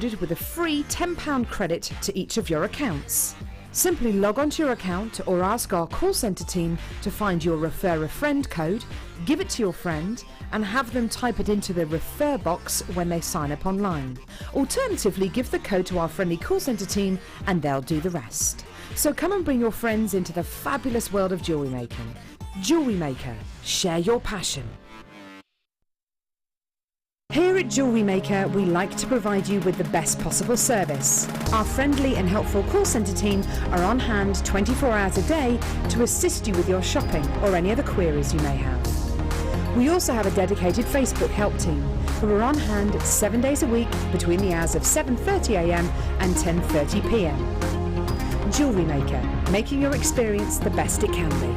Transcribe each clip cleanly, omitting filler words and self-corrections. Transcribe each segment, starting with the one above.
with a free £10 credit to each of your accounts. Simply log onto your account or ask our call centre team to find your Refer a Friend code, give it to your friend and have them type it into the refer box when they sign up online. Alternatively, give the code to our friendly call centre team and they'll do the rest. So come and bring your friends into the fabulous world of jewellery making. Jewellery Maker, share your passion. Here at Jewellery Maker, we like to provide you with the best possible service. Our friendly and helpful call centre team are on hand 24 hours a day to assist you with your shopping or any other queries you may have. We also have a dedicated Facebook help team who are on hand 7 days a week between the hours of 7:30 AM and 10:30 PM. Jewellery Maker, making your experience the best it can be.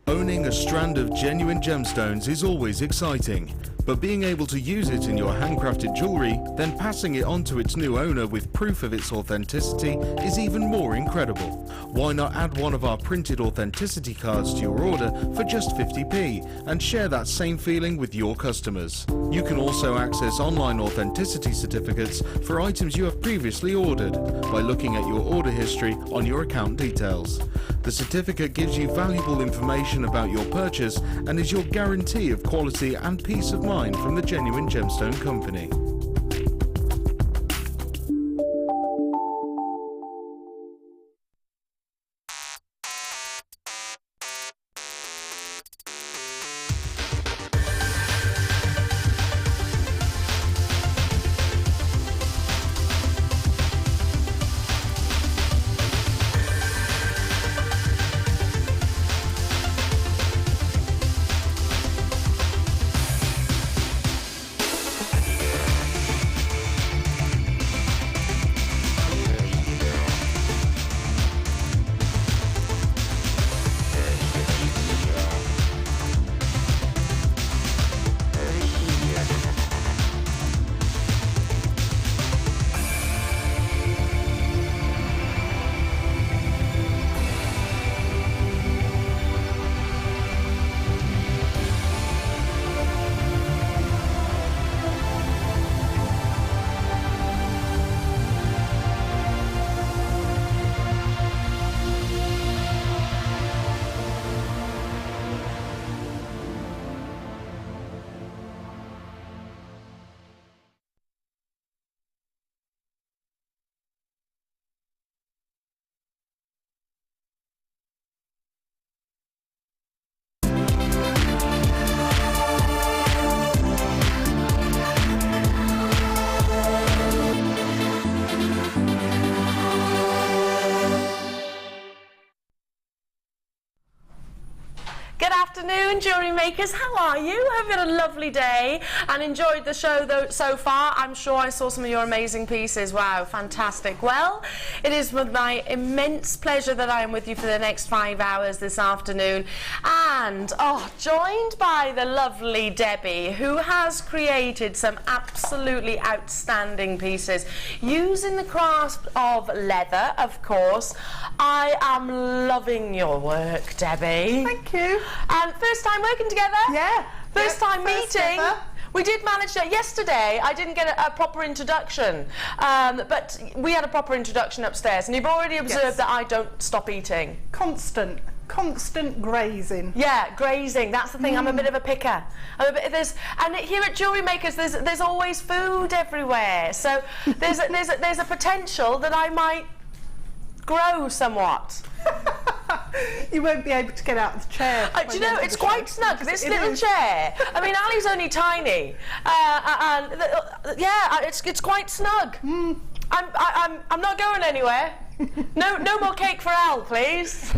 Owning a strand of genuine gemstones is always exciting, but being able to use it in your handcrafted jewellery, then passing it on to its new owner with proof of its authenticity is even more incredible. Why not add one of our printed authenticity cards to your order for just 50p and share that same feeling with your customers? You can also access online authenticity certificates for items you have previously ordered by looking at your order history on your account details. The certificate gives you valuable information about your purchase and is your guarantee of quality and peace of mind from the Genuine Gemstone Company. Good afternoon, jewellery makers. How are you? I hope you had a lovely day and enjoyed the show so far. I'm sure I saw some of your amazing pieces. Wow, fantastic. Well, it is with my immense pleasure that I am with you for the next 5 hours this afternoon, and joined by the lovely Debbie, who has created some absolutely outstanding pieces using the craft of leather, of course. I am loving your work, Debbie. Thank you. And first time working together? Yeah. First time meeting? Ever. We did manage to. Yesterday, I didn't get a proper introduction, but we had a proper introduction upstairs, and you've already observed that I don't stop eating. Constant grazing. Yeah, grazing. That's the thing. I'm a bit of a picker. And here at Jewellery Makers, there's always food everywhere. So there's a potential that I might grow somewhat. You won't be able to get out of the chair. Do you know, it's quite snug, this little chair. I mean, Ali's only tiny, it's quite snug. I'm not going anywhere. No more cake for Al, please.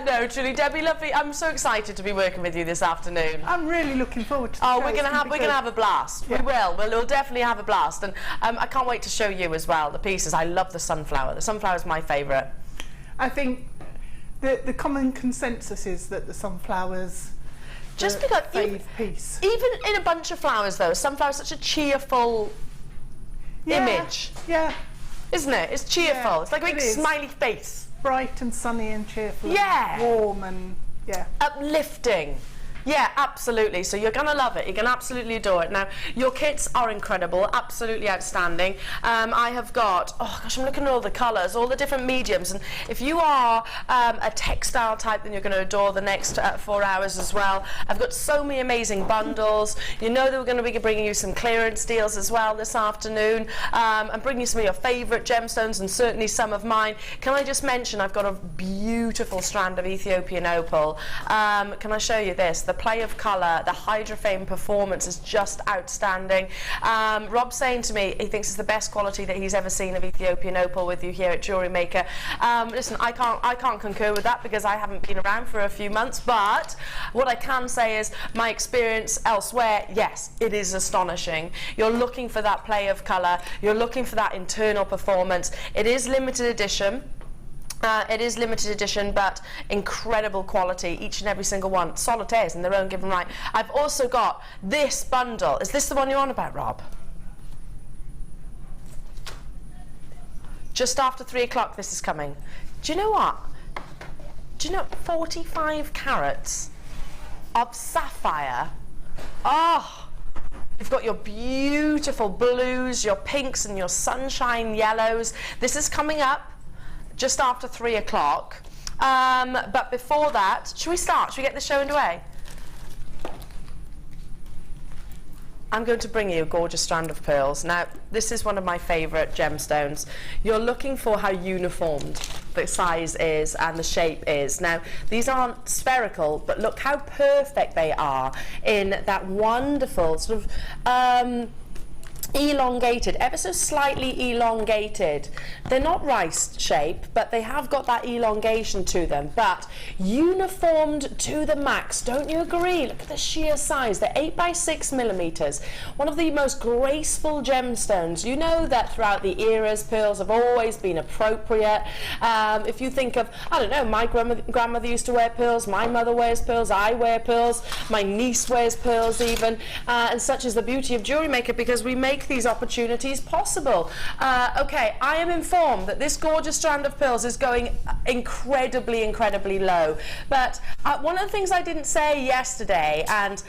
No, truly, Debbie, lovely. I'm so excited to be working with you this afternoon. I'm really looking forward to the show. We're gonna have a blast. Yeah. We'll definitely have a blast, and I can't wait to show you as well the pieces. I love the sunflower. The sunflower is my favourite. I think the common consensus is that the sunflowers just because piece. Even in a bunch of flowers, though, sunflower is such a cheerful image. Yeah. Isn't it? It's cheerful. Yeah, it's like a big smiley face. Bright and sunny and cheerful. Yeah. And warm and uplifting. Yeah, absolutely. So you're going to love it. You're going to absolutely adore it. Now, your kits are incredible, absolutely outstanding. I have got, oh gosh, I'm looking at all the colours, all the different mediums. And if you are a textile type, then you're going to adore the next 4 hours as well. I've got so many amazing bundles. You know that we're going to be bringing you some clearance deals as well this afternoon. I'm bringing you some of your favourite gemstones and certainly some of mine. Can I just mention I've got a beautiful strand of Ethiopian opal. Can I show you this? The play of colour, the hydrophane performance is just outstanding. Rob's saying to me he thinks it's the best quality that he's ever seen of Ethiopian opal with you here at Jewellery Maker. Listen, I can't concur with that because I haven't been around for a few months, but what I can say is my experience elsewhere, yes, it is astonishing. You're looking for that play of colour, you're looking for that internal performance. It is limited edition. It is limited edition, but incredible quality, each and every single one. Solitaires in their own given right. I've also got this bundle. Is this the one you're on about, Rob? Just after 3 o'clock this is coming. Do you know what? Do you know 45 carats of sapphire? Oh, you've got your beautiful blues, your pinks and your sunshine yellows. This is coming up just after 3 o'clock. But before that, should we start? Should we get the show underway? I'm going to bring you a gorgeous strand of pearls. Now, this is one of my favourite gemstones. You're looking for how uniformed the size is and the shape is. Now, these aren't spherical, but look how perfect they are in that wonderful sort of elongated, ever so slightly elongated. They're not rice shape, but they have got that elongation to them, but uniformed to the max. Don't you agree? Look at the sheer size. They're 8 by 6 millimeters. One of the most graceful gemstones. You know that throughout the eras, pearls have always been appropriate. If you think of, I don't know, my grandmother used to wear pearls, my mother wears pearls, I wear pearls, my niece wears pearls even, and such is the beauty of Jewellery Maker, because we make these opportunities possible. Okay, I am informed that this gorgeous strand of pearls is going incredibly low, but one of the things I didn't say yesterday, and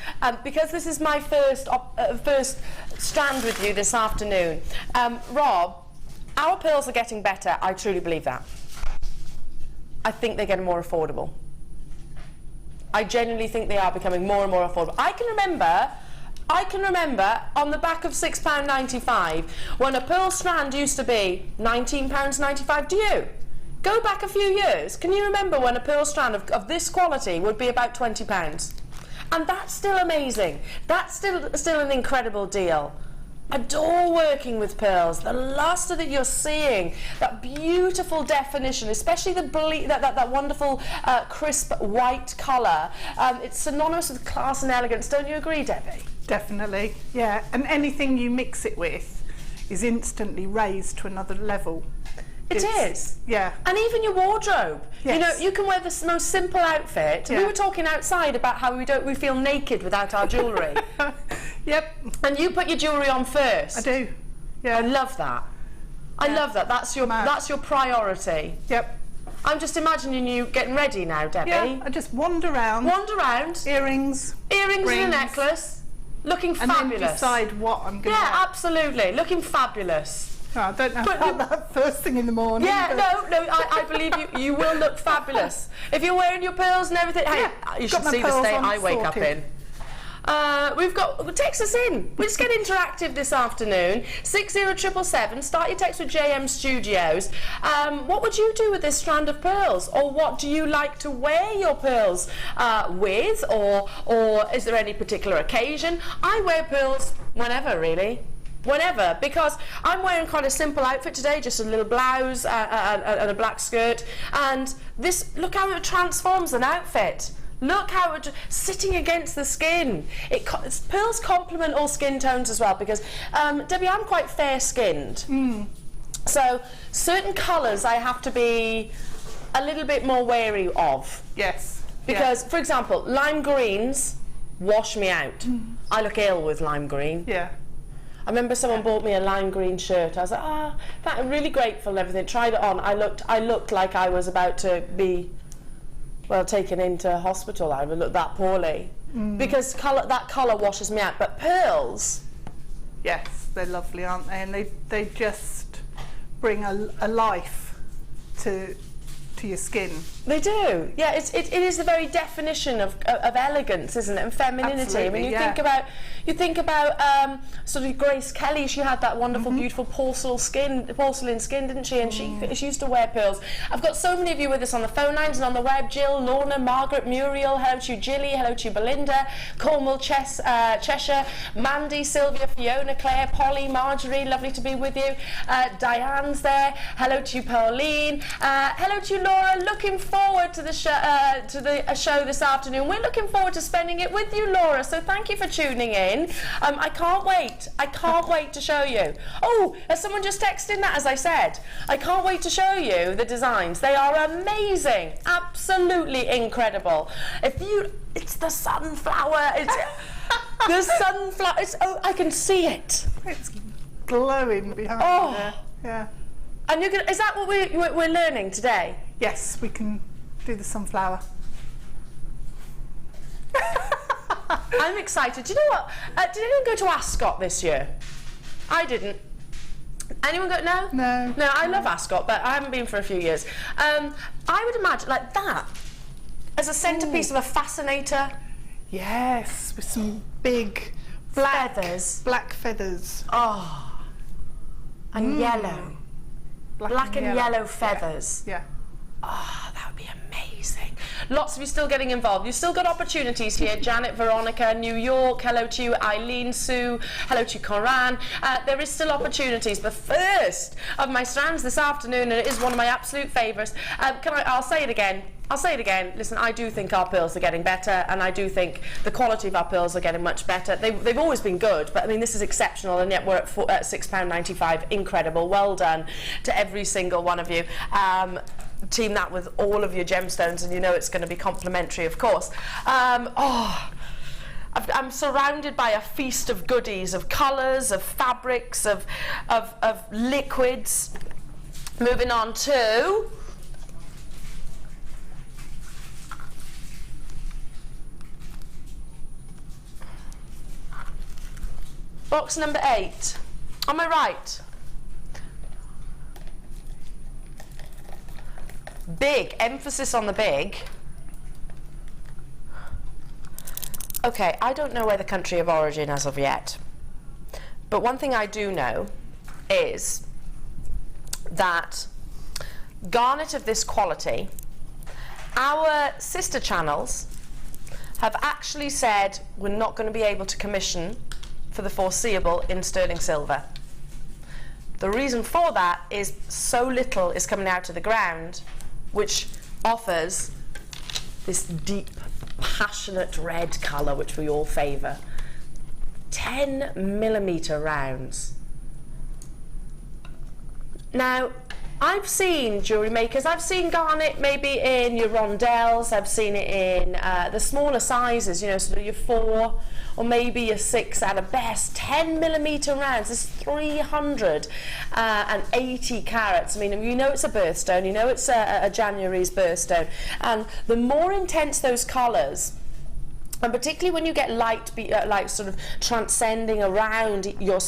because this is my first strand with you this afternoon, Rob, our pearls are getting better. I truly believe that. I think they're getting more affordable. I genuinely think they are becoming more and more affordable. I can remember on the back of £6.95 when a pearl strand used to be £19.95. Do you? Go back a few years. Can you remember when a pearl strand of this quality would be about £20? And that's still amazing. That's still an incredible deal. Adore working with pearls. The luster that you're seeing, that beautiful definition, especially that wonderful crisp white colour. It's synonymous with class and elegance. Don't you agree, Debbie? Definitely, yeah. And anything you mix it with is instantly raised to another level. It is. Yeah. And even your wardrobe. Yes. You know, you can wear the most simple outfit. Yeah. We were talking outside about how we feel naked without our jewellery. Yep. And you put your jewellery on first. I do. Yeah. I love that. I love that. That's your priority. Yep. I'm just imagining you getting ready now, Debbie. Yeah, I just wander around. Wander around. Earrings. Rings. And a necklace. Looking fabulous. And then decide what I'm going to Yeah, absolutely. Looking fabulous. Oh, I don't know about that first thing in the morning. Yeah, no, I believe you will look fabulous. If you're wearing your pearls and everything, hey, yeah, you should see the state I wake up in. We've got, text us in. We'll just get interactive this afternoon. 60777, start your text with JM Studios. What would you do with this strand of pearls? Or what do you like to wear your pearls with? Or is there any particular occasion? I wear pearls whenever, really. Whenever, because I'm wearing quite a simple outfit today, just a little blouse and a black skirt, and this, look how it transforms an outfit. Look how it, sitting against the skin. Pearls complement all skin tones as well, because Debbie, I'm quite fair-skinned. So certain colours I have to be a little bit more wary of. Yes. Because, for example, lime greens wash me out. I look ill with lime green. Yeah. I remember someone bought me a lime green shirt. I was like, I'm really grateful and everything. Tried it on. I looked like I was about to be, well, taken into hospital. I would look that poorly. because that colour washes me out. But pearls, Yes, they're lovely, aren't they? And they just bring a life to your skin. they do. Yeah, it is the very definition of elegance, isn't it, and femininity. Absolutely, I mean, you yeah. think about sort of Grace Kelly. She had that wonderful, beautiful porcelain skin, didn't she? And she used to wear pearls. I've got so many of you with us on the phone lines and on the web. Jill, Lorna, Margaret, Muriel. Hello to you, Jilly. Hello to you, Belinda, Cornwall, Cheshire, Mandy, Sylvia, Fiona, Claire, Polly, Marjorie. Lovely to be with you. Diane's there. Hello to you, Pauline. Hello to you, Laura. Looking forward to the show this afternoon. We're looking forward to spending it with you, Laura. So thank you for tuning in. I can't wait. I can't wait to show you. Oh, has someone just texted in that? As I said, I can't wait to show you the designs. They are amazing, absolutely incredible. It's the sunflower. It's the sunflower. I can see it. It's glowing behind there. Yeah. And is that what we're learning today? Yes, we can do the sunflower. I'm excited. Do you know what? Did anyone go to Ascot this year? I didn't. Anyone go? No? No. No, I love Ascot, but I haven't been for a few years. I would imagine like that as a centrepiece of a fascinator. Yes, with some big Feathers. black feathers. Oh. And yellow. Black and yellow feathers. Yeah. Oh, that would be amazing. Lots of you still getting involved. You've still got opportunities here. Janet, Veronica, New York. Hello to you, Eileen, Sue. Hello to you, Coran. There is still opportunities. The first of my strands this afternoon, and it is one of my absolute favourites. I'll say it again. Listen, I do think our pearls are getting better, and I do think the quality of our pearls are getting much better. They've always been good, but I mean, this is exceptional, and yet we're at £6.95. Incredible. Well done to every single one of you. Team that with all of your gemstones, and you know it's going to be complimentary, of course. I'm surrounded by a feast of goodies, of colours, of fabrics, of liquids. Moving on to box number 8. On my right. Big, emphasis on the big. Okay, I don't know where the country of origin as of yet. But one thing I do know is that garnet of this quality, our sister channels have actually said we're not going to be able to commission for the foreseeable in sterling silver. The reason for that is so little is coming out of the ground, which offers this deep, passionate red colour which we all favour. 10mm rounds. Now, I've seen jewellery makers, I've seen garnet maybe in your rondelles, I've seen it in the smaller sizes, you know, sort of your 4 or maybe your 6 at a best. 10mm rounds, this is 380 carats. I mean, you know it's a birthstone, you know it's a January's birthstone, and the more intense those colours, and particularly when you get light, like sort of transcending around your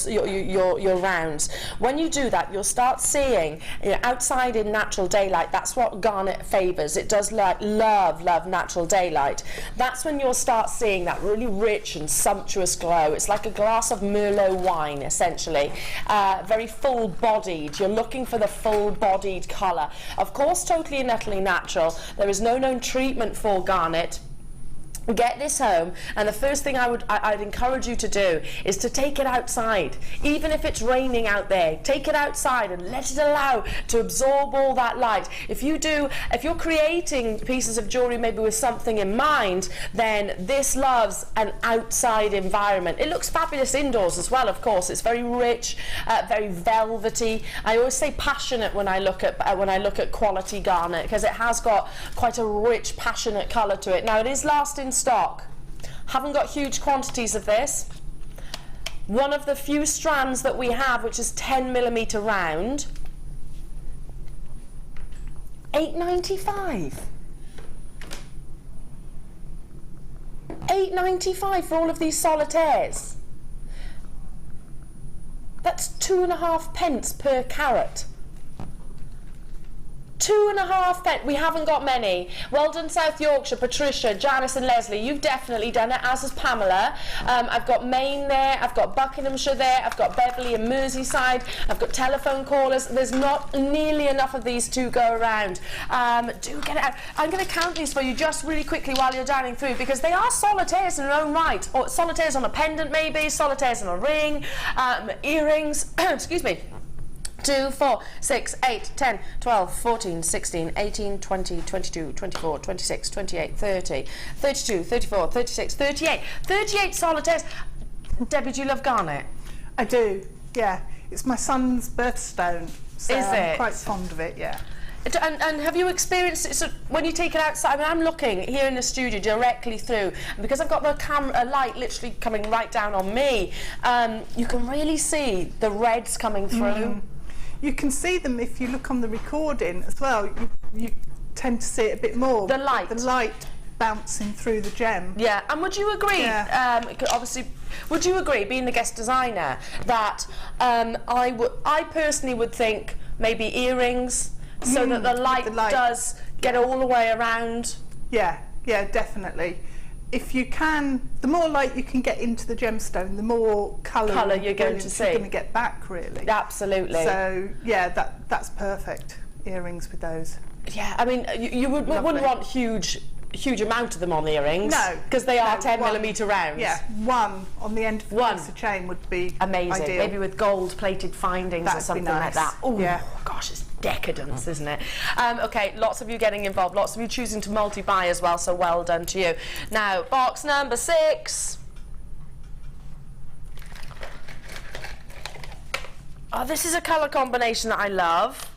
rounds, when you do that, you'll start seeing, you know, outside in natural daylight. That's what garnet favours. It does love natural daylight. That's when you'll start seeing that really rich and sumptuous glow. It's like a glass of Merlot wine, essentially. Very full-bodied. You're looking for the full-bodied colour. Of course, totally and utterly natural. There is no known treatment for garnet. Get this home, and the first thing I'd encourage you to do is to take it outside. Even if it's raining out there, take it outside and let it allow to absorb all that light. If you're creating pieces of jewellery maybe with something in mind, then this loves an outside environment. It looks fabulous indoors as well, of course. It's very rich, very velvety. I always say passionate when I look at quality garnet, because it has got quite a rich, passionate colour to it. Now, it is last in stock. Haven't got huge quantities of this. One of the few strands that we have, which is 10mm round. £8.95. £8.95 for all of these solitaires. That's 2.5 pence per carat. 2.5 pence. We haven't got many. Well done, South Yorkshire, Patricia, Janice and Leslie. You've definitely done it, as has Pamela. I've got Maine there, I've got Buckinghamshire there, I've got Beverley and Merseyside, I've got telephone callers. There's not nearly enough of these to go around. Do get it out. I'm going to count these for you just really quickly while you're dining through, because they are solitaires in their own right. Or solitaires on a pendant maybe, solitaires on a ring, earrings, excuse me. 2, 4, 6, 8, 10, 12, 14, 16, 18, 20, 22, 24, 26, 28, 30, 32, 34, 36, 38. 38 solitaires. Debbie, do you love Garnet? I do, yeah. It's my son's birthstone, so Is I'm it? quite fond of it, yeah. And have you experienced it, so when you take it outside? I mean, I'm looking here in the studio directly through, and because I've got the camera light literally coming right down on me, you can really see the reds coming through. You can see them if you look on the recording as well. You tend to see it a bit more. The light. The light bouncing through the gem. Yeah, and would you agree, obviously, would you agree, being the guest designer, that I personally would think maybe earrings, so that the light does get all the way around? Yeah, yeah, definitely. If you can, the more light you can get into the gemstone, the more colour you're going to see. You're going to get back, really. Absolutely. So, yeah, that's perfect. Earrings with those. Yeah, I mean, you wouldn't want huge amount of them on the earrings. No. Because they are 10mm rounds. Yeah, one on the end of the piece of chain would be amazing. ideal. Maybe with gold-plated findings That'd or something be nice. like that. Oh, yeah. Gosh, it's decadence, isn't it? Okay, lots of you getting involved, lots of you choosing to multi-buy as well, so well done to you. Now, box number 6. Oh, this is a colour combination that I love.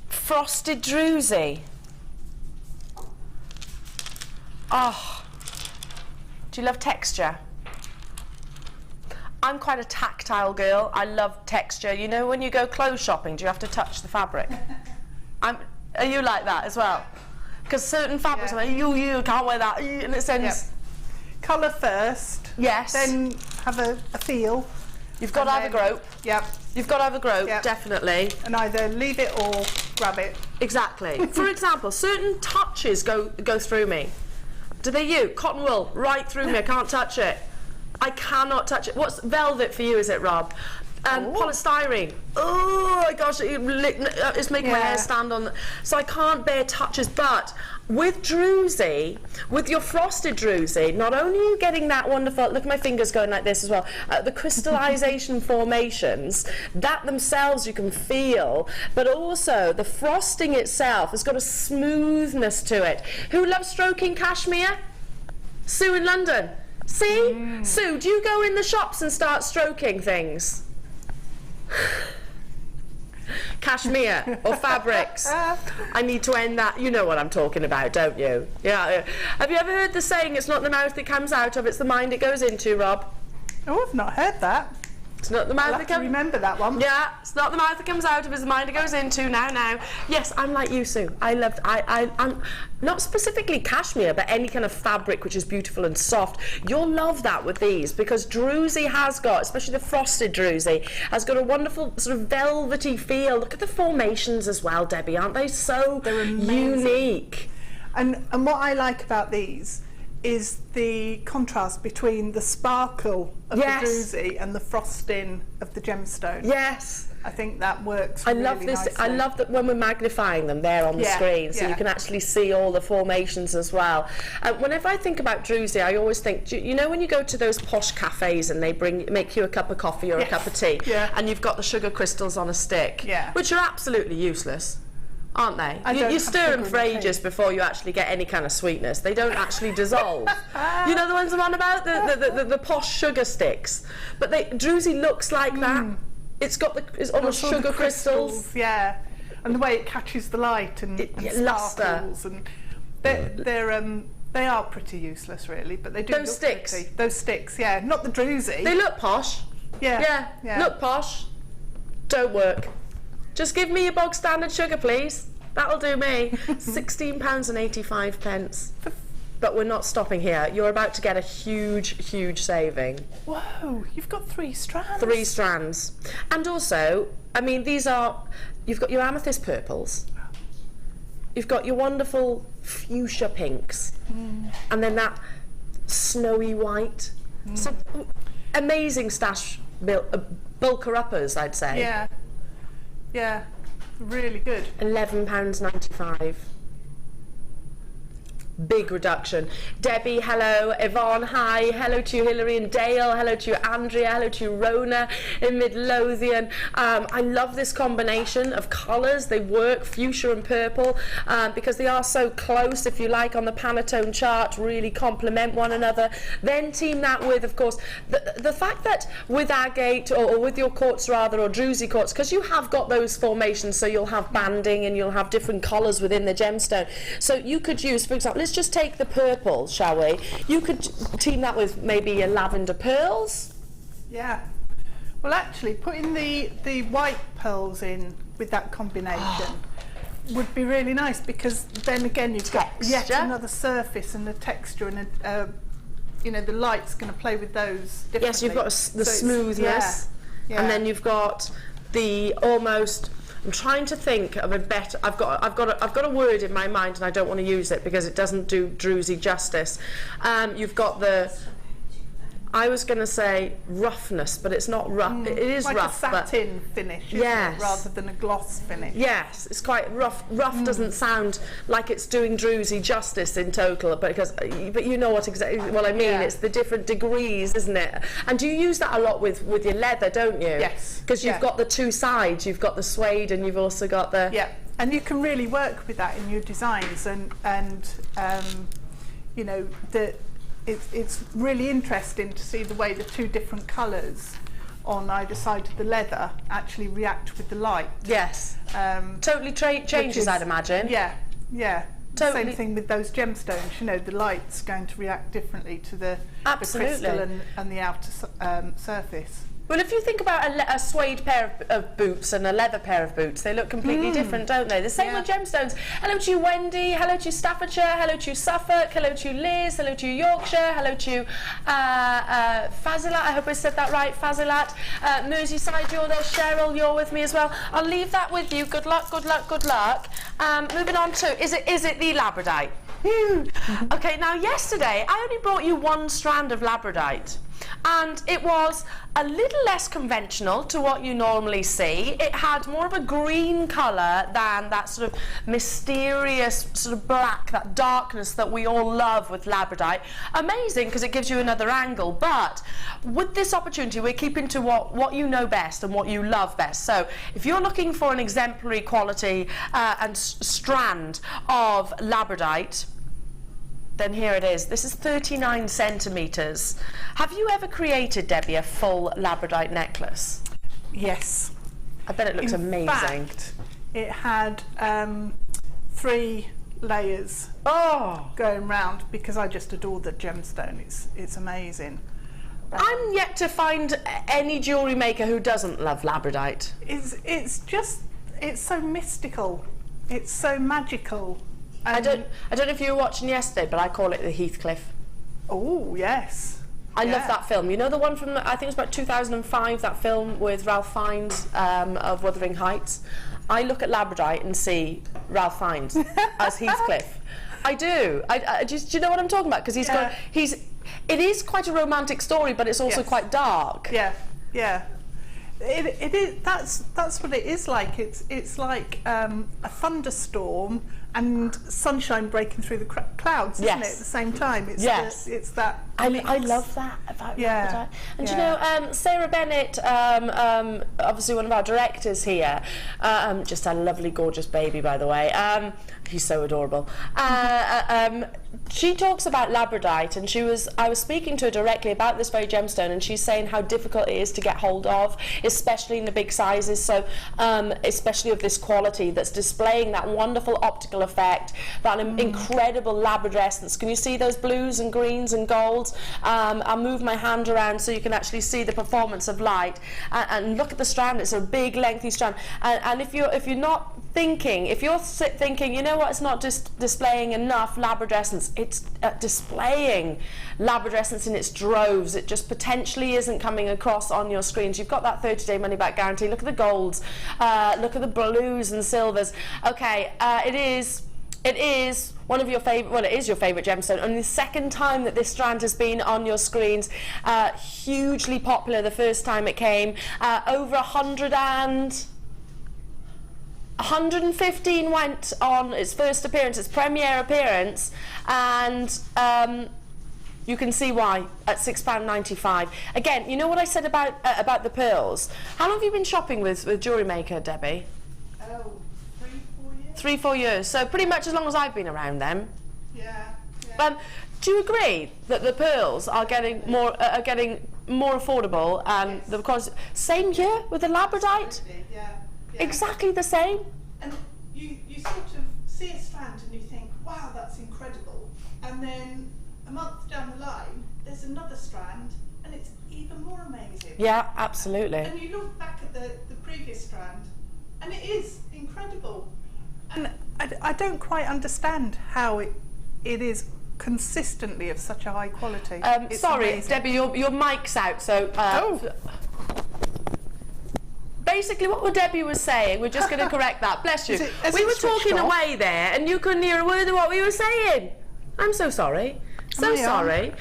Frosted druzy. Oh, do you love texture? I'm quite a tactile girl. I love texture. You know, when you go clothes shopping, do you have to touch the fabric? Are you like that as well? Because certain fabrics, are like, you can't wear that, and it sends... Yep. Colour first. Yes. Then have a feel. You've got to have a grope. Yep. You've got to have a grope, Yep. definitely. And either leave it or grab it. Exactly. For example, certain touches go through me. Do they you? Cotton wool, right through me. I can't touch it. I cannot touch it. What's velvet for you, is it, Rob? Polystyrene. Oh my gosh, it's making my hair stand on. So I can't bear touches. But with druzy, with your frosted druzy, not only are you getting that wonderful, look at my fingers going like this as well, the crystallization formations, that themselves you can feel, but also the frosting itself has got a smoothness to it. Who loves stroking cashmere? Sue in London. See? Sue, do you go in the shops and start stroking things? Cashmere or fabrics. I need to end that. You know what I'm talking about, don't you? Yeah. Have you ever heard the saying, it's not the mouth it comes out of, it's the mind it goes into, Rob? Oh, I've not heard that. It's not the mouth I'll that have to remember that one. Yeah, it's not the mouth that comes out of, it's the mind it goes into. Now. Yes, I'm like you, Sue. I'm not specifically cashmere, but any kind of fabric which is beautiful and soft. You'll love that with these, because druzy has got, especially the frosted druzy, has got a wonderful sort of velvety feel. Look at the formations as well, Debbie, aren't they so unique? And what I like about these is the contrast between the sparkle of the druzy and the frosting of the gemstone. Yes. I think that works I really love this. nicely. I love that when we're magnifying them there on the screen, so you can actually see all the formations as well. Whenever I think about druzy, I always think, you know, when you go to those posh cafes and they make you a cup of coffee or a cup of tea, and you've got the sugar crystals on a stick, which are absolutely useless, aren't they? You stir them for ages before you actually get any kind of sweetness. They don't actually dissolve. You know the ones I'm on about, the posh sugar sticks. But druzy looks like that. It's got it's almost sugar crystals. Yeah, and the way it catches the light and sparkles, and they are pretty useless, really. But they do those look sticks. pretty. Those sticks, yeah, not the druzy. They look posh. Yeah. Look posh. Don't work. Just give me your bog standard sugar, please. That'll do me. £16.85. But we're not stopping here. You're about to get a huge, huge saving. Whoa, you've got 3 strands. 3 strands. And also, I mean, these are, you've got your amethyst purples, you've got your wonderful fuchsia pinks, and then that snowy white. So, amazing stash bulker uppers, I'd say. Yeah, yeah, really good. £11.95. Big reduction. Debbie, hello. Yvonne, hi. Hello to you, Hilary and Dale. Hello to you, Andrea. Hello to you, Rona in Midlothian. I love this combination of colours. They work, fuchsia and purple, because they are so close, if you like, on the Pantone chart, really complement one another. Then team that with, of course, the fact that with agate, or with your quartz rather, or druzy quartz, because you have got those formations, so you'll have banding and you'll have different colours within the gemstone. So you could use, for example, let's just take the purple, shall we? You could team that with maybe your lavender pearls. Yeah. Well, actually, putting the white pearls in with that combination would be really nice, because then again you've got yet another surface and a texture, and you know, the light's going to play with those differently. Yes, you've got the smoothness, and then you've got the almost. I'm trying to think of a better. I've got a word in my mind, and I don't want to use it because it doesn't do druzy justice. You've got the. I was going to say roughness, but it's not rough. It is like rough, a satin finish, isn't it, rather than a gloss finish. Yes, it's quite rough. Rough doesn't sound like it's doing druzy justice in total, but you know what exactly what I mean. Yeah. It's the different degrees, isn't it? And do you use that a lot with your leather, don't you? Yes. Because you've got the 2 sides. You've got the suede, and you've also got the. Yeah, and you can really work with that in your designs, and you know, it's really interesting to see the way the 2 different colours on either side of the leather actually react with the light. Yes. Totally changes, I'd imagine. Yeah, yeah. Totally. Same thing with those gemstones. You know, the light's going to react differently to the crystal and the outer surface. Well, if you think about a suede pair of boots and a leather pair of boots, they look completely different, don't they? The same with gemstones. Hello to you, Wendy. Hello to you, Staffordshire. Hello to you, Suffolk. Hello to you, Liz. Hello to you, Yorkshire. Hello to you, Fazilat. I hope I said that right, Fazilat. Merseyside, you're there. Cheryl, you're with me as well. I'll leave that with you. Good luck, good luck, good luck. Moving on to, is it the Labradorite? Okay, now yesterday I only brought you 1 strand of Labradorite, and it was a little less conventional to what you normally see. It had more of a green colour than that sort of mysterious sort of black, that darkness that we all love with Labradorite. Amazing, because it gives you another angle, but with this opportunity we're keeping to what you know best and what you love best. So if you're looking for an exemplary quality and strand of Labradorite, then here it is. This is 39 centimetres. Have you ever created, Debbie, a full Labradorite necklace? Yes. I bet it looks amazing. In fact, it had 3 layers going round, because I just adore the gemstone. It's amazing. I'm yet to find any jewellery maker who doesn't love Labradorite. It's so mystical. It's so magical. I don't know if you were watching yesterday, but I call it the Heathcliff. Oh, yes. I love that film. You know the one from, I think it was about 2005, that film with Ralph Fiennes of Wuthering Heights? I look at Labradorite and see Ralph Fiennes as Heathcliff. I do. Do you know what I'm talking about? Because it is quite a romantic story, but it's also quite dark. Yeah, yeah. It is. That's what it is like. It's like a thunderstorm and sunshine breaking through the clouds, isn't it? At the same time, it's that. I love that about Labradorite. And you know, Sarah Bennett, obviously one of our directors here, just a lovely, gorgeous baby, by the way. He's so adorable. She talks about Labradorite, and I was speaking to her directly about this very gemstone, and she's saying how difficult it is to get hold of, especially in the big sizes, so especially of this quality that's displaying that wonderful optical effect, that incredible labradescence. Can you see those blues and greens and golds? I'll move my hand around so you can actually see the performance of light, and look at the strand. It's a big lengthy strand, and if you're not thinking, if you're thinking, you know what, it's not just displaying enough labradescence, it's displaying labradescence in its droves. It just potentially isn't coming across on your screens. You've got that 30-day money-back guarantee. Look at the golds, look at the blues and silvers. Okay, it is one of your favorite, well, it is your favorite gemstone, and the second time that this strand has been on your screens. Hugely popular the first time it came. Over 115 went on its first appearance, its premiere appearance, and you can see why at £6.95. Again, you know what I said about the pearls? How long have you been shopping with Jewellery Maker, Debbie? Oh, 3-4 years. 3-4 years. So pretty much as long as I've been around them. Yeah. Do you agree that the pearls are getting more affordable, and because same here with the Labradorite? Yeah. Exactly the same. And you sort of see a strand and you think, wow, that's incredible. And then a month down the line, there's another strand and it's even more amazing. Yeah, absolutely. And you look back at the previous strand and it is incredible. And I don't quite understand how it is consistently of such a high quality. Sorry, amazing. Debbie, your mic's out, so... Basically, what Debbie was saying, we're just going to correct that. Bless you. We were talking away there, and you couldn't hear a word of what we were saying. I'm so sorry. So sorry.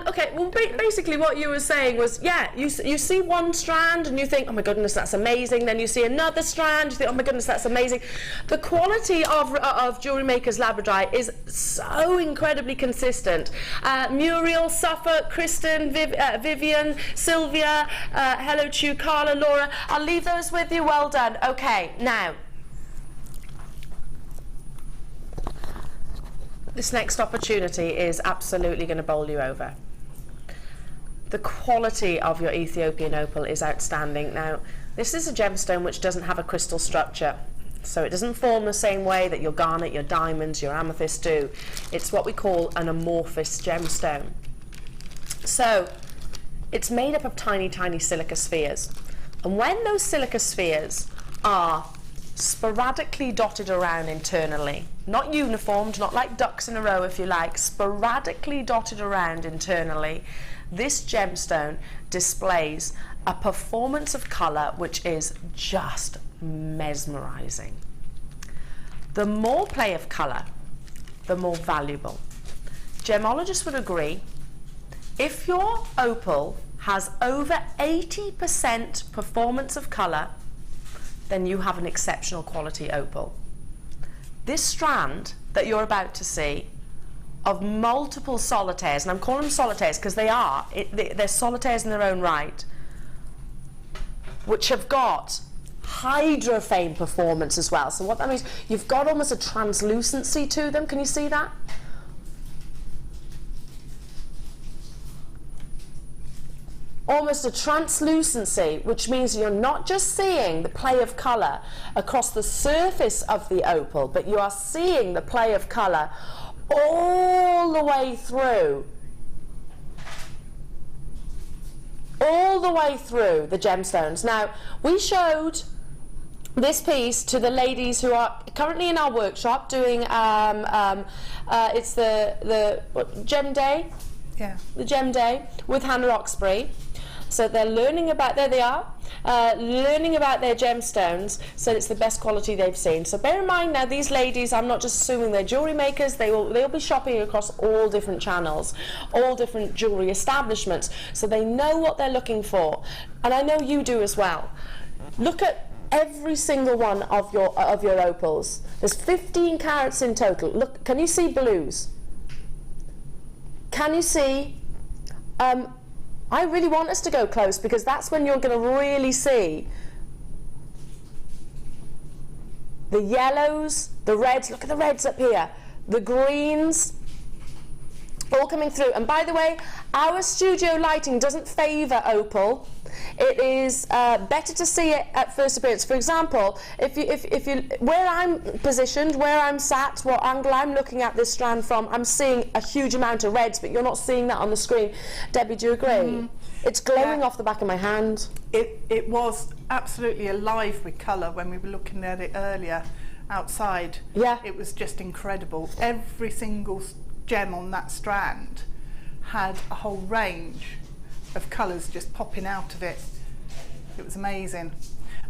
Okay, well, basically what you were saying was, yeah, you see one strand and you think, oh my goodness, that's amazing. Then you see another strand, you think, oh my goodness, that's amazing. The quality of Jewellery Maker's Labradorite is so incredibly consistent. Muriel, Suffolk, Kristen, Vivian, Sylvia, hello to you, Carla, Laura. I'll leave those with you. Well done. Okay, now, this next opportunity is absolutely going to bowl you over. The quality of your Ethiopian opal is outstanding. Now, this is a gemstone which doesn't have a crystal structure, so it doesn't form the same way that your garnet, your diamonds, your amethyst do. It's what we call an amorphous gemstone. So, it's made up of tiny, tiny silica spheres. And when those silica spheres are sporadically dotted around internally, not uniformed, not like ducks in a row if you like, sporadically dotted around internally, this gemstone displays a performance of colour which is just mesmerising. The more play of colour, the more valuable. Gemologists would agree, if your opal has over 80% performance of colour, then you have an exceptional quality opal. This strand that you're about to see of multiple solitaires, and I'm calling them solitaires because they're solitaires in their own right, which have got hydrophane performance as well. So what that means, you've got almost a translucency to them. Can you see that? Almost a translucency, which means you're not just seeing the play of colour across the surface of the opal, but you are seeing the play of colour all the way through. All the way through the gemstones. Now, we showed this piece to the ladies who are currently in our workshop doing, it's the Gem Day? Yeah. The Gem Day with Hannah Roxbury. So they're learning about, there they are, learning about their gemstones, so it's the best quality they've seen. So bear in mind now, these ladies, I'm not just assuming they're jewellery makers, they'll be shopping across all different channels, all different jewellery establishments, so they know what they're looking for. And I know you do as well. Look at every single one of your opals. There's 15 carats in total. Look, can you see blues? Can you see? I really want us to go close because that's when you're going to really see the yellows, the reds, look at the reds up here, the greens, all coming through. And by the way, our studio lighting doesn't favour opal. It is better to see it at first appearance. For example, if you where I'm positioned, where I'm sat, what angle I'm looking at this strand from, I'm seeing a huge amount of reds, but you're not seeing that on the screen. Debbie, do you agree? It's glowing off the back of my hand. It was absolutely alive with colour when we were looking at it earlier outside. Yeah. It was just incredible. Every single gem on that strand had a whole range of colours just popping out of it. It was amazing.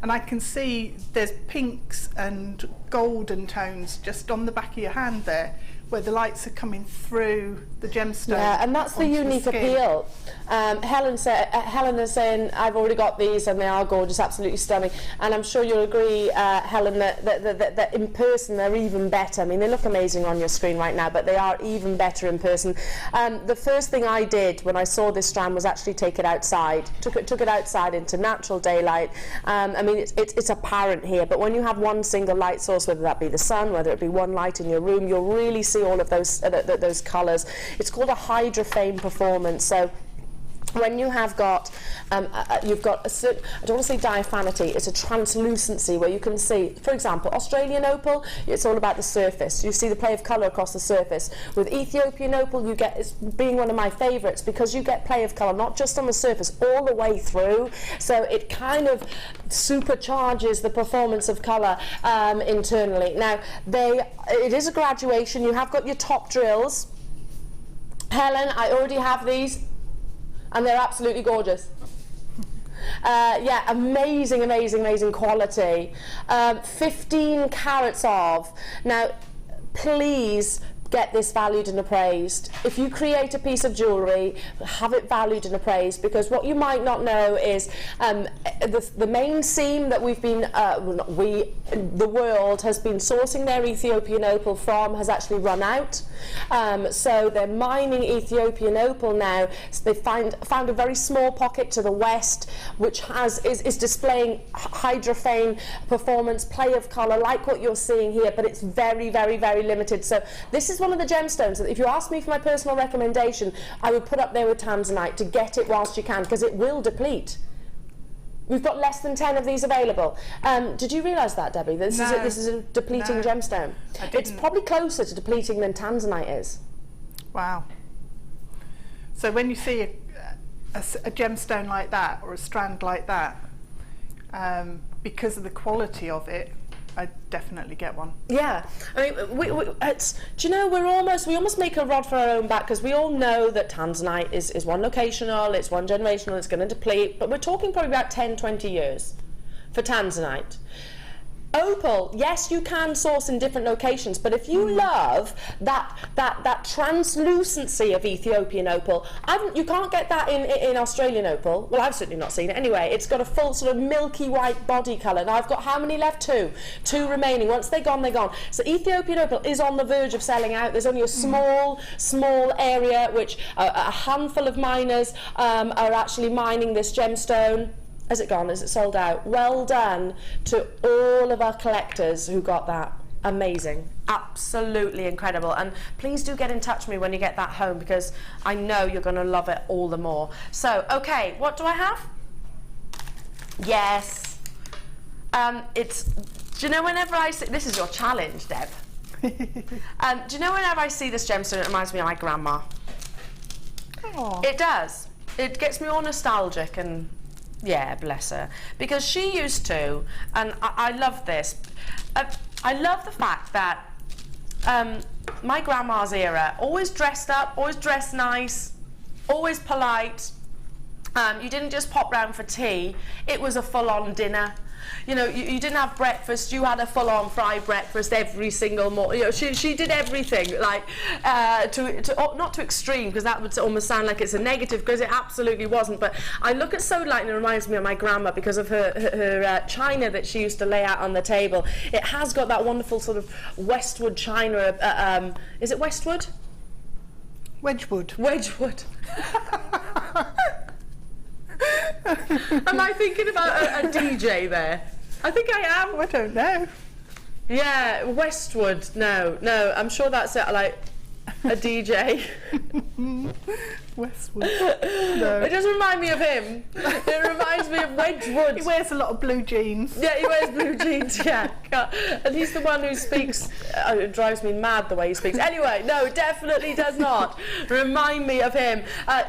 And I can see there's pinks and golden tones just on the back of your hand there, where the lights are coming through the gemstone. Yeah, and that's the unique appeal. Helen is saying, I've already got these and they are gorgeous, absolutely stunning. And I'm sure you'll agree, Helen, that in person they're even better. I mean, they look amazing on your screen right now, but they are even better in person. The first thing I did when I saw this strand was actually take it outside. Took it outside into natural daylight. I mean, it's apparent here, but when you have one single light source, whether that be the sun, whether it be one light in your room, you'll really see all of those colours. It's called a hydrophane performance. So when you have got, you've got a certain, I don't want to say diaphanity, it's a translucency where you can see, for example, Australian opal, it's all about the surface. You see the play of colour across the surface. With Ethiopian opal, you get, it's being one of my favourites, because you get play of colour not just on the surface, all the way through. So it kind of supercharges the performance of colour internally. Now, it is a graduation. You have got your top drills. Helen, I already have these, and they're absolutely gorgeous. Yeah, amazing, amazing, amazing quality. 15 carats of. Now, please get this valued and appraised. If you create a piece of jewellery, have it valued and appraised, because what you might not know is the main seam that we've been, the world has been sourcing their Ethiopian opal from has actually run out. So they're mining Ethiopian opal now. So they found a very small pocket to the west, which is displaying hydrophane performance, play of colour, like what you're seeing here, but it's very, very, very limited. So this is one of the gemstones that if you ask me for my personal recommendation, I would put up there with tanzanite to get it whilst you can, because it will deplete. We've got less than 10 of these available. Did you realise that, Debbie? This is a depleting gemstone. It's probably closer to depleting than tanzanite is. Wow. So when you see a gemstone like that, or a strand like that, because of the quality of it, I'd definitely get one. Yeah, I mean, it's, do you know, we almost make a rod for our own back, because we all know that tanzanite is one locational, it's one generational, it's going to deplete, but we're talking probably about 10, 20 years for tanzanite. Opal, yes, you can source in different locations, but if you love that translucency of Ethiopian opal, you can't get that in Australian opal. Well, I've certainly not seen it anyway. It's got a full sort of milky white body colour. Now I've got how many left? Two remaining. Once they're gone, they're gone. So Ethiopian opal is on the verge of selling out. There's only a small area which a handful of miners are actually mining this gemstone. Has it gone? Is it sold out? Well done to all of our collectors who got that. Amazing. Absolutely incredible. And please do get in touch with me when you get that home, because I know you're going to love it all the more. So, okay, what do I have? Yes. Do you know, whenever I see, this is your challenge, Deb. Do you know, whenever I see this gemstone, it reminds me of my grandma. Aww. It does. It gets me all nostalgic, and yeah, bless her, because she used to, and I love this. I love the fact that my grandma's era, always dressed up, always dressed nice, always polite. You didn't just pop round for tea, it was a full-on dinner. You know, you didn't have breakfast, you had a full-on fried breakfast every single morning. You know, she did everything, like, not to extreme, because that would almost sound like it's a negative, because it absolutely wasn't. But I look at Sodalite and it reminds me of my grandma, because of her china that she used to lay out on the table. It has got that wonderful sort of Westwood china. Is it Westwood? Wedgwood. Wedgwood. Am I thinking about a DJ there? I think I am. I don't know. Yeah, Westwood. No, I'm sure that's like a DJ. Westwood. No. It doesn't remind me of him. It reminds me of Wedgwood. He wears a lot of blue jeans. Yeah, he wears blue jeans, yeah. And he's the one who speaks, it drives me mad the way he speaks. Anyway, no, definitely does not remind me of him.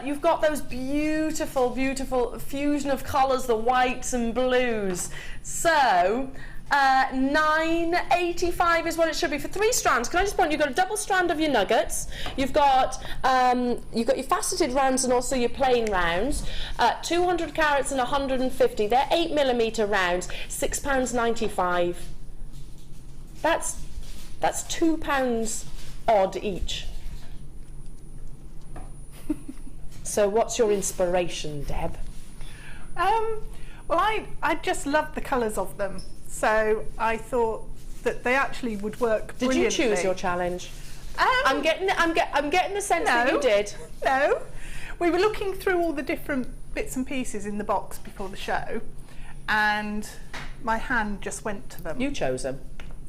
You've got those beautiful, beautiful fusion of colours, the whites and blues. So, $9.85 is what it should be for 3 strands. Can I just point, you've got a double strand of your nuggets, you've got your faceted rounds and also your plain rounds, 200 carats and 150, they're 8mm rounds, £6.95. That's £2 odd each. So what's your inspiration, Deb? Well, I just love the colours of them. So I thought that they actually would work brilliantly. Did you choose your challenge? I'm getting the sense that you did. No, we were looking through all the different bits and pieces in the box before the show, and my hand just went to them. You chose them.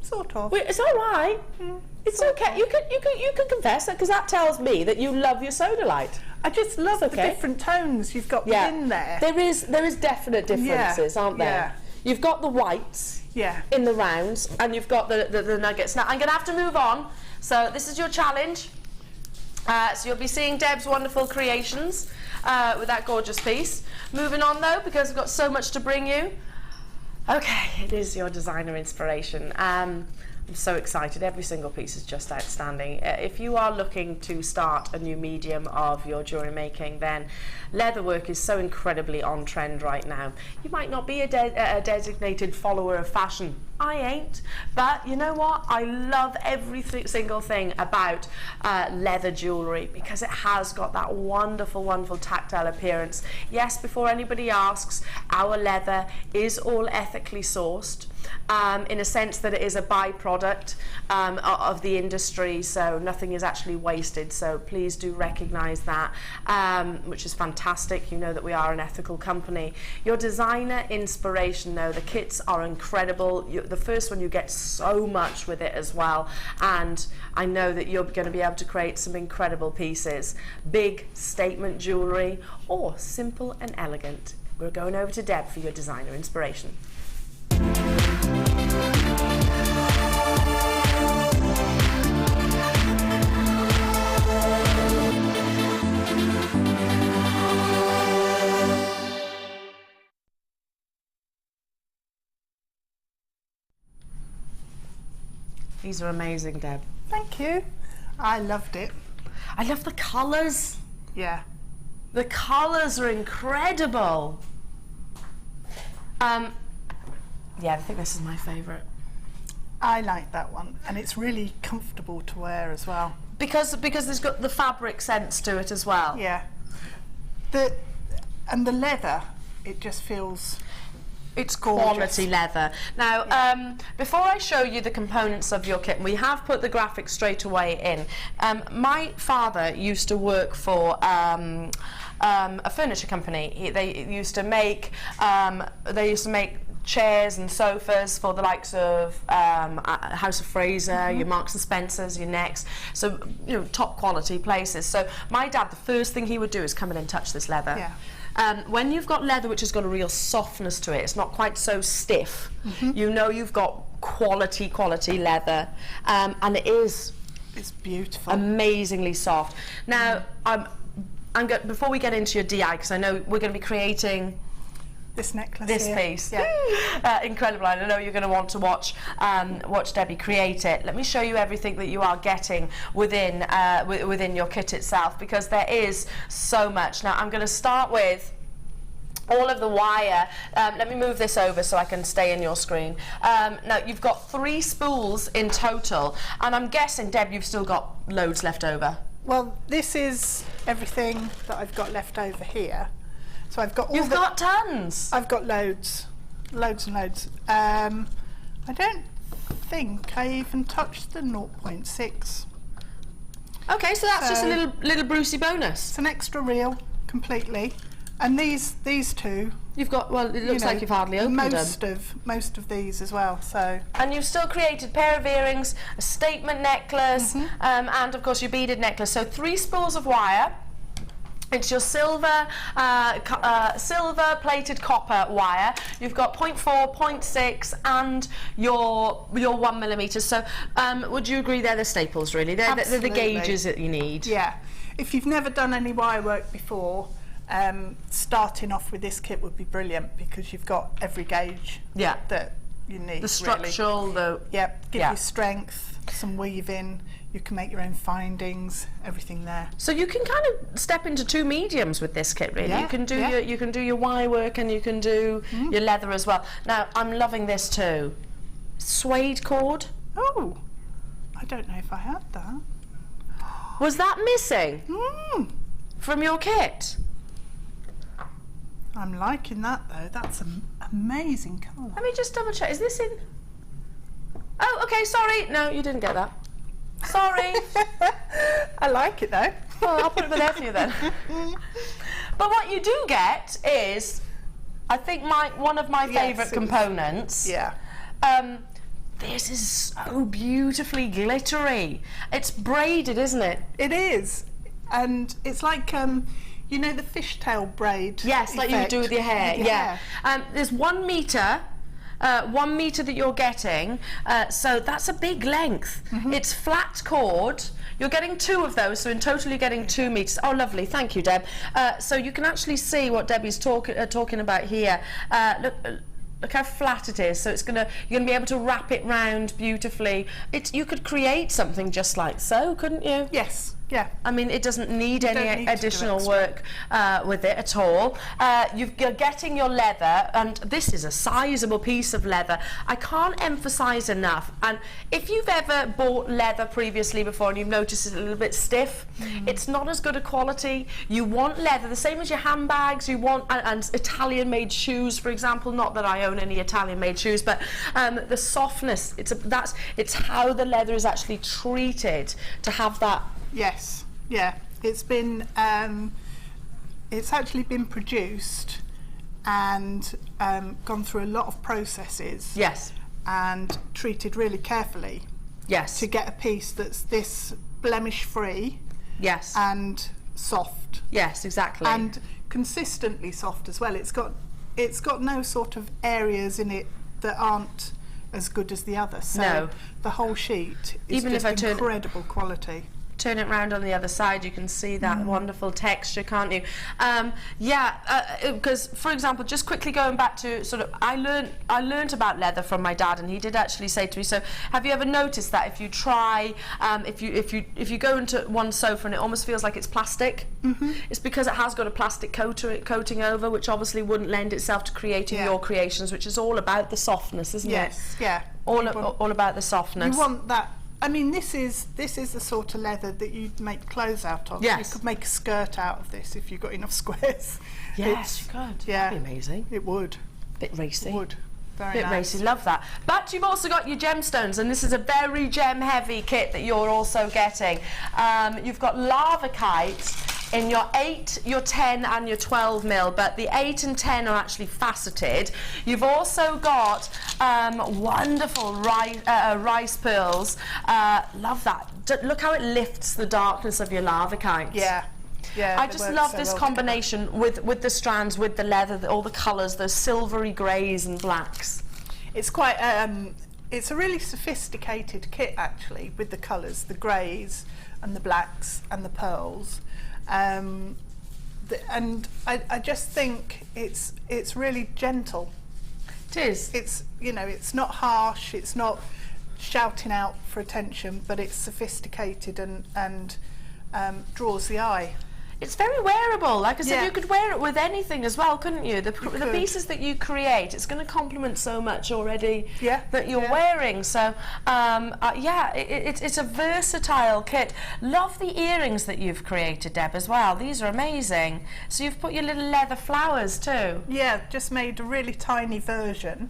Sort of. Wait, it's all right. It's okay. You can confess that, because that tells me that you love your Sodalite. I just love the different tones you've got within there. There is definite differences, aren't there? Yeah. You've got the whites in the rounds, and you've got the nuggets. Now, I'm going to have to move on. So this is your challenge. So you'll be seeing Deb's wonderful creations with that gorgeous piece. Moving on, though, because we've got so much to bring you. Okay, it is your designer inspiration. I'm so excited. Every single piece is just outstanding. If you are looking to start a new medium of your jewellery making, then leatherwork is so incredibly on trend right now. You might not be a designated follower of fashion. I ain't, but you know what? I love every single thing about leather jewellery, because it has got that wonderful, wonderful tactile appearance. Yes, before anybody asks, our leather is all ethically sourced. In a sense that it is a byproduct of the industry, so nothing is actually wasted, so please do recognise that, which is fantastic. You know that we are an ethical company. Your designer inspiration, though, the kits are incredible. The first one, you get so much with it as well, and I know that you're going to be able to create some incredible pieces, big statement jewellery, or simple and elegant. We're going over to Deb for your designer inspiration. These are amazing, Deb. Thank you. I loved it. I love the colours. Yeah. The colours are incredible. Yeah, I think this is my favourite. I like that one, and it's really comfortable to wear as well. Because there's got the fabric sense to it as well. Yeah. And the leather, it just feels... It's gorgeous. Quality leather. Now, before I show you the components of your kit, we have put the graphics straight away in. My father used to work for a furniture company. They used to make chairs and sofas for the likes of House of Fraser, your Marks and Spencers, your Next, so top quality places. So my dad, the first thing he would do is come in and touch this leather. Yeah. When you've got leather which has got a real softness to it, it's not quite so stiff, you know you've got quality leather, and it's beautiful, amazingly soft. Now, before we get into your DI, because I know we're going to be creating this necklace, this here. piece, yeah. incredible. I know you're going to want to watch Debbie create it. Let me show you everything that you are getting within your kit itself, because there is so much. Now I'm going to start with all of the wire. Let me move this over so I can stay in your screen. Now you've got 3 spools in total, and I'm guessing, Deb, you've still got loads left over. Well, this is everything that I've got left over here. So I've got all You've got tons. I've got loads and loads. I don't think I even touched the 0.6. Okay, so that's just a little Brucey bonus. It's an extra reel, completely. And these two, you've got, well, it looks like you've hardly opened them. Most of these as well. So. And you've still created a pair of earrings, a statement necklace, and of course your beaded necklace. So 3 spools of wire. It's your silver plated copper wire. You've got 0.4, 0.6 and your 1mm. So would you agree they're the staples really? They're the gauges that you need. Yeah. If you've never done any wire work before, starting off with this kit would be brilliant because you've got every gauge that you need. The structural, give you strength, some weaving. You can make your own findings, everything there. So you can kind of step into 2 mediums with this kit, really. You can do your wire work and you can do your leather as well. Now I'm loving this too. Suede cord. Oh, I don't know if I had that. Was that missing from your kit? I'm liking that though. That's an amazing colour. Let me just double check. Is this in? Oh, okay. Sorry. No, you didn't get that. Sorry. I like it though. Well, I'll put it there for you then. But what you do get is, I think one of my favourite components. Yeah. This is so beautifully glittery. It's braided, isn't it? It is, and it's like you know the fishtail braid. Yes, like you would do with your hair. Yeah. There's 1 metre. 1 metre that you're getting, so that's a big length. It's flat cord. You're getting 2 of those, so in total you're getting 2 metres. Oh, lovely, thank you, Deb. So you can actually see what Debbie's talking about here. Look how flat it is. So you're gonna be able to wrap it round beautifully. You could create something just like so, couldn't you? Yes. Yeah. I mean, it doesn't need any additional work with it at all. You're getting your leather, and this is a sizable piece of leather. I can't emphasise enough. And if you've ever bought leather previously before and you've noticed it's a little bit stiff, it's not as good a quality. You want leather, the same as your handbags. You want and Italian-made shoes, for example. Not that I own any Italian-made shoes, but the softness. It's how the leather is actually treated to have that. Yes, yeah. It's been, it's actually been produced and gone through a lot of processes. Yes. And treated really carefully. Yes. To get a piece that's this blemish-free. Yes. And soft. Yes, exactly. And consistently soft as well. It's got no sort of areas in it that aren't as good as the other. So the whole sheet is even just if I incredible quality. Turn it round on the other side, you can see that wonderful texture, can't you? Because for example, just quickly going back to sort of, I learnt about leather from my dad, and he did actually say to me, so have you ever noticed that if you try, if you go into one sofa and it almost feels like it's plastic, it's because it has got a plastic coating over, which obviously wouldn't lend itself to creating your creations, which is all about the softness, isn't it? Yes, yeah. All about the softness. You want that. I mean, this is the sort of leather that you'd make clothes out of. Yes. You could make a skirt out of this if you've got enough squares. Yes, you could. Yeah. That'd be amazing. It would. Bit racy. It would. Very Bit nice. racy, love that. But you've also got your gemstones, and this is a very gem-heavy kit that you're also getting. You've got Labradorite in your 8, your 10 and your 12 mil, but the 8 and 10 are actually faceted. You've also got wonderful rice pearls. Love that. Look how it lifts the darkness of your Labradorite. Yeah. Yeah, I just love this combination with the strands, with the leather, all the colours, those silvery greys and blacks. It's quite, it's a really sophisticated kit actually, with the colours, the greys and the blacks and the pearls. And I just think it's really gentle. It is. It's, you know, it's not harsh, it's not shouting out for attention, but it's sophisticated and draws the eye. It's very wearable. Like I said, Yeah. you could wear it with anything as well, couldn't you? The pieces that you create, it's going to complement so much already that you're wearing. So, it's a versatile kit. Love the earrings that you've created, Deb, as well. These are amazing. So you've put your little leather flowers too. Yeah, just made a really tiny version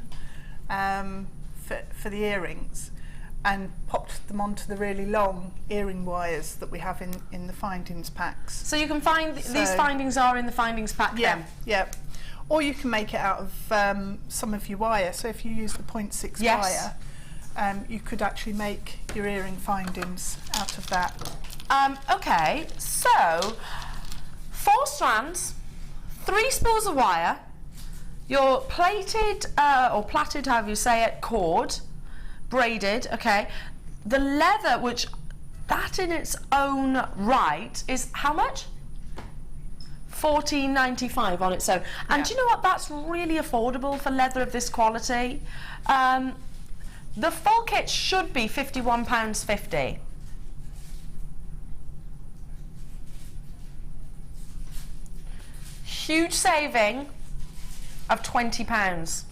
for the earrings. and popped them onto the really long earring wires that we have in the findings packs. So you can find these findings are in the findings pack then? Yeah. Or you can make it out of some of your wire. So if you use the 0.6 wire, you could actually make your earring findings out of that. Okay, so 4 strands, 3 spools of wire, your plated or plaited, however you say it, cord, braided, okay. The leather, which that in its own right is how much? $14.95 on its own. And do you know what? That's really affordable for leather of this quality. The full kit should be £51.50. Huge saving of £20.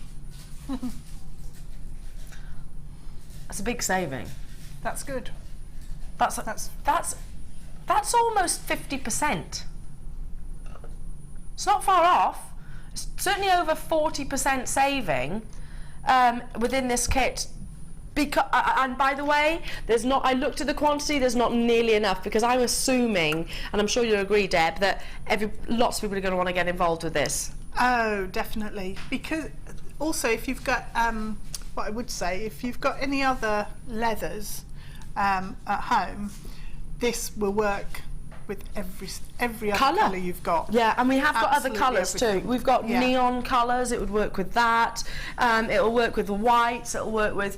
That's a big saving. That's good. That's almost 50%. It's not far off. It's certainly over 40% saving within this kit. Because, and by the way, there's not. I looked at the quantity. There's not nearly enough because I'm assuming, and I'm sure you'll agree, Deb, that lots of people are going to want to get involved with this. Oh, definitely. Because also, if you've got, what I would say, if you've got any other leathers at home, this will work with every other colour you've got. Yeah, and we have got other colours too. We've got Yeah. neon colours. It would work with that. It'll work with the whites. It'll work with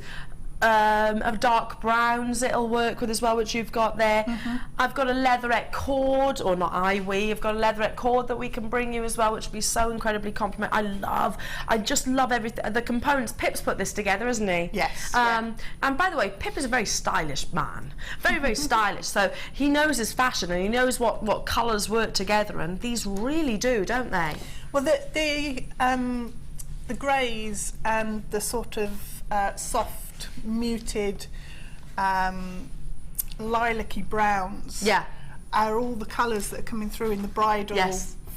of dark browns. It'll work with as well, which you've got there. Mm-hmm. I've got a leatherette cord, or not I've got a leatherette cord that we can bring you as well, which would be so incredibly complimentary. I just love everything. The components. Pip's put this together, isn't he? Yes. And by the way, Pip is a very stylish man. Very, very stylish. So he knows his fashion and he knows what colours work together, and these really do, don't they? Well, the greys and the sort of soft, muted, lilac-y browns are all the colours that are coming through in the bridal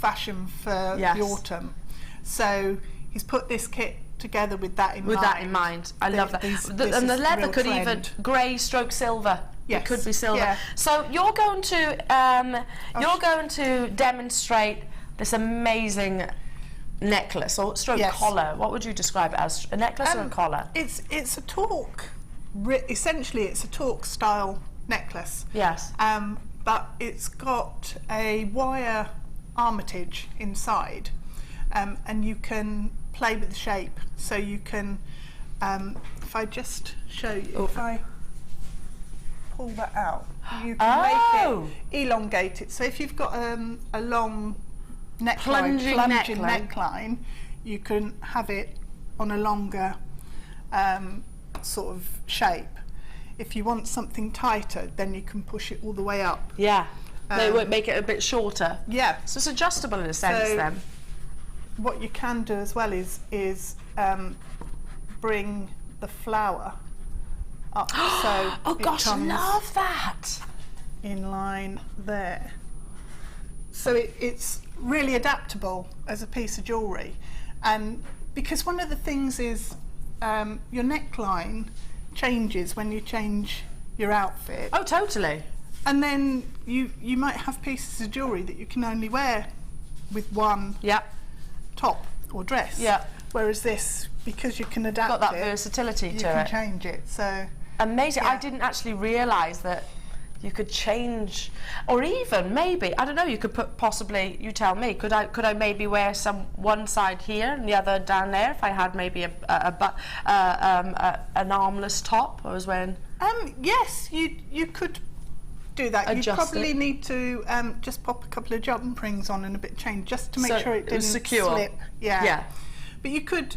fashion for the autumn. So he's put this kit together with that in mind. I love that. And the leather could even grey stroke silver. Yes. It could be silver. Yeah. So you're going to demonstrate this amazing necklace or stroke collar. What would you describe it as? A necklace or a collar? It's a torque. Essentially, it's a torque style necklace. Yes. But it's got a wire armitage inside, and you can play with the shape. So you can, if I just show you, if I pull that out, you can make it elongate it. So if you've got a long plunging neckline, you can have it on a longer sort of shape. If you want something tighter, then you can push it all the way up. Yeah. They won't make it a bit shorter. Yeah. So it's adjustable in a sense then. What you can do as well is bring the flower up. So oh gosh, I love that. In line there. So it's really adaptable as a piece of jewellery, and because one of the things is your neckline changes when you change your outfit. Oh, totally. And then you might have pieces of jewellery that you can only wear with one top or dress. Yeah. Whereas this, because you can adapt got that versatility to it. You can change it. So amazing. Yeah. I didn't actually realise that you could change, or even maybe, I don't know, you could put possibly, you tell me, could I maybe wear one side here and the other down there if I had maybe an armless top I was wearing? Yes, you could do that. You probably need to just pop a couple of jump rings on and a bit of chain just to make sure it didn't slip. Yeah. But you could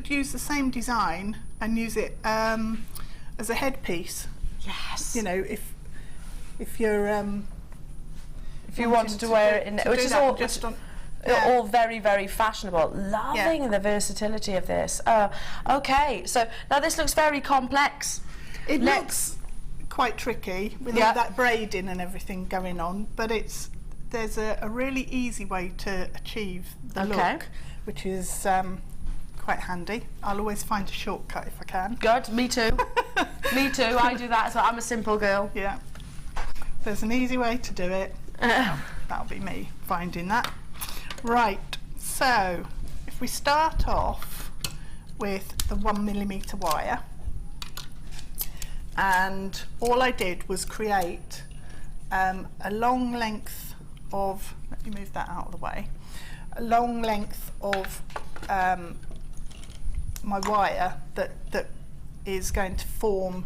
use the same design and use it as a headpiece. Yes. You know, if you're if you wanted to wear it in, which is all just all very, very fashionable. Loving the versatility of this. Okay, so now this looks very complex. It looks quite tricky with all that braiding and everything going on, but there's a really easy way to achieve the look, which is quite handy. I'll always find a shortcut if I can. Good, me too. Me too, I do that as well. I'm a simple girl. Yeah. There's an easy way to do it. That'll be me finding that. Right, so if we start off with the 1mm wire, and all I did was create a long length of, let me move that out of the way, a long length of my wire that is going to form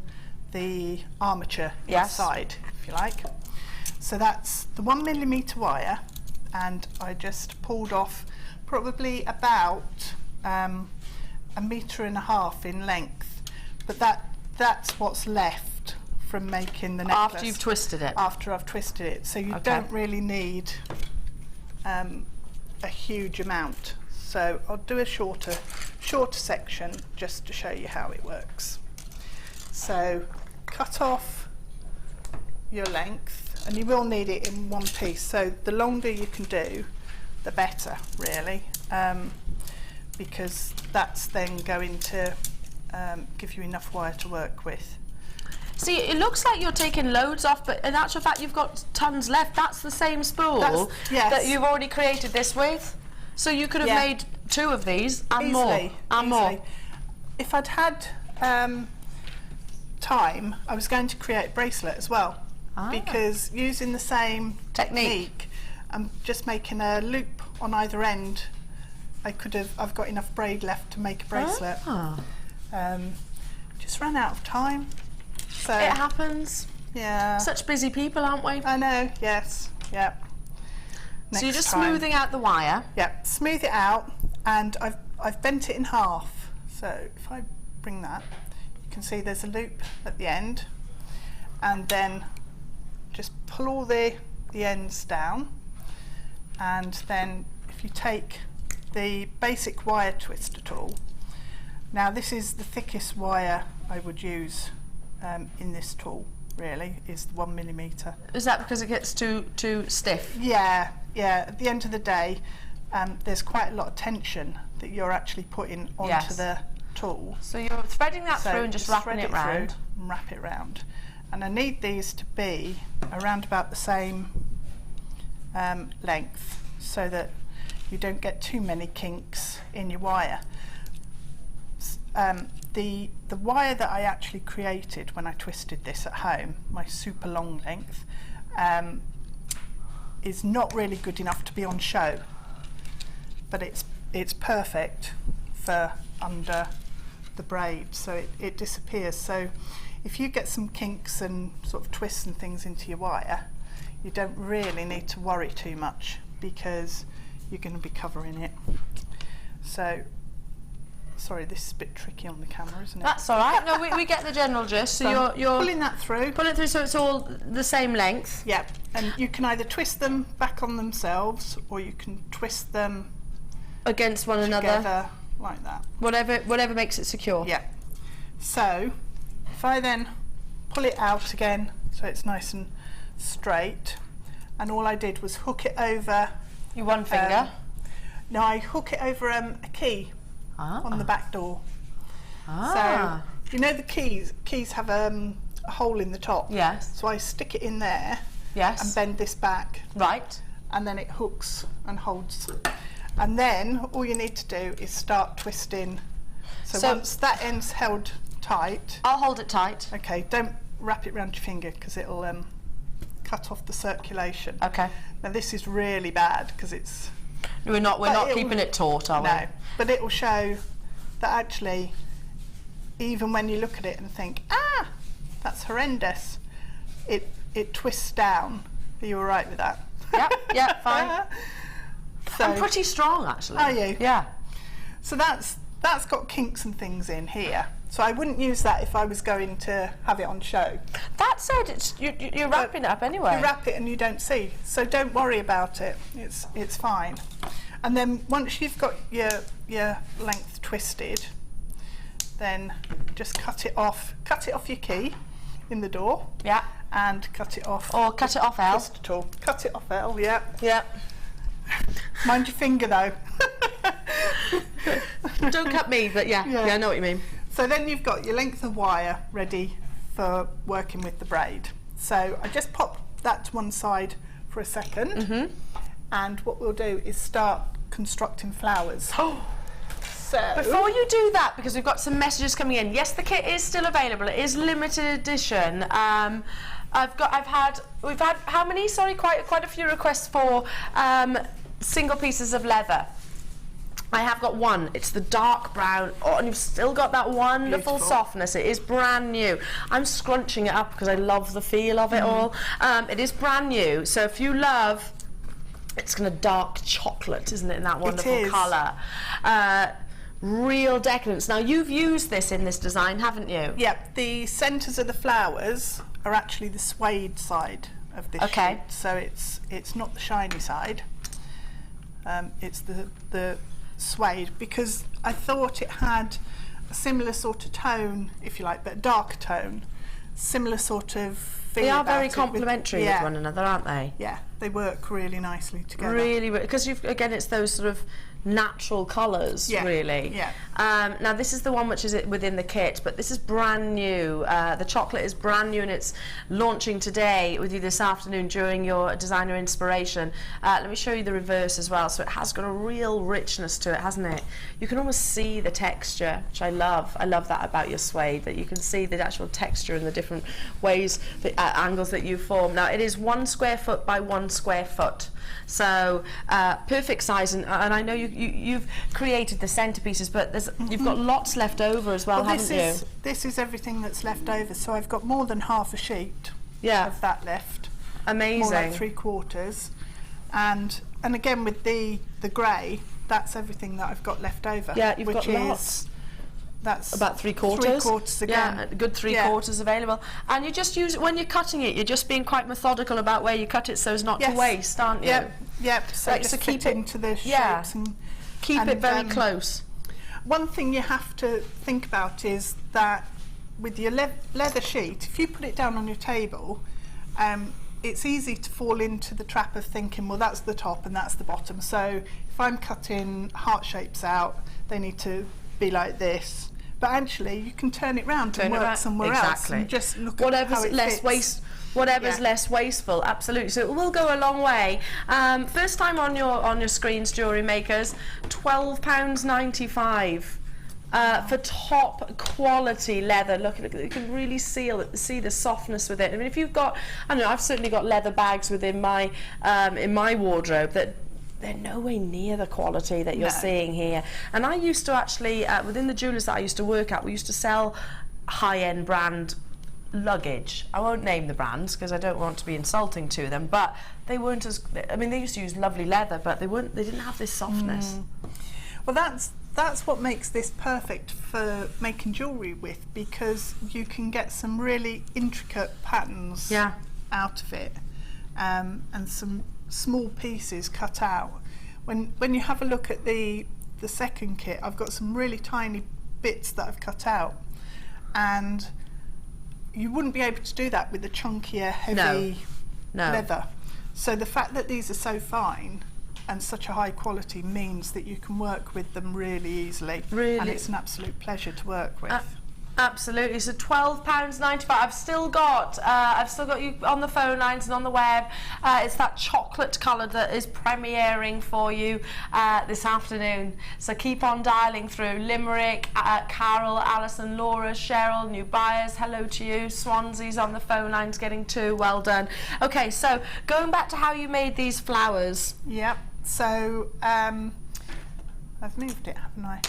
the armature inside, if you like. So that's the 1mm wire, and I just pulled off probably about 1.5 meters in length, but that's what's left from making the necklace. After you've twisted it? After I've twisted it, so you don't really need a huge amount. So I'll do a shorter section just to show you how it works. So cut off your length, and you will need it in one piece, so the longer you can do the better, really, because that's then going to give you enough wire to work with. See, it looks like you're taking loads off, but in actual fact you've got tons left. That's the same spool that you've already created this with, so you could have made 2 of these and more. If I'd had time, I was going to create a bracelet as well, because using the same technique, I'm just making a loop on either end. I've got enough braid left to make a bracelet. Just ran out of time. So it happens. Yeah. Such busy people, aren't we? I know, yes. Yeah. So you're just smoothing out the wire? Yeah, smooth it out, and I've bent it in half. So if I bring that, you can see there's a loop at the end, and then just pull all the ends down, and then if you take the basic wire twister tool, now this is the thickest wire I would use in this tool, really, is the 1mm. Is that because it gets too stiff? Yeah. At the end of the day, there's quite a lot of tension that you're actually putting onto the tool. So you're threading that through and just wrapping it round. And wrap it round. And I need these to be around about the same length, so that you don't get too many kinks in your wire. The wire that I actually created when I twisted this at home, my super long length, is not really good enough to be on show, but it's perfect for under the braid, so it disappears. So if you get some kinks and sort of twists and things into your wire, you don't really need to worry too much, because you're going to be covering it. So sorry, this is a bit tricky on the camera, isn't it? That's all right. No, we get the general gist. So you're pulling that through. Pull it through so it's all the same length. Yeah, and you can either twist them back on themselves, or you can twist them against one another, like that. Whatever makes it secure. Yeah. So if I then pull it out again, so it's nice and straight, and all I did was hook it over. Your one finger. No, I hook it over a key on the back door. So you know the keys have a hole in the top. Yes. So I stick it in there. Yes. And bend this back. Right. And then it hooks and holds. And then all you need to do is start twisting. So once that end's held tight. I'll hold it tight. Okay. Don't wrap it around your finger, because it'll cut off the circulation. Okay. Now this is really bad, because it's. We're not keeping it taut, are we? No, but it will show that actually, even when you look at it and think, that's horrendous, it twists down. Are you all right with that? Yeah, fine. So, I'm pretty strong, actually. Are you? Yeah. So that's got kinks and things in here. So I wouldn't use that if I was going to have it on show. That said, you're wrapping it up anyway. You wrap it and you don't see, so don't worry about it. It's fine. And then once you've got your length twisted, then just cut it off. Cut it off your key in the door. Yeah. And cut it off. Or cut it off L. Tool. Cut it off L. Yeah. Yeah. Mind your finger though. Don't cut me, but yeah, I know what you mean. So then you've got your length of wire ready for working with the braid. So I just pop that to one side for a second, and what we'll do is start constructing flowers. So before you do that, because we've got some messages coming in, yes, the kit is still available. It is limited edition. We've had how many? Sorry, quite a few requests for single pieces of leather. I have got one. It's the dark brown. Oh, and you've still got that wonderful softness. It is brand new. I'm scrunching it up because I love the feel of it all. It is brand new. So if you love, it's kind of dark chocolate, isn't it, in that wonderful colour? Real decadence. Now, you've used this in this design, haven't you? Yep. The centres of the flowers are actually the suede side of this sheet. So it's not the shiny side. It's the suede, because I thought it had a similar sort of tone, if you like, but a darker tone, similar sort of feel. They are about very it complementary with one another, aren't they? Yeah, they work really nicely together. Really, because again, it's those sort of natural colours, really. Yeah. Now this is the one which is within the kit, but this is brand new. The chocolate is brand new, and it's launching today with you this afternoon during your designer inspiration. Let me show you the reverse as well. So it has got a real richness to it, hasn't it? You can almost see the texture, which I love. I love that about your suede, that you can see the actual texture and the different ways, the angles that you form. Now it is 1 square foot by 1 square foot. So perfect size, and I know you've created the centerpieces, but you've got lots left over as well, haven't you? This is everything that's left over, so I've got more than half a sheet of that left. Amazing. More like 3/4, and again with the grey, that's everything that I've got left over. Yeah, you've got lots. That's about 3/4. 3/4 again. Yeah, a good 3/4 available. And you just use it when you're cutting it. You're just being quite methodical about where you cut it so as not to waste, aren't you? Yep. So just keep it into the shapes and keep it very close. One thing you have to think about is that with your leather sheet, if you put it down on your table, it's easy to fall into the trap of thinking, well, that's the top and that's the bottom. So if I'm cutting heart shapes out, they need to be like this. But actually, you can turn it round and work somewhere else, and just look at how it fits. Whatever's less wasteful, absolutely. So it will go a long way. First time on your screens, jewellery makers, £12.95 for top quality leather. Look, you can really see the softness with it. I mean, if you've got, I don't know, I've certainly got leather bags within my wardrobe that they're nowhere near the quality that you're seeing here. And I used to actually, within the jewellers that I used to work at, we used to sell high-end brand luggage. I won't name the brands because I don't want to be insulting to them, but they weren't as, I mean, they used to use lovely leather, but they didn't have this softness. Well, that's what makes this perfect for making jewellery with, because you can get some really intricate patterns out of it, and some small pieces cut out. When you have a look at the second kit, I've got some really tiny bits that I've cut out, and you wouldn't be able to do that with the chunkier, heavy leather. So the fact that these are so fine and such a high quality means that you can work with them really easily. And it's an absolute pleasure to work with. Absolutely. So £12.95. I've still got you on the phone lines and on the web. It's that chocolate colour that is premiering for you this afternoon. So keep on dialing through. Limerick, Carol, Alison, Laura, Cheryl, new buyers. Hello to you. Swansea's on the phone lines, getting 2. Well done. Okay, so going back to how you made these flowers. Yep. So I've moved it, haven't I?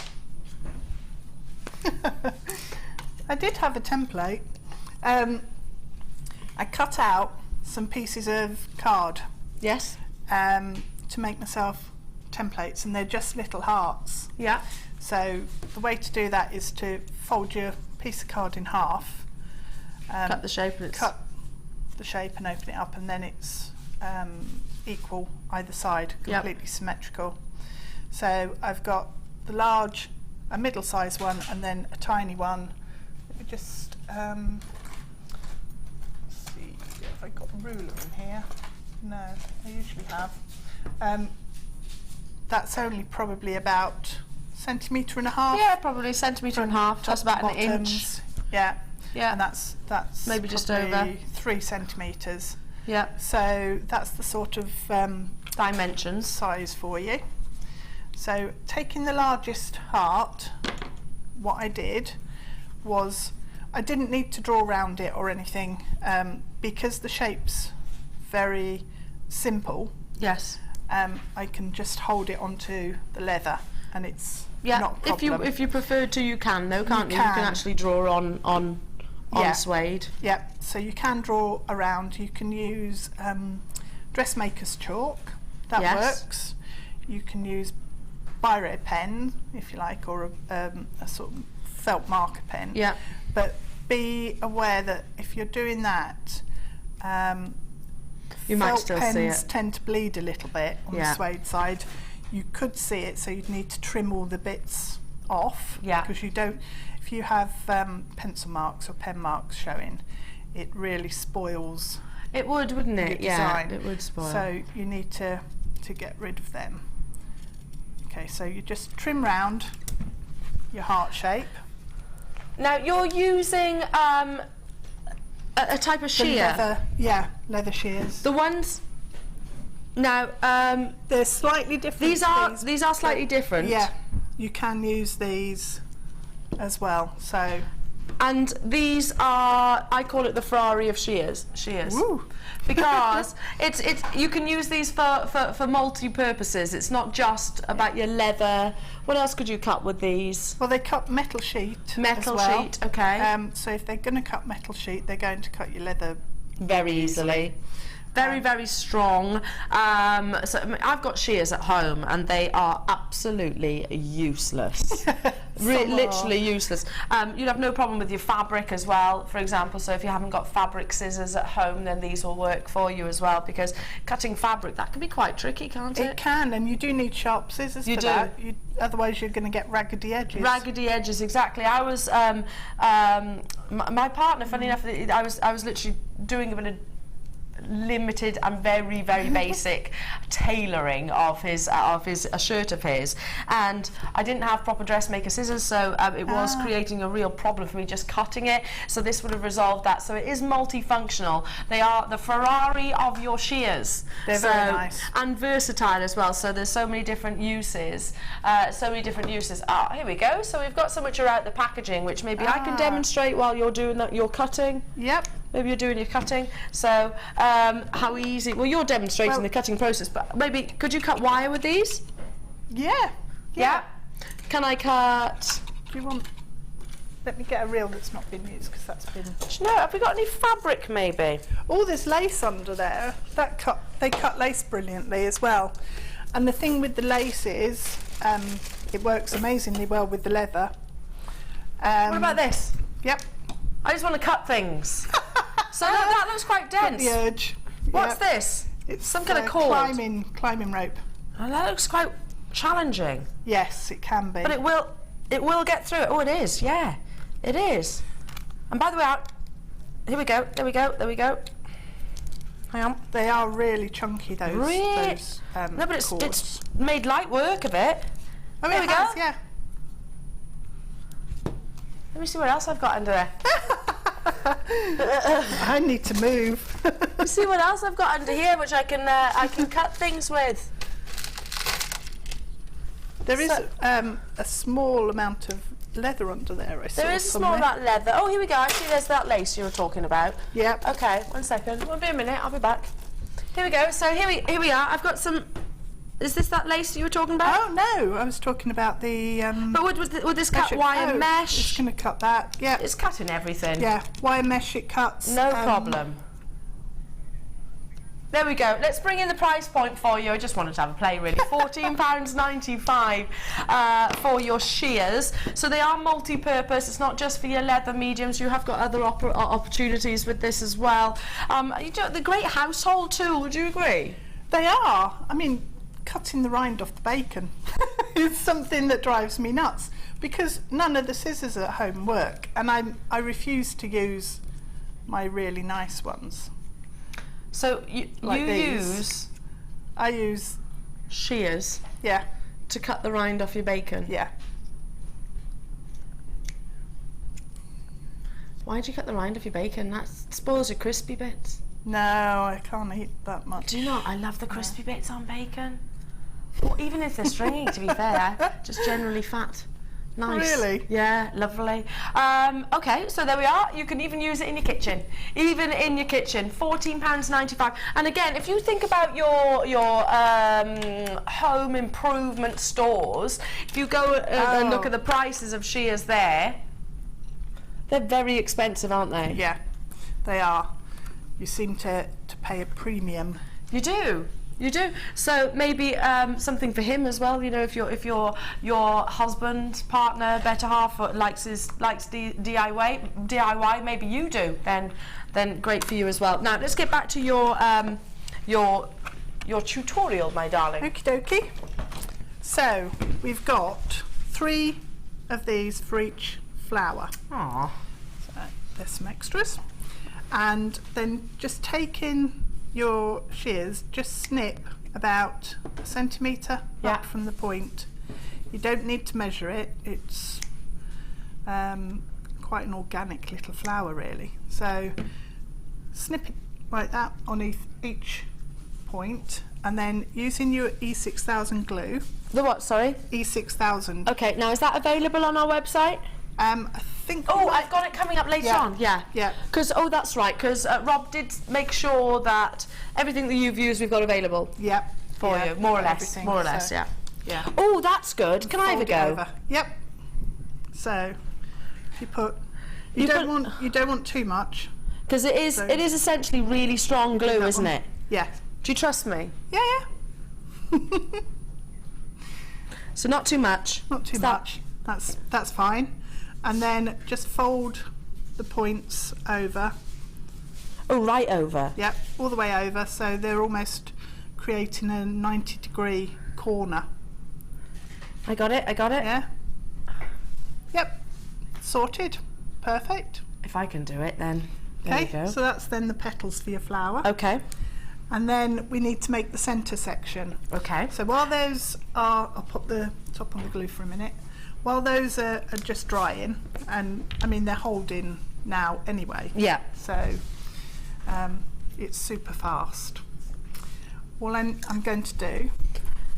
I did have a template. I cut out some pieces of card. Yes. To make myself templates, and they're just little hearts. Yeah. So the way to do that is to fold your piece of card in half. Cut the shape. Cut the shape and open it up, and then it's equal either side, completely symmetrical. So I've got the large, a middle-sized one, and then a tiny one. Let me just see if I got a ruler in here. No, I usually have. That's only probably about 1.5 centimetres. Yeah, probably 1.5 centimetres. That's about an inch. Yeah. Yeah. And that's maybe just probably over 3 centimetres. Yeah. So that's the sort of dimensions size for you. So taking the largest heart, what I did was I didn't need to draw around it or anything, because the shape's very simple. Yes. I can just hold it onto the leather, and it's not a problem. If you prefer to, you can though, can't you? You can actually draw on suede. Yeah, so you can draw around. You can use dressmaker's chalk, that works. You can use biro pen if you like, or a sort of felt marker pen. Yeah. But be aware that if you're doing that, you might felt still see pens it. tend to bleed a little bit on the suede side. You could see it, so you'd need to trim all the bits off. Yeah. Because you don't. If you have pencil marks or pen marks showing, it really spoils. It would, wouldn't it? Yeah, it would spoil. So you need to get rid of them. Okay, so you just trim round your heart shape. Now you're using a type of shear. Leather shears. The ones. Now they're slightly different. These are slightly different. Yeah, you can use these as well. So. And these are, I call it the Ferrari of shears. Woo. Because it's you can use these for multi-purposes. It's not just about your leather. What else could you cut with these? Well, they cut metal sheet. Metal as well. sheet, okay. So if they're going to cut metal sheet, they're going to cut your leather very easily. Very, very strong. So I've got shears at home and they are absolutely useless. Literally useless. You'd have no problem with your fabric as well, for example. So if you haven't got fabric scissors at home, then these will work for you as well, because cutting fabric, that can be quite tricky, can't it? It can, and you do need sharp scissors for that. Otherwise you're going to get raggedy edges. Raggedy edges, exactly. I was, my partner, funny enough, I was literally doing a bit of limited and very, very basic tailoring of a shirt of his, and I didn't have proper dressmaker scissors, so it was creating a real problem for me just cutting it. So this would have resolved that. So it is multifunctional. They are the Ferrari of your shears. They're very nice and versatile as well. So there's so many different uses. Ah, here we go. So we've got so much around the packaging, which maybe I can demonstrate while you're doing that. You're cutting. Yep. Maybe you're doing your cutting. So how easy? Well, you're demonstrating the cutting process, but maybe could you cut wire with these? Yeah. Can I cut? Do you want? Let me get a reel that's not been used, because that's been. No, have we got any fabric maybe? Oh, there's lace under there. They cut lace brilliantly as well. And the thing with the lace is, it works amazingly well with the leather. What about this? Yep. I just want to cut things. So that looks quite dense. The urge. What's this? It's some kind of cord. Climbing rope. Oh, that looks quite challenging. Yes, it can be. But it will get through it. Oh, it is. Yeah, it is. And by the way, here we go. There we go. Hang on. They are really chunky. Those. No, but it's made light work of it. Oh, there we go. go. Yeah. Let me see what else I've got under there. I need to move. Let's see what else I've got under here, which I can cut things with. There is a small amount of leather under there. There is a small amount of leather. Oh, here we go. I see there's that lace you were talking about. Yep. Okay, 1 second. Won't be a minute. I'll be back. Here we go. So here we are. I've got some. Is this that lace you were talking about? Oh no, I was talking about the. But would this cut wire mesh? It's going to cut that. Yeah. It's cutting everything. Yeah, wire mesh it cuts. No problem. There we go. Let's bring in the price point for you. I just wanted to have a play, really. £14.95 for your shears. So they are multi-purpose. It's not just for your leather mediums. You have got other opportunities with this as well. The great household tool. Would you agree? They are. I mean, cutting the rind off the bacon is something that drives me nuts, because none of the scissors at home work, and I refuse to use my really nice ones. So I use shears. Yeah. To cut the rind off your bacon. Yeah. Why do you cut the rind off your bacon? That spoils your crispy bits. No, I can't eat that much. Do you not? I love the crispy bits on bacon. Well, even if they're stringy, to be fair, just generally fat. Nice. Really? Yeah, lovely. Okay, so there we are. You can even use it in your kitchen. Even in your kitchen, £14.95. And again, if you think about your home improvement stores, if you go and look at the prices of shears there, they're very expensive, aren't they? Yeah, they are. You seem to pay a premium. You do. You do. So maybe something for him as well. You know, if your husband, partner, better half likes DIY, maybe you do. Then great for you as well. Now let's get back to your tutorial, my darling. Okie dokie. So we've got 3 of these for each flower. Aww. So there's some extras, and then just take in your shears, just snip about a centimetre up from the point. You don't need to measure it. It's quite an organic little flower, really. So snip it like that on each point, and then using your E6000 glue. The what? Sorry. E6000. Okay. Now is that available on our website? I think. Oh, I've got it coming up later on. Yeah. Yeah. Because that's right. Because Rob did make sure that everything that you've used we've got available. Yep. For you, more or less. More or less. Yeah. Yeah. Oh, that's good. Can I have a go? Over. Yep. So you put. You don't want too much. Because it is essentially really strong glue, isn't it? Yeah. Do you trust me? Yeah. So not too much. Not too much. That's fine. And then just fold the points over. Oh, right over. Yep, all the way over, so they're almost creating a 90-degree corner. I got it. Yeah. Yep. Sorted. Perfect. If I can do it, then there you go. So that's then the petals for your flower. Okay. And then we need to make the centre section. Okay. So while those are, I'll put the top on the glue for a minute. While those are just drying, and I mean they're holding now anyway. Yeah. So it's super fast. All I'm going to do.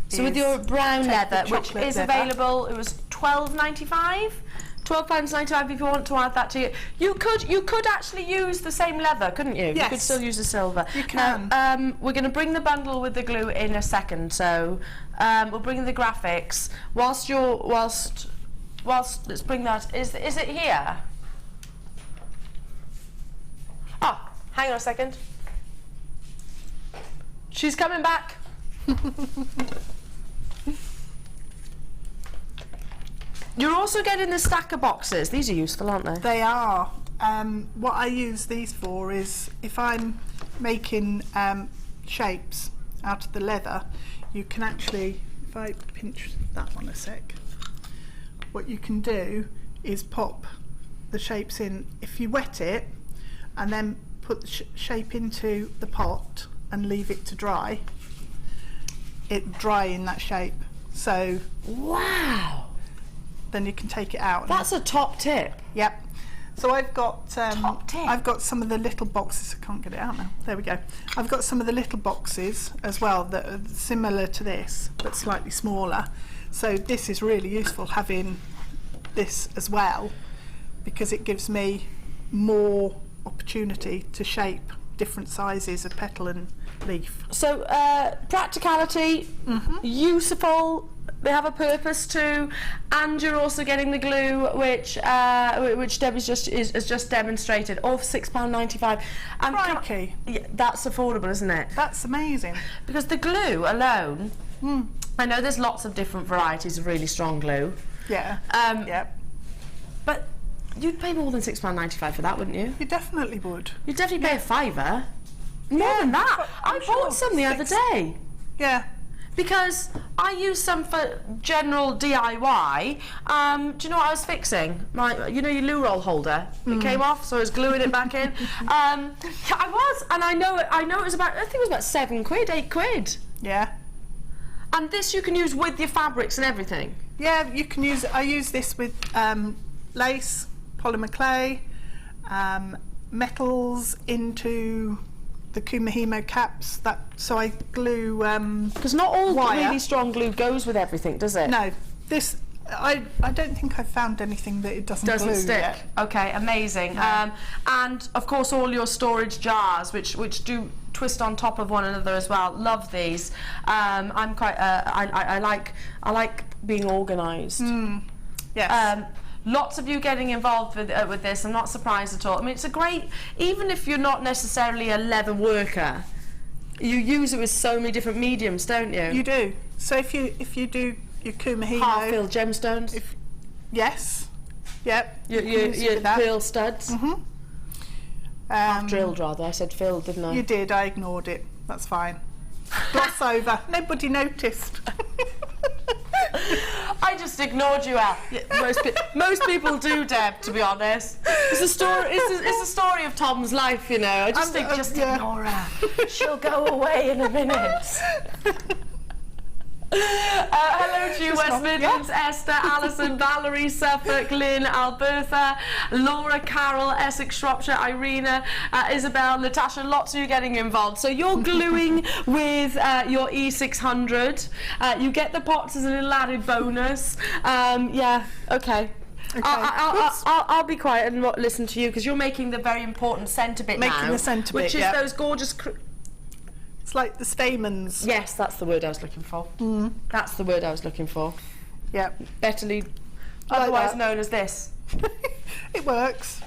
So with your brown leather, which is leather. available, it was £12.95. £12.95 if you want to add that to it. You could actually use the same leather, couldn't you? Yes. You could still use the silver. You can. Now, we're going to bring the bundle with the glue in a second, so we'll bring in the graphics. Whilst let's bring that. Is it here? Oh, hang on a second. She's coming back. You're also getting the stacker boxes. These are useful, aren't they? They are. What I use these for is if I'm making shapes out of the leather, you can actually, if I pinch that one a sec, what you can do is pop the shapes in. If you wet it and then put the shape into the pot and leave it to dry, it'll dry in that shape. So wow. Then you can take it out. That's a top tip. Yep. So I've got top tip. I've got some of the little boxes. I can't get it out now. There we go. I've got some of the little boxes as well that are similar to this but slightly smaller. So this is really useful having this as well, because it gives me more opportunity to shape different sizes of petal and leaf. So practicality, useful. They have a purpose too, and you're also getting the glue, which Debbie's has just demonstrated, of £6.95. Crikey. That's affordable, isn't it? That's amazing. Because the glue alone, I know there's lots of different varieties of really strong glue. Yeah. Yep. But you'd pay more than £6.95 for that, wouldn't you? You definitely would. You'd definitely pay a fiver. More than that. I bought some the other day. Yeah. Because I use some for general DIY. Do you know what I was fixing? You know your loo roll holder? It came off, so I was gluing it back in. I was, and I know it was about, I think it was about £7, £8. Yeah. And this you can use with your fabrics and everything. Yeah, you can use. I use this with lace, polymer clay, metals into the Kumihimo caps. So I glue because not all wire. really strong glue goes with everything, does it? No, this I don't think I've found anything that it doesn't glue stick. yet. Okay, amazing. No. And of course all your storage jars, which do twist on top of one another as well. Love these. I'm quite. I like being organised. Yes. Lots of you getting involved with this. I'm not surprised at all. I mean, it's a great. Even if you're not necessarily a leather worker, you use it with so many different mediums, don't you? You do. So if you do your Kumihimo half-filled gemstones. Yes. Yep. Your pearl studs. Half drilled, rather. I said filled, didn't I? You did. I ignored it. That's fine. Gloss over. Nobody noticed. I just ignored you, Al. Most people do, Deb. To be honest, it's a story. It's a story of Tom's life, you know. I just think ignore her. She'll go away in a minute. Hello to you, West Midlands, Esther, Alison, Valerie, Suffolk, Lynn, Alberta, Laura, Carol, Essex, Shropshire, Irina, Isabel, Natasha, lots of you getting involved. So you're gluing with your E600. You get the pots as a little added bonus. Yeah, okay. I'll be quiet and listen to you because you're making the very important centre bit now. Making the centre bit, which is those gorgeous... It's like the stamens. Yes, that's the word I was looking for. That's the word I was looking for. Yep. Betterly, otherwise known as this. It works.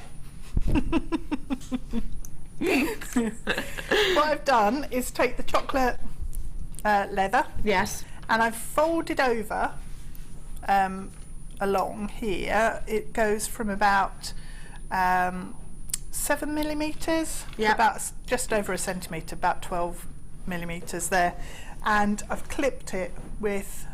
What I've done is take the chocolate leather. Yes. And I've folded over along here. It goes from about 7 millimetres to about just over a centimetre, about 12 millimetres there, and I've clipped it with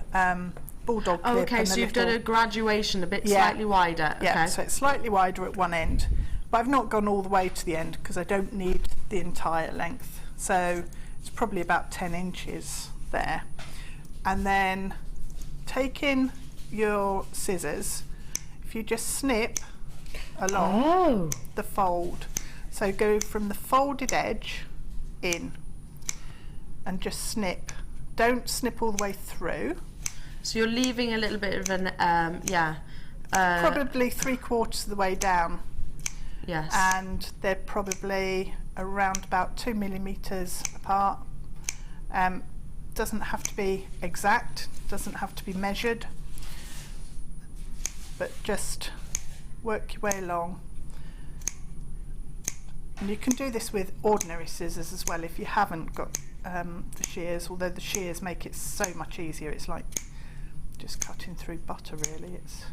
bulldog clip. Okay, so you've done a graduation, a bit slightly wider. Okay. Yeah, so it's slightly wider at one end, but I've not gone all the way to the end because I don't need the entire length. So it's probably about 10 inches there. And then taking your scissors, if you just snip along the fold, so go from the folded edge in and just snip. Don't snip all the way through. So you're leaving a little bit of an probably 3/4 of the way down. Yes. And they're probably around about 2 millimetres apart. Doesn't have to be exact, doesn't have to be measured, but just work your way along. And you can do this with ordinary scissors as well if you haven't got the shears, although the shears make it so much easier. It's like just cutting through butter, really. It's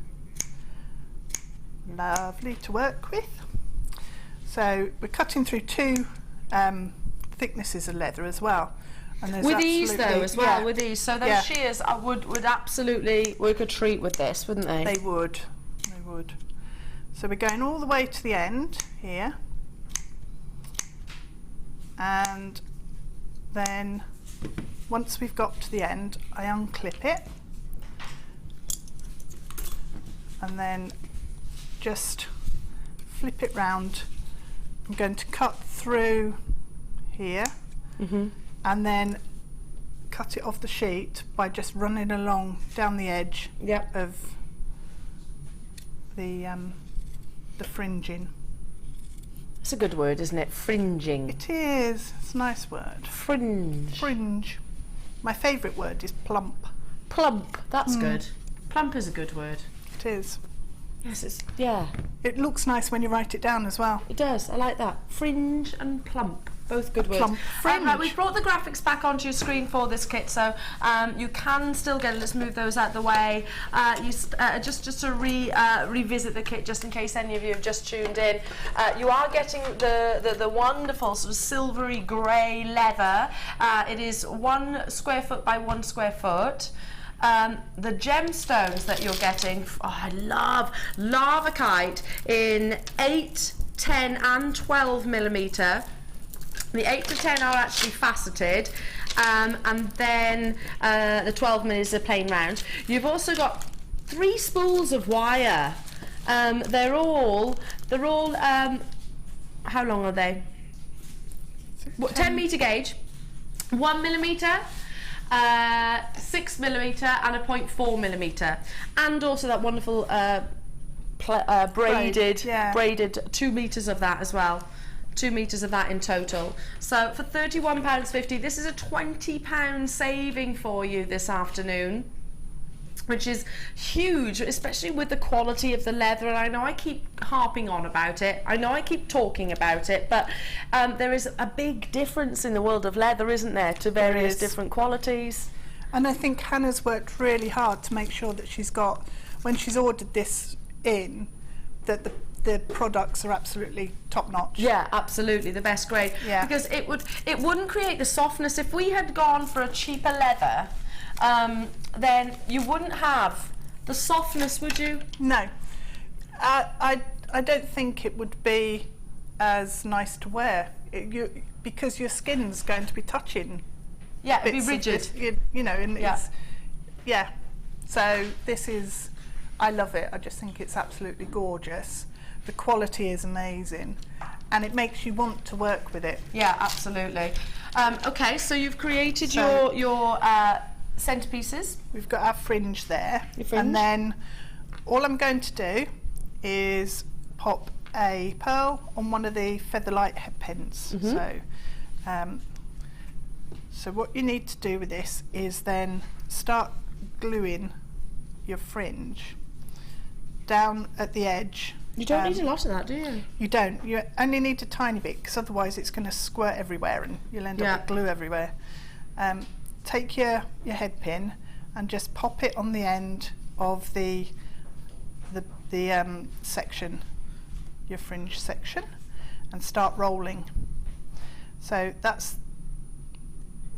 lovely to work with. So we're cutting through 2 thicknesses of leather as well. And with ease though as well, with ease. So those shears would absolutely work a treat with this, wouldn't they? They would. They would. So we're going all the way to the end here. And then once we've got to the end, I unclip it. And then just flip it round. I'm going to cut through here. And then cut it off the sheet by just running along down the edge of the fringing. It's a good word, isn't it? Fringing. It is. It's a nice word. Fringe. Fringe. My favourite word is plump. Plump. That's good. Plump is a good word. It is. Yes, it's It looks nice when you write it down as well. It does. I like that. Fringe and plump. Both good words. Plump. Fringe. We've brought the graphics back onto your screen for this kit, so you can still get it. Let's move those out the way. Just to revisit the kit, just in case any of you have just tuned in. You are getting the wonderful sort of silvery grey leather. It is 1 square foot by 1 square foot. The gemstones that you're getting, I love Larvakite in 8, 10 and 12 millimetre. The 8 to 10 are actually faceted, and then the 12 mm is a plain round. You've also got 3 spools of wire. They're all how long are they? 10 metre gauge, 1 millimetre, 6 millimetre and a 0.4 millimetre, and also that wonderful braided 2 meters of that as well. 2 meters of that in total. So for £31.50, this is a £20 saving for you this afternoon, which is huge, especially with the quality of the leather. And I know I keep harping on about it, I know I keep talking about it, but there is a big difference in the world of leather, isn't there, to various different qualities. And I think Hannah's worked really hard to make sure that she's got, when she's ordered this in, that the products are absolutely top notch. Yeah, absolutely, the best grade. Yeah. Because it wouldn't create the softness. If we had gone for a cheaper leather, then you wouldn't have the softness, would you? No. I don't think it would be as nice to wear, because your skin's going to be touching. Yeah, it'd be bits of rigid. this, you know, and Yeah. it's, yeah. So this is, I love it. I just think it's absolutely gorgeous. The quality is amazing, and it makes you want to work with it. Yeah, absolutely. Okay, so you've created your centerpieces. We've got our fringe there, Your fringe. and then all I'm going to do is pop a pearl on one of the Featherlight head pins. So what you need to do with this is then start gluing your fringe down at the edge. You don't need a lot of that, do you? You don't. You only need a tiny bit, because otherwise it's going to squirt everywhere and you'll end up with glue everywhere. Take your head pin and just pop it on the end of the section, your fringe section, and start rolling. So that's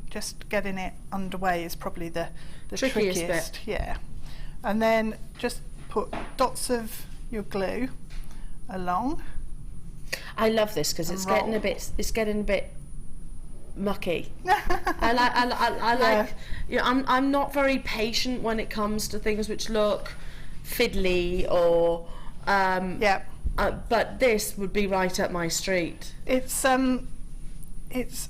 just getting it underway is probably the trickiest bit. Yeah. And then just put dots of your glue along. I love this because it's getting a bit mucky. I like. You know, I'm not very patient when it comes to things which look fiddly or. But this would be right up my street.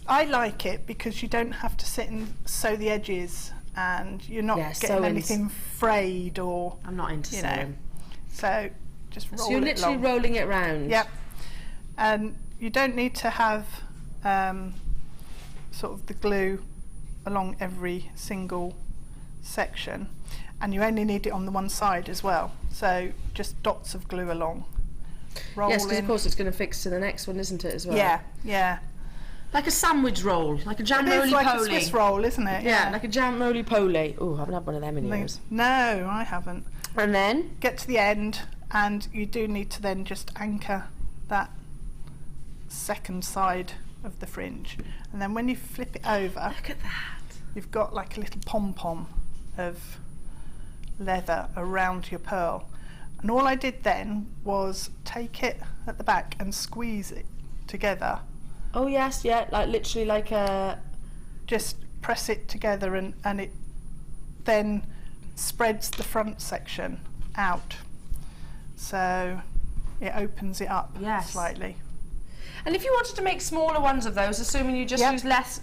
I like it because you don't have to sit and sew the edges, and you're not getting anything frayed or. I'm not into sewing. So just roll it along. So you're literally rolling it round. Yep. And you don't need to have sort of the glue along every single section, and you only need it on the one side as well. So just dots of glue along. Rolling. Yes, because of course it's going to fix to the next one, isn't it, as well? Yeah, yeah. Like a sandwich roll, like a jam roly-poly. It's like a Swiss roll, isn't it? Yeah, like a jam roly-poly. Oh, I haven't had one of them in years. No, I haven't. And then? Get to the end, and you do need to then just anchor that second side of the fringe. And then when you flip it over, Look at that. You've got like a little pom-pom of leather around your pearl. And all I did then was take it at the back and squeeze it together. Oh yes, yeah, like literally like a... Just press it together, and it then spreads the front section out. So it opens it up slightly. And if you wanted to make smaller ones of those, assuming you just use less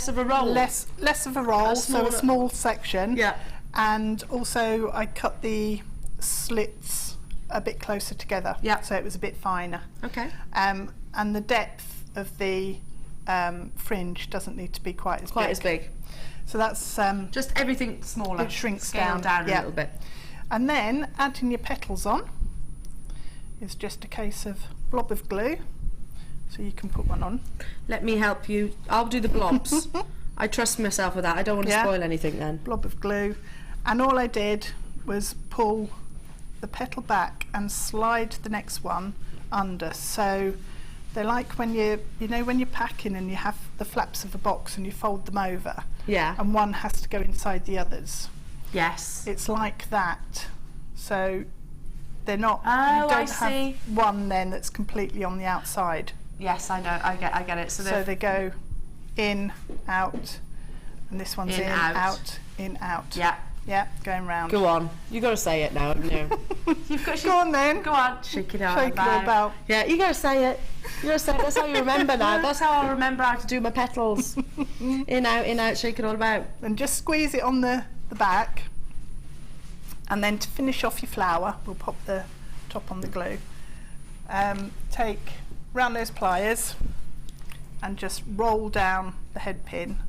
of a roll? Less of a roll, so a small section. Yeah. And also I cut the slits a bit closer together, so it was a bit finer. Okay. And the depth of the fringe doesn't need to be quite as big. So that's just everything smaller. It shrinks down a little bit. And then adding your petals on is just a case of blob of glue. So you can put one on. Let me help you. I'll do the blobs. I trust myself with that. I don't want to spoil anything then. Blob of glue. And all I did was pull the petal back and slide the next one under. So they're like when you know when you're packing and you have the flaps of a box and you fold them over. Yeah. And one has to go inside the others. Yes. It's like that. So they're not. Oh, you don't I see. have one then that's completely on the outside. Yes, I know. I get it. So they go in, out, and this one's in, out, in, out. Yeah. Yeah, going round. Go on. You've got to say it now, haven't you? Go on then. Go on. Shake it all Shake it all about. Yeah, you got to say it. You got to say it. That's how you remember now. That's how I remember how to do my petals. In, out, shake it all about. And just squeeze it on the back. And then to finish off your flower, we'll pop the top on the glue. Take round those pliers and just roll down the head pin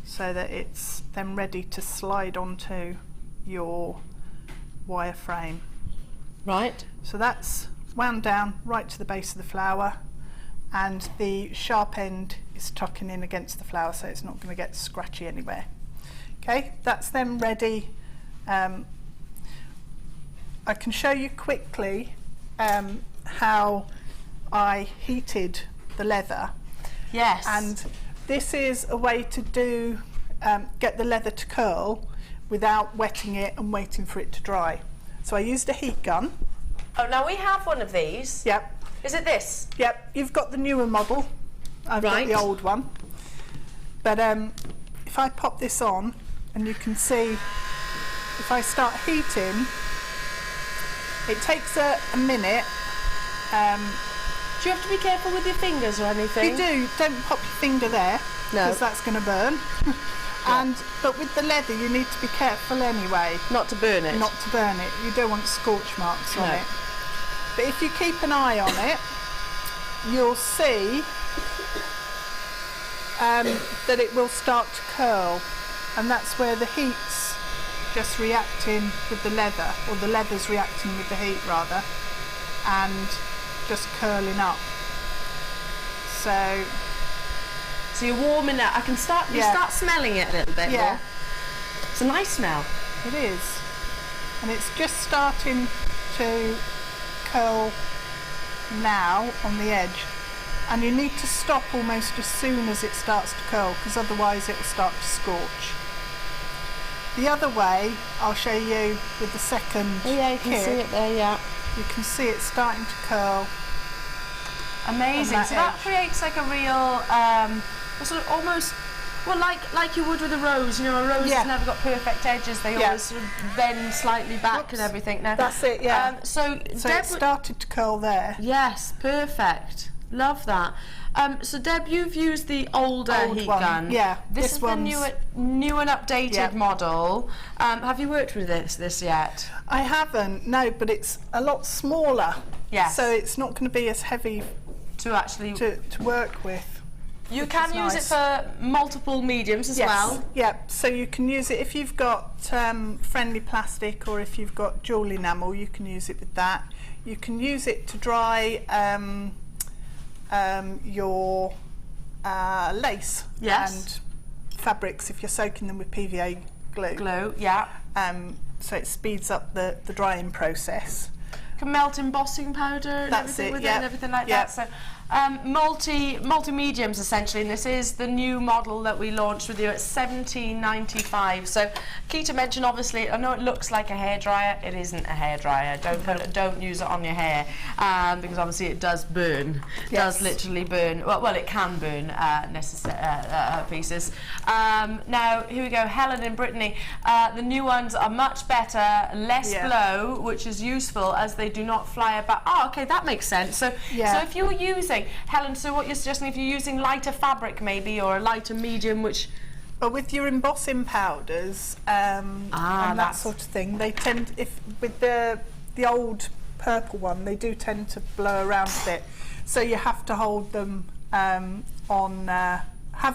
so that it's then ready to slide onto your wire frame. Right. So that's wound down right to the base of the flower, and the sharp end is tucking in against the flower so it's not going to get scratchy anywhere. Okay, that's then ready. I can show you quickly how I heated the leather. Yes. And this is a way to do get the leather to curl without wetting it and waiting for it to dry. So I used a heat gun. Oh, now we have one of these. Yep. Is it this? Yep. You've got the newer model. I've got the old one. But if I pop this on, and you can see, if I start heating, it takes a minute. Do you have to be careful with your fingers or anything? You do. Don't pop your finger there, because that's going to burn. But with the leather, you need to be careful anyway. Not to burn it. Not to burn it. You don't want scorch marks on it. But if you keep an eye on it, you'll see that it will start to curl, and that's where the heat's just reacting with the leather, or the leather's reacting with the heat rather, and just curling up. So you're warming it. I can start. You start smelling it a little bit. Yeah. More. It's a nice smell. It is, and it's just starting to curl now on the edge. And you need to stop almost as soon as it starts to curl, because otherwise it will start to scorch. The other way, I'll show you with the second Yeah, you can kit. see it there, yeah. You can see it starting to curl. Amazing. So that creates like a real, sort of almost, well, like you would with a rose. You know, a rose has never got perfect edges. They always sort of bend slightly back and everything. Now, that's it, yeah. So it started to curl there. Yes, perfect. Love that. So Deb, you've used the older heat gun. Yeah, this is the new and updated model. Have you worked with this yet? I haven't, no, but it's a lot smaller. Yes. So it's not going to be as heavy to actually to work with. You can use it for multiple mediums as well. Yeah, so you can use it if you've got friendly plastic, or if you've got jewel enamel, you can use it with that. You can use it to dry your lace and fabrics if you're soaking them with PVA glue. So it speeds up the drying process. Can melt embossing powder and everything with it and everything like that. So multi mediums essentially, and this is the new model that we launched with you at $17.95. So key to mention, obviously, I know it looks like a hairdryer. It isn't a hairdryer. Don't use it on your hair because obviously it does burn. It does literally burn. Well, it can burn pieces. Now here we go. Helen and Brittany. The new ones are much better, less blow, which is useful as they do not fly about. Oh, okay, that makes sense. So if you're using, Helen, so what you're suggesting, if you're using lighter fabric maybe, or a lighter medium, which... Well, with your embossing powders and that sort of thing, they tend, with the old purple one, they do tend to blow around a bit. So you have to hold them have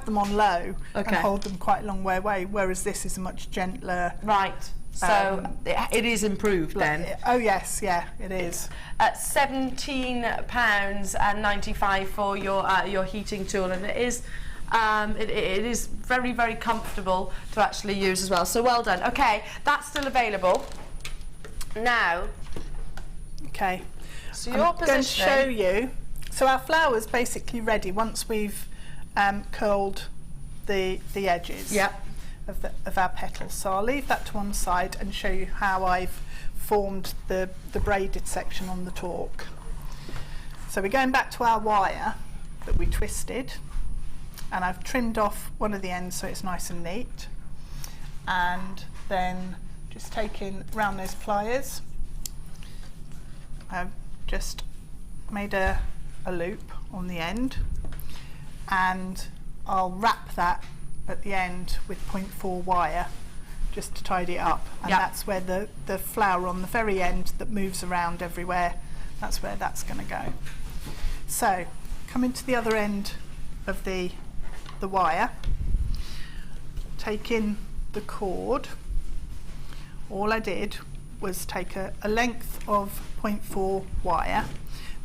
them on low and hold them quite a long way away, whereas this is a much gentler... Right. So it is improved then. Oh yes, yeah, it is. At £17.95 for your heating tool, and it is very, very comfortable to actually use as well. So well done. Okay, that's still available now. Okay. So your position. I'm going to show you. So our flower's basically ready once we've curled the edges. Yeah. Of our petals. So I'll leave that to one side and show you how I've formed the braided section on the torque. So we're going back to our wire that we twisted, and I've trimmed off one of the ends so it's nice and neat. and then just taking round those pliers, I've just made a loop on the end, and I'll wrap that at the end with 0.4 wire just to tidy it up, and that's where the flower on the very end that moves around everywhere, that's where that's going to go. So coming to the other end of the wire, taking the cord, all I did was take a length of 0.4 wire.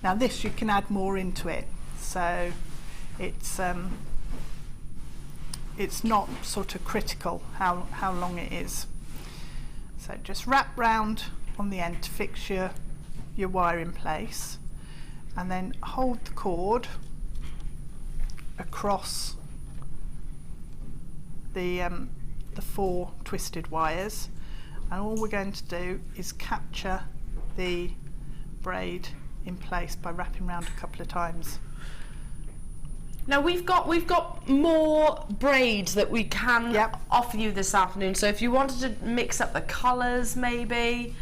Now this, you can add more into it, so it's not sort of critical how long it is. So just wrap round on the end to fix your wire in place, and then hold the cord across the 4 twisted wires, and all we're going to do is capture the braid in place by wrapping around a couple of times. Now we've got more braids that we can offer you this afternoon. So if you wanted to mix up the colours, maybe.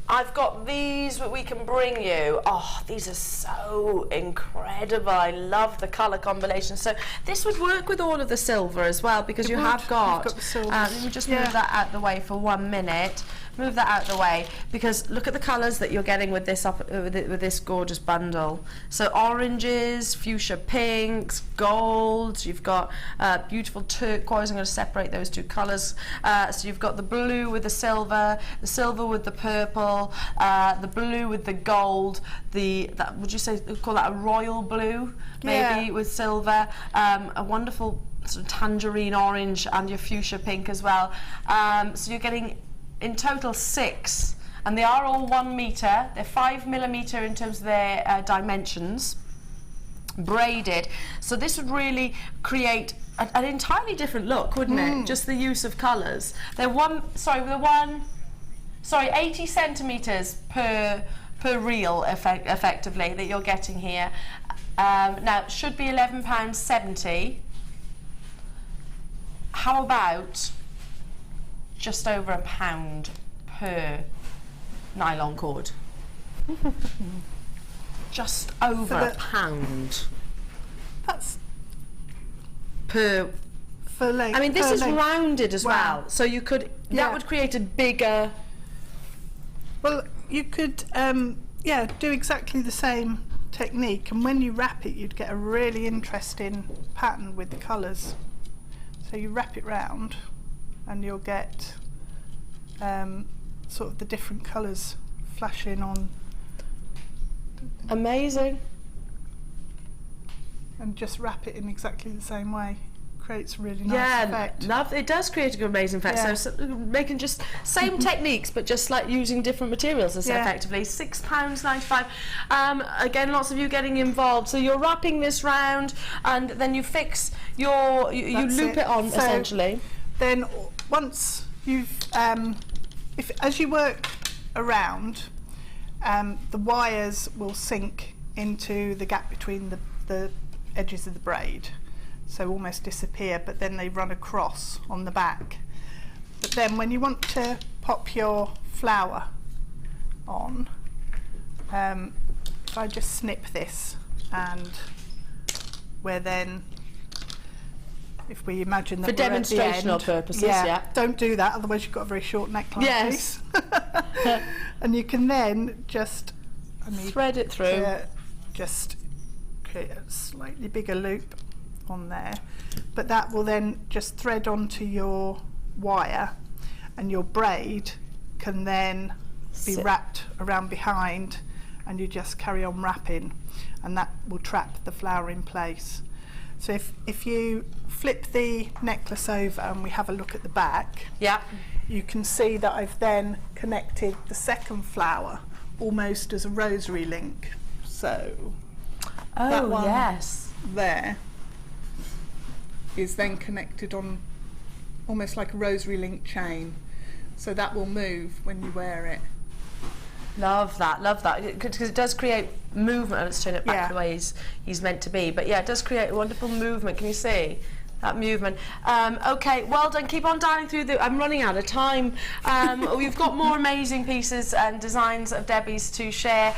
I've got these that we can bring you. Oh, these are so incredible. I love the colour combination. So this would work with all of the silver as well, because you have got the silver. let me just move that out the way for 1 minute. Move that out the way, because look at the colours that you're getting with this with this gorgeous bundle. So oranges, fuchsia pinks, golds. You've got beautiful turquoise. I'm going to separate those 2 colours. So you've got the blue with the silver with the purple, the blue with the gold. Would you say call that a royal blue? Maybe with silver. A wonderful sort of tangerine orange, and your fuchsia pink as well. So you're getting in total 6, and they are all 1 metre. They're 5mm in terms of their dimensions, braided. So this would really create an entirely different look, wouldn't it? Just the use of colours. They're 80 centimetres per reel, effectively, that you're getting here. Now it should be £11.70. How about just over £1 per nylon cord? Just over £1. That's per. For length. I mean, this is rounded as well, so you could. That would create a bigger. Well, you could, do exactly the same technique, and when you wrap it, you'd get a really interesting pattern with the colours. So you wrap it round, and you'll get sort of the different colours flashing on. Amazing. And just wrap it in exactly the same way. Creates a really nice effect. It does create a amazing effect. So making just same techniques, but just like using different materials as effectively. £6.95. Again, lots of you getting involved. So you're wrapping this round, and then you fix you loop it on, so essentially. Then once you've as you work around, the wires will sink into the gap between the edges of the braid, so almost disappear, but then they run across on the back. But then when you want to pop your flower on, if I just snip this, and we're then, if we imagine that for demonstrational purposes, don't do that, otherwise you've got a very short neckline piece. And you can then just thread it through, just create a slightly bigger loop on there, but that will then just thread onto your wire, and your braid can then be wrapped around behind, and you just carry on wrapping, and that will trap the flower in place. So if you flip the necklace over and we have a look at the back, you can see that I've then connected the second flower almost as a rosary link. So that one there is then connected on almost like a rosary link chain, so that will move when you wear it. Love that, because it does create movement. Let's turn it back the way he's meant to be, but it does create a wonderful movement. Can you see? that movement. Okay, well done. Keep on dialing through the... I'm running out of time. We've got more amazing pieces and designs of Debbie's to share.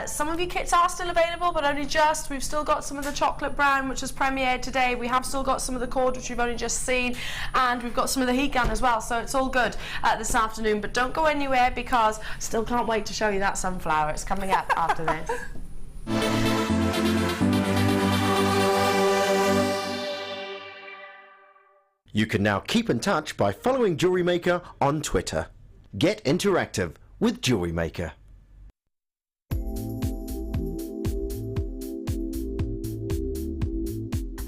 Some of your kits are still available, but only just. We've still got some of the chocolate brown, which has premiered today. We have still got some of the cord, which we've only just seen, and we've got some of the heat gun as well, so it's all good this afternoon. But don't go anywhere, because I still can't wait to show you that sunflower. It's coming up after this. You can now keep in touch by following Jewellery Maker on Twitter. Get interactive with Jewellery Maker.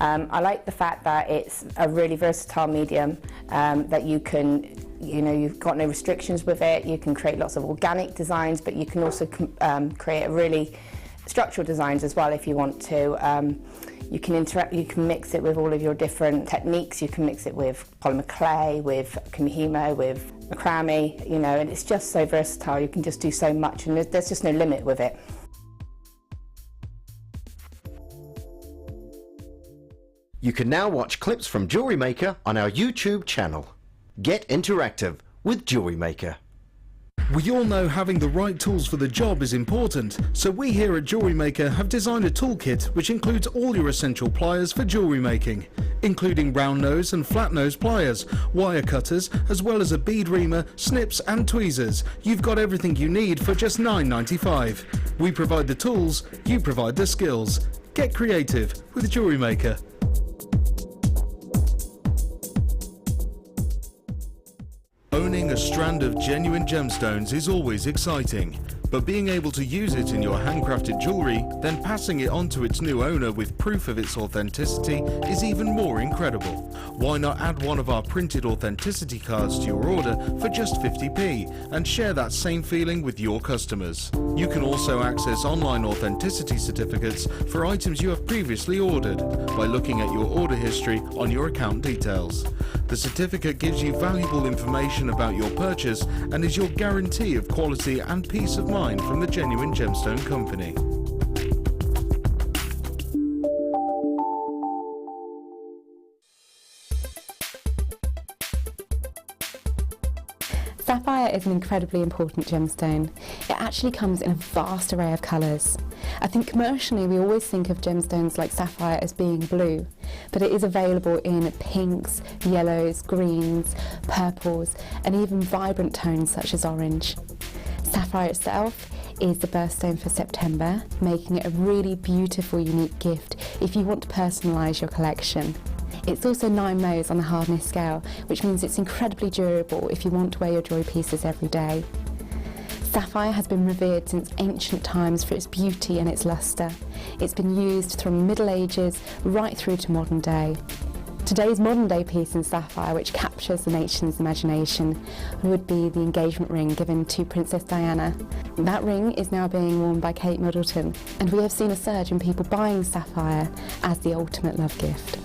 I like the fact that it's a really versatile medium, that you can, you've got no restrictions with it. You can create lots of organic designs, but you can also create a really structural designs as well if you want to. You can mix it with all of your different techniques. You can mix it with polymer clay, with kumihimo, with macrame, and it's just so versatile. You can just do so much, and there's just no limit with it. You can now watch clips from Jewellery Maker on our YouTube channel. Get interactive with Jewellery Maker. We all know having the right tools for the job is important, so we here at Jewellery Maker have designed a toolkit which includes all your essential pliers for jewellery making, including round nose and flat nose pliers, wire cutters, as well as a bead reamer, snips and tweezers. You've got everything you need for just $9.95. We provide the tools, you provide the skills. Get creative with Jewellery Maker. Owning a strand of genuine gemstones is always exciting, but being able to use it in your handcrafted jewellery, then passing it on to its new owner with proof of its authenticity is even more incredible. Why not add one of our printed authenticity cards to your order for just 50p and share that same feeling with your customers? You can also access online authenticity certificates for items you have previously ordered by looking at your order history on your account details. The certificate gives you valuable information about your purchase and is your guarantee of quality and peace of mind from the Genuine Gemstone Company. Sapphire is an incredibly important gemstone. It actually comes in a vast array of colours. I think commercially we always think of gemstones like sapphire as being blue, but it is available in pinks, yellows, greens, purples, and even vibrant tones such as orange. Sapphire itself is the birthstone for September, making it a really beautiful, unique gift if you want to personalise your collection. It's also 9 Mohs on the hardness scale, which means it's incredibly durable if you want to wear your jewellery pieces every day. Sapphire has been revered since ancient times for its beauty and its lustre. It's been used from the Middle Ages right through to modern day. Today's modern day piece in sapphire, which captures the nation's imagination, would be the engagement ring given to Princess Diana. That ring is now being worn by Kate Middleton, and we have seen a surge in people buying sapphire as the ultimate love gift.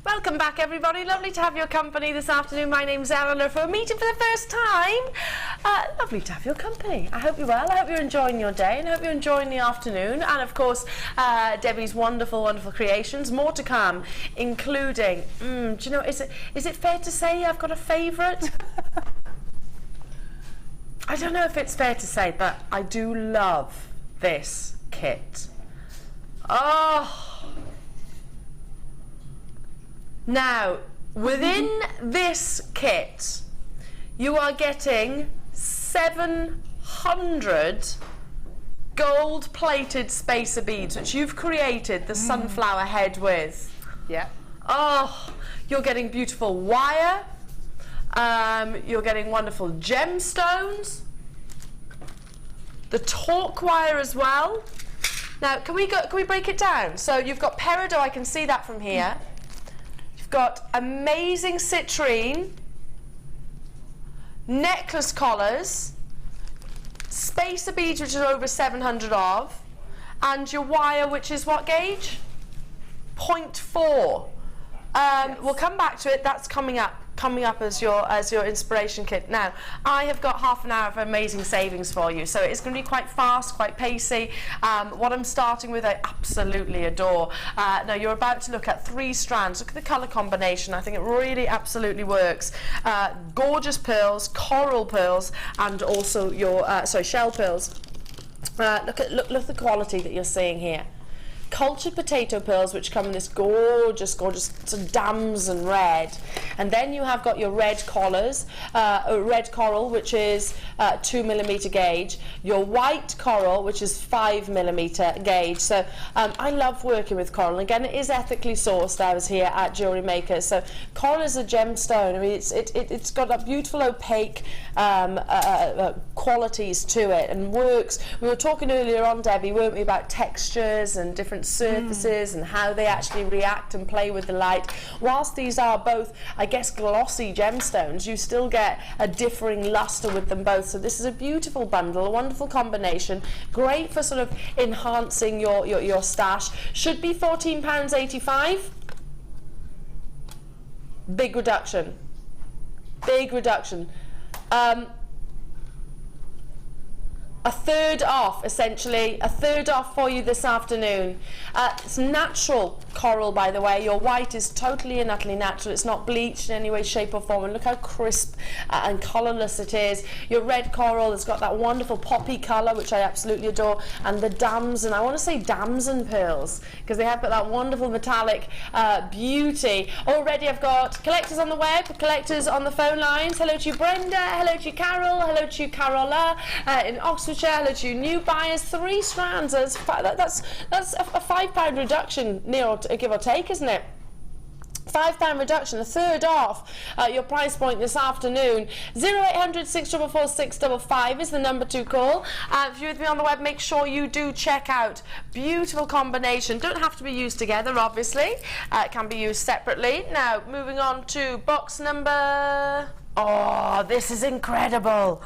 Welcome back, everybody. Lovely to have your company this afternoon. My name's Elena. For a meeting for the first time, lovely to have your company. I hope you're well. I hope you're enjoying your day, and I hope you're enjoying the afternoon. And of course, Debbie's wonderful, wonderful creations. More to come, including. Do you know? Is it fair to say I've got a favourite? I don't know if it's fair to say, but I do love this kit. Oh. Now, within this kit, you are getting 700 gold-plated spacer beads, which you've created the sunflower head with. Yeah. Oh, you're getting beautiful wire. You're getting wonderful gemstones. The torque wire as well. Now, can we break it down? So you've got peridot. I can see that from here. Got amazing citrine, necklace collars, spacer beads, which is over 700 of, and your wire, which is what gauge? 0.4. We'll come back to it. That's coming up as your inspiration kit. Now, I have got half an hour of amazing savings for you, so it's going to be quite fast, quite pacey. What I'm starting with, I absolutely adore. Now, you're about to look at 3 strands. Look at the colour combination. I think it really absolutely works. Gorgeous pearls, coral pearls, and also your shell pearls. Look at the quality that you're seeing here. Cultured potato pearls, which come in this gorgeous sort of damson red, and then you have got your red collars, red coral, which is 2mm gauge, your white coral, which is 5mm gauge. So I love working with coral. Again, it is ethically sourced. I was here at Jewellery Maker. So coral is a gemstone. I mean, it's got that beautiful opaque qualities to it, and works. We were talking earlier on, Debbie, weren't we, about textures and different surfaces and how they actually react and play with the light. Whilst these are both, I guess, glossy gemstones, you still get a differing luster with them both. So this is a beautiful bundle, a wonderful combination, great for sort of enhancing your stash. Should be £14.85. Big reduction. Big reduction. A third off, essentially, a third off for you this afternoon. It's natural coral, by the way. Your white is totally and utterly natural. It's not bleached in any way, shape or form. And look how crisp and colourless it is. Your red coral has got that wonderful poppy colour, which I absolutely adore. And the damson, I want to say damson pearls, because they have got that wonderful metallic beauty. Already I've got collectors on the web, collectors on the phone lines. Hello to you, Brenda. Hello to you, Carol. Hello to you, Carola. In Oxford, hello to you, new buyers. 3 strands. That's a £5 reduction, near or give or take, isn't it? £5 reduction, a third off your price point this afternoon. 0800 644 655 is the number to call. If you're with me on the web, make sure you do check out. Beautiful combination. Don't have to be used together, obviously. It can be used separately. Now, moving on to box number... Oh, this is incredible.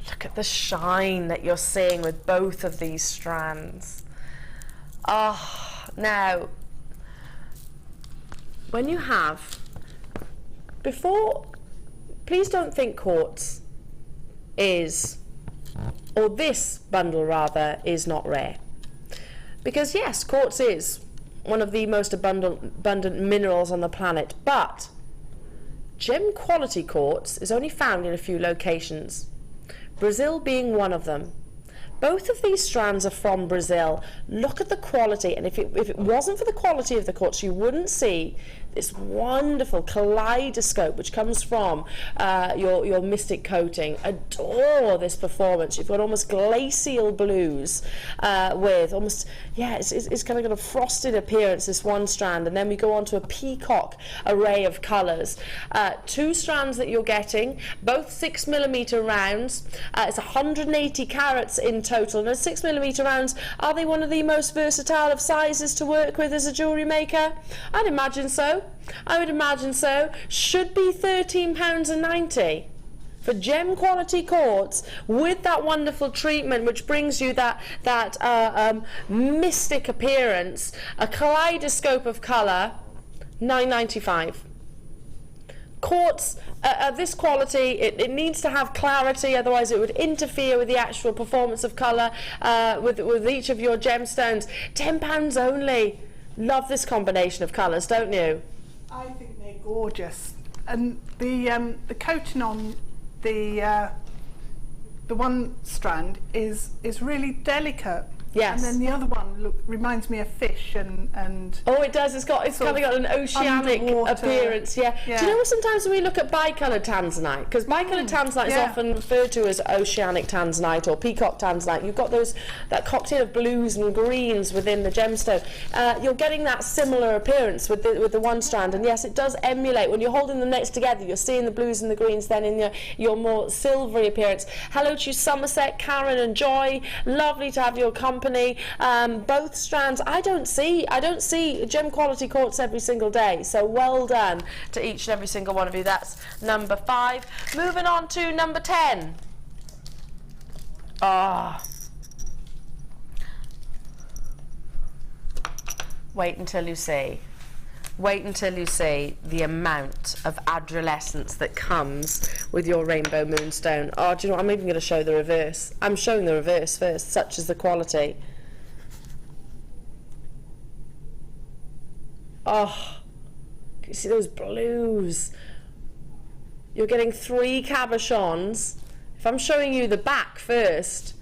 Look at the shine that you're seeing with both of these strands. Oh, now, when you have, please don't think quartz is, or this bundle rather, is not rare. Because yes, quartz is one of the most abundant minerals on the planet, but gem quality quartz is only found in a few locations. Brazil being one of them. Both of these strands are from Brazil. Look at the quality, and if it wasn't for the quality of the quartz, you wouldn't see this wonderful kaleidoscope which comes from your mystic coating. Adore this performance. You've got almost glacial blues with almost, yeah, it's kind of got a frosted appearance, this one strand, and then we go on to a peacock array of colours. 2 strands that you're getting, both 6mm rounds. It's 180 carats in total. And 6mm rounds, are they one of the most versatile of sizes to work with as a jewellery maker? I'd imagine so. I would imagine so. Should be £13.90 for gem quality quartz with that wonderful treatment which brings you that mystic appearance, a kaleidoscope of colour. £9.95. Quartz this quality, it needs to have clarity, otherwise it would interfere with the actual performance of colour with each of your gemstones. £10 only. Love this combination of colours, don't you? I think they're gorgeous, and the coating on the one strand is really delicate. Yes. And then the other one reminds me of fish and oh, it does. It's kind of got an oceanic appearance. Yeah. Do you know what, sometimes when we look at bicoloured tanzanite, because bicoloured tanzanite is often referred to as oceanic tanzanite or peacock tanzanite, you've got that cocktail of blues and greens within the gemstone. You're getting that similar appearance with the one strand, and yes, it does emulate. When you're holding them next together, you're seeing the blues and the greens then in your more silvery appearance. Hello to you, Somerset, Karen and Joy. Lovely to have your company. Both strands. I don't see gem quality quartz every single day, so well done to each and every single one of you. That's number 5. Moving on to number 10. Oh. Wait until you see. Wait until you see the amount of adolescence that comes with your rainbow moonstone. Oh, do you know what? I'm even going to show the reverse. I'm showing the reverse first. Such is the quality. Oh, can you see those blues? You're getting 3 cabochons. If I'm showing you the back first,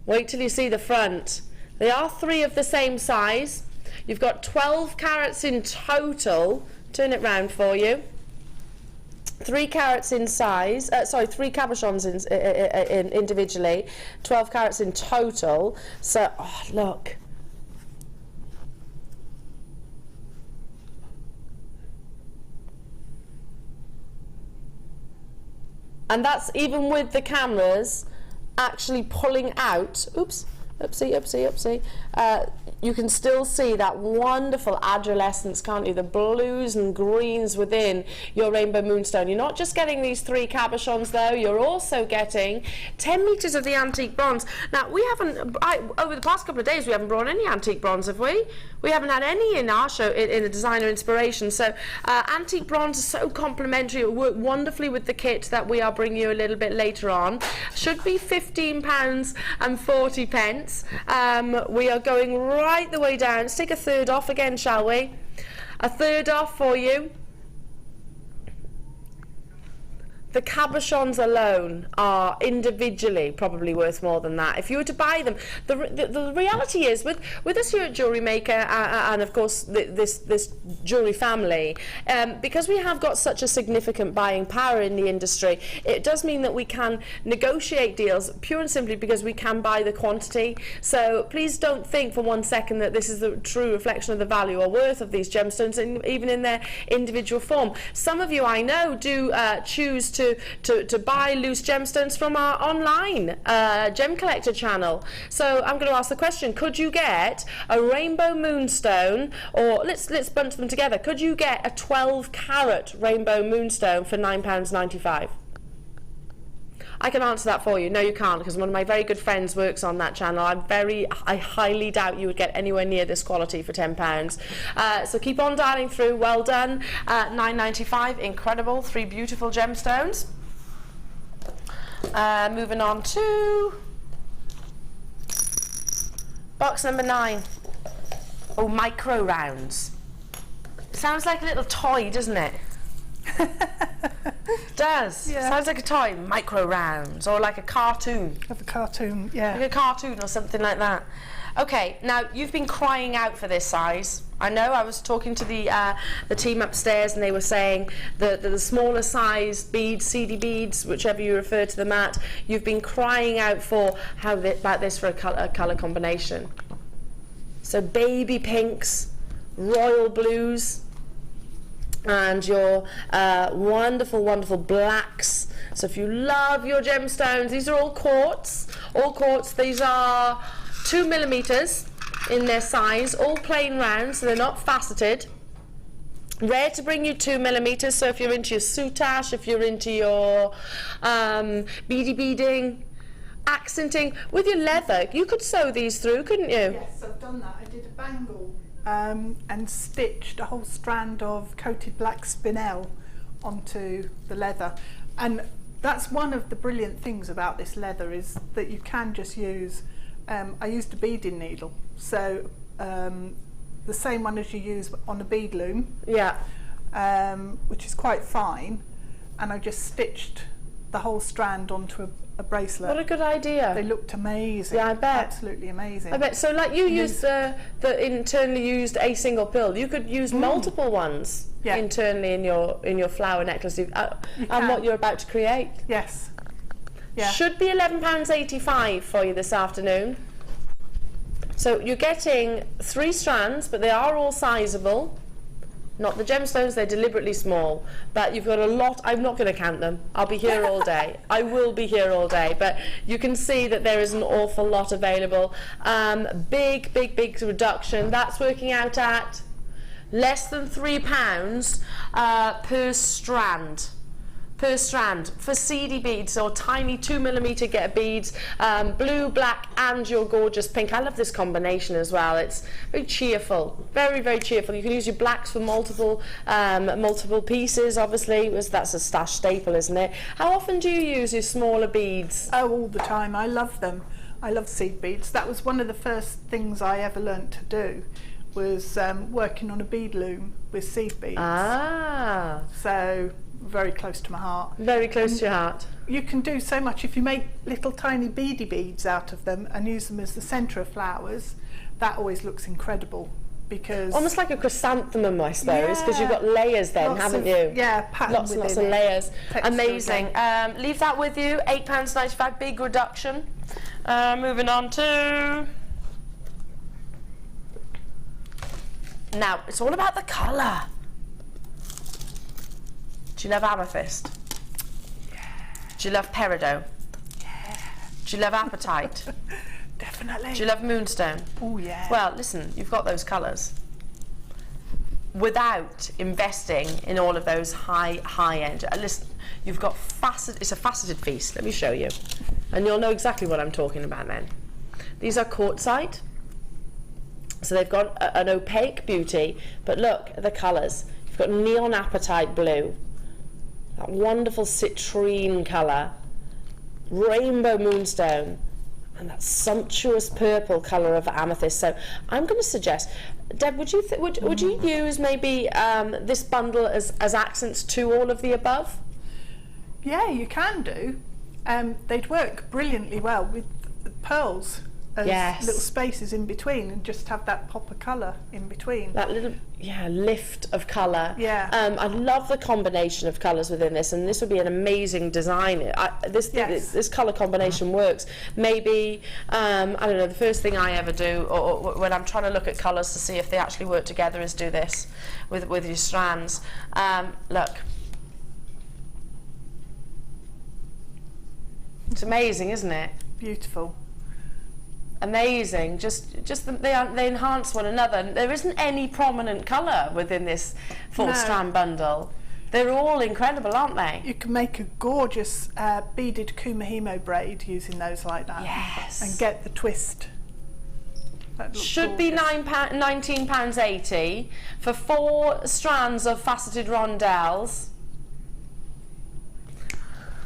wait till you see the front. They are 3 of the same size. You've got 12 carats in total. Turn it round for you. 3 carats in size. 3 cabochons in individually. 12 carats in total. So, oh, look. And that's even with the cameras actually pulling out. Oops. Oopsie. You can still see that wonderful adolescence, can't you? The blues and greens within your rainbow moonstone. You're not just getting these 3 cabochons though, you're also getting 10 metres of the antique bronze. Now, we haven't, over the past couple of days, we haven't brought any antique bronze, have we? We haven't had any in our show, in the designer inspiration. So antique bronze is so complimentary. It will work wonderfully with the kit that we are bringing you a little bit later on. Should be £15.40. We are going right the way down. Let's take a third off again, shall we? A third off for you. The cabochons alone are individually probably worth more than that. If you were to buy them, the reality is with us here at Jewellery Maker and of course this jewellery family, because we have got such a significant buying power in the industry, it does mean that we can negotiate deals pure and simply because we can buy the quantity. So please don't think for one second that this is the true reflection of the value or worth of these gemstones, even in their individual form. Some of you I know do choose to buy loose gemstones from our online gem collector channel. So I'm going to ask the question, could you get a rainbow moonstone, or let's bunch them together, could you get a 12 carat rainbow moonstone for £9.95? I can answer that for you. No, you can't, because one of my very good friends works on that channel. I highly doubt you would get anywhere near this quality for £10. So keep on dialing through. Well done. £9.95, incredible. 3 beautiful gemstones. Moving on to box number 9. Oh, micro rounds. Sounds like a little toy, doesn't it? Does. Yeah. Sounds like a toy. Micro rounds, or like a cartoon. Of a cartoon, yeah. Like a cartoon or something like that. Okay, now you've been crying out for this size. I know. I was talking to the team upstairs, and they were saying the smaller size beads, CD beads, whichever you refer to them at. You've been crying out for about this for a colour combination. So baby pinks, royal blues, and your wonderful, wonderful blacks. So if you love your gemstones, these are all quartz. All quartz. These are 2mm in their size, all plain round, so they're not faceted. Rare to bring you 2mm, so if you're into your soutache, if you're into your beady beading, accenting, with your leather, you could sew these through, couldn't you? Yes, I've done that. I did a bangle and stitched a whole strand of coated black spinel onto the leather. And that's one of the brilliant things about this leather, is that you can just use, I used a beading needle, so the same one as you use on a bead loom, yeah, which is quite fine, and I just stitched the whole strand onto a bracelet. What a good idea. They looked amazing. Yeah, I bet. Absolutely amazing. I bet. So like you used the internally used a single pill. You could use multiple ones internally in your flower necklace and what you're about to create. Yes. Yeah. Should be £11.85 for you this afternoon. So you're getting 3 strands, but they are all sizable. Not the gemstones, they're deliberately small, but you've got a lot. I'm not going to count them. I'll be here all day. I will be here all day, but you can see that there is an awful lot available. Big reduction. That's working out at less than £3 per strand. per strand for seedy beads or tiny 2mm get beads, blue, black and your gorgeous pink. I love this combination as well. It's very cheerful, very, very cheerful. You can use your blacks for multiple pieces, obviously. That's a stash staple, isn't it? How often do you use your smaller beads? Oh, all the time. I love them. I love seed beads. That was one of the first things I ever learnt to do, was working on a bead loom with seed beads. Ah. So very close to my heart. Very close to your heart. You can do so much if you make little tiny beady beads out of them and use them as the centre of flowers. That always looks incredible, because almost like a chrysanthemum, I suppose, because you've got layers then, haven't you? Yeah, pattern lots and lots of layers. Texture amazing. Leave that with you. £8.95, big reduction. Moving on to, now it's all about the colour. Do you love amethyst? Yeah. Do you love peridot? Yeah. Do you love apatite? Definitely. Do you love moonstone? Oh yeah. Well, listen, you've got those colours without investing in all of those high end. Listen, you've got it's a faceted feast. Let me show you, and you'll know exactly what I'm talking about then. These are quartzite, so they've got an opaque beauty, but look at the colours. You've got neon apatite blue, that wonderful citrine colour, rainbow moonstone, and that sumptuous purple colour of amethyst. So I'm going to suggest, Deb, would you use maybe this bundle as accents to all of the above? Yeah, you can do. They'd work brilliantly well with the pearls as little spaces in between, and just have that pop of colour in between. That little lift of colour. Yeah. I love the combination of colours within this, and this would be an amazing design. This colour combination works. Maybe I don't know, the first thing I ever do, or when I'm trying to look at colours to see if they actually work together, is do this with your strands. Look. It's amazing, isn't it? Beautiful. Amazing. They enhance one another. There isn't any prominent colour within this 4-strand bundle. They're all incredible, aren't they? You can make a gorgeous beaded kumahimo braid using those like that. Yes. And get the twist. Should be £19.80 for 4 strands of faceted rondelles.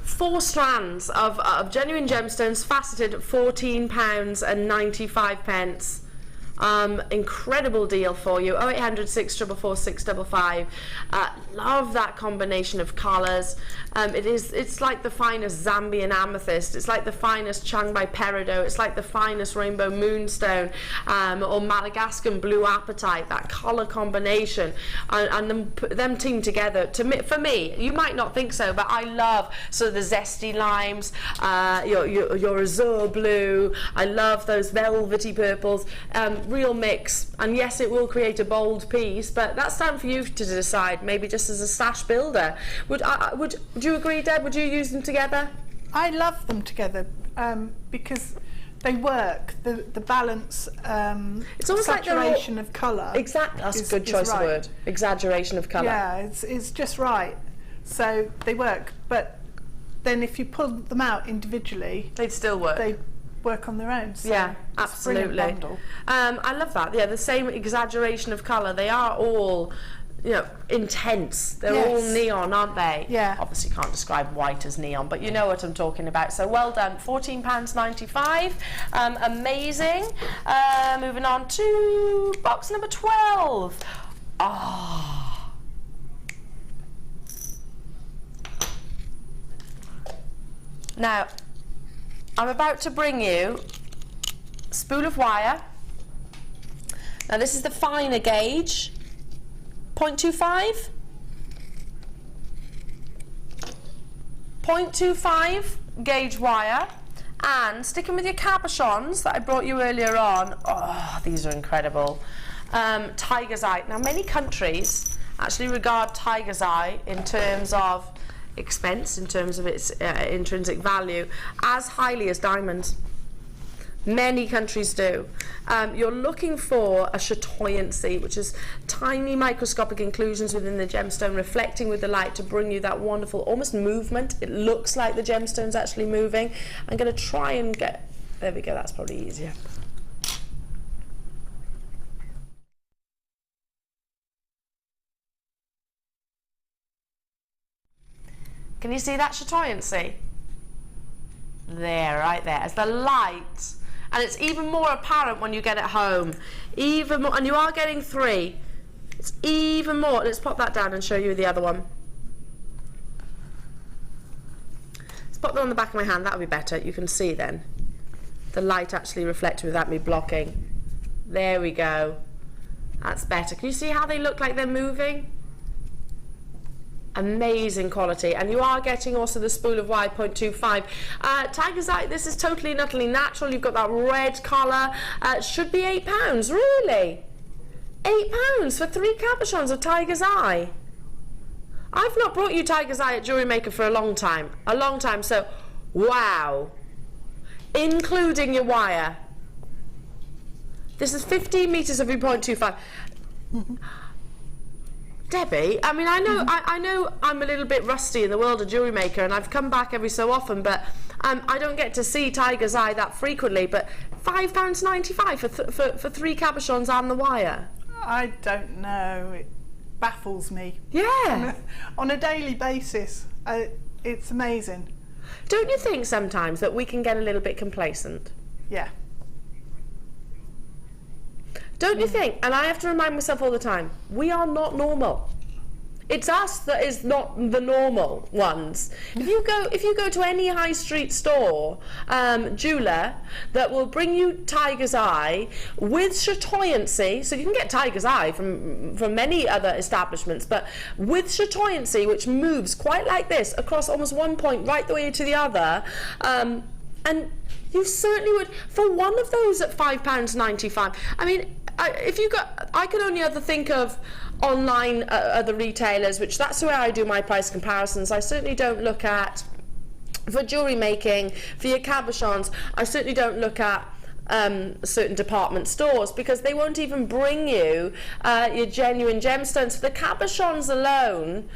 4 strands of genuine gemstones, faceted, £14.95. Incredible deal for you. 0800 644 655. Love that combination of colours. It's like the finest Zambian amethyst. It's like the finest Chiangmai peridot. It's like the finest rainbow moonstone, or Madagascan blue apatite. That colour combination and them teamed together. For me, you might not think so, but I love sort of the zesty limes, your azure blue. I love those velvety purples. Real mix, and yes, it will create a bold piece, but that's down for you to decide, maybe just as a stash builder. Would you agree, Deb? Would you use them together? I love them together because they work. The balance, it's almost saturation of colour. Exactly, that's a good choice of word. Exaggeration of colour. Yeah, it's just right. So they work, but then if you pull them out individually, they'd still work. They work on their own. So yeah, absolutely. I love that. Yeah, the same exaggeration of colour. They are all, intense. They're all neon, aren't they? Yeah. Obviously can't describe white as neon, but you know what I'm talking about. So well done. £14.95. Amazing. Moving on to box number 12. Now, I'm about to bring you a spool of wire. Now this is the finer gauge, 0.25. 0.25 gauge wire, and sticking with your cabochons that I brought you earlier on. Oh, these are incredible. Tiger's eye. Now many countries actually regard tiger's eye in terms of expense, in terms of its intrinsic value, as highly as diamonds. Many countries do. You're looking for a chatoyancy, which is tiny microscopic inclusions within the gemstone reflecting with the light to bring you that wonderful almost movement. It looks like the gemstone's actually moving. I'm going to try and get, there we go, that's probably easier. Can you see that chatoyancy? There, right there. As the light, and it's even more apparent when you get it home. Even more, and you are getting 3. It's even more. Let's pop that down and show you the other one. Let's pop that on the back of my hand. That'll be better. You can see then the light actually reflecting without me blocking. There we go. That's better. Can you see how they look like they're moving? Amazing quality, and you are getting also the spool of wire 0.25. Tiger's Eye, this is totally and utterly natural. You've got that red colour. Should be £8, really? £8 for 3 cabochons of Tiger's Eye. I've not brought you Tiger's Eye at Jewellery Maker for a long time, so wow. Including your wire. This is 15 metres of 0.25. Debbie, I mean, I know I'm a little bit rusty in the world of Jewellery Maker, and I've come back every so often, but I don't get to see Tiger's Eye that frequently. But £5.95 for 3 cabochons and the wire. I don't know. It baffles me. Yeah. On a daily basis, it's amazing. Don't you think sometimes that we can get a little bit complacent? Yeah. Don't you think? And I have to remind myself all the time, we are not normal. It's us that is not the normal ones. If you go to any high street store, jeweller that will bring you Tiger's Eye with chatoyancy, so you can get Tiger's Eye from many other establishments, but with chatoyancy, which moves quite like this across almost one point right the way to the other, and you certainly would, for one of those at £5.95. I mean, I can only ever think of online other retailers, which that's the way I do my price comparisons. I certainly don't look at, for jewellery making, for your cabochons, I certainly don't look at certain department stores, because they won't even bring you your genuine gemstones. For the cabochons alone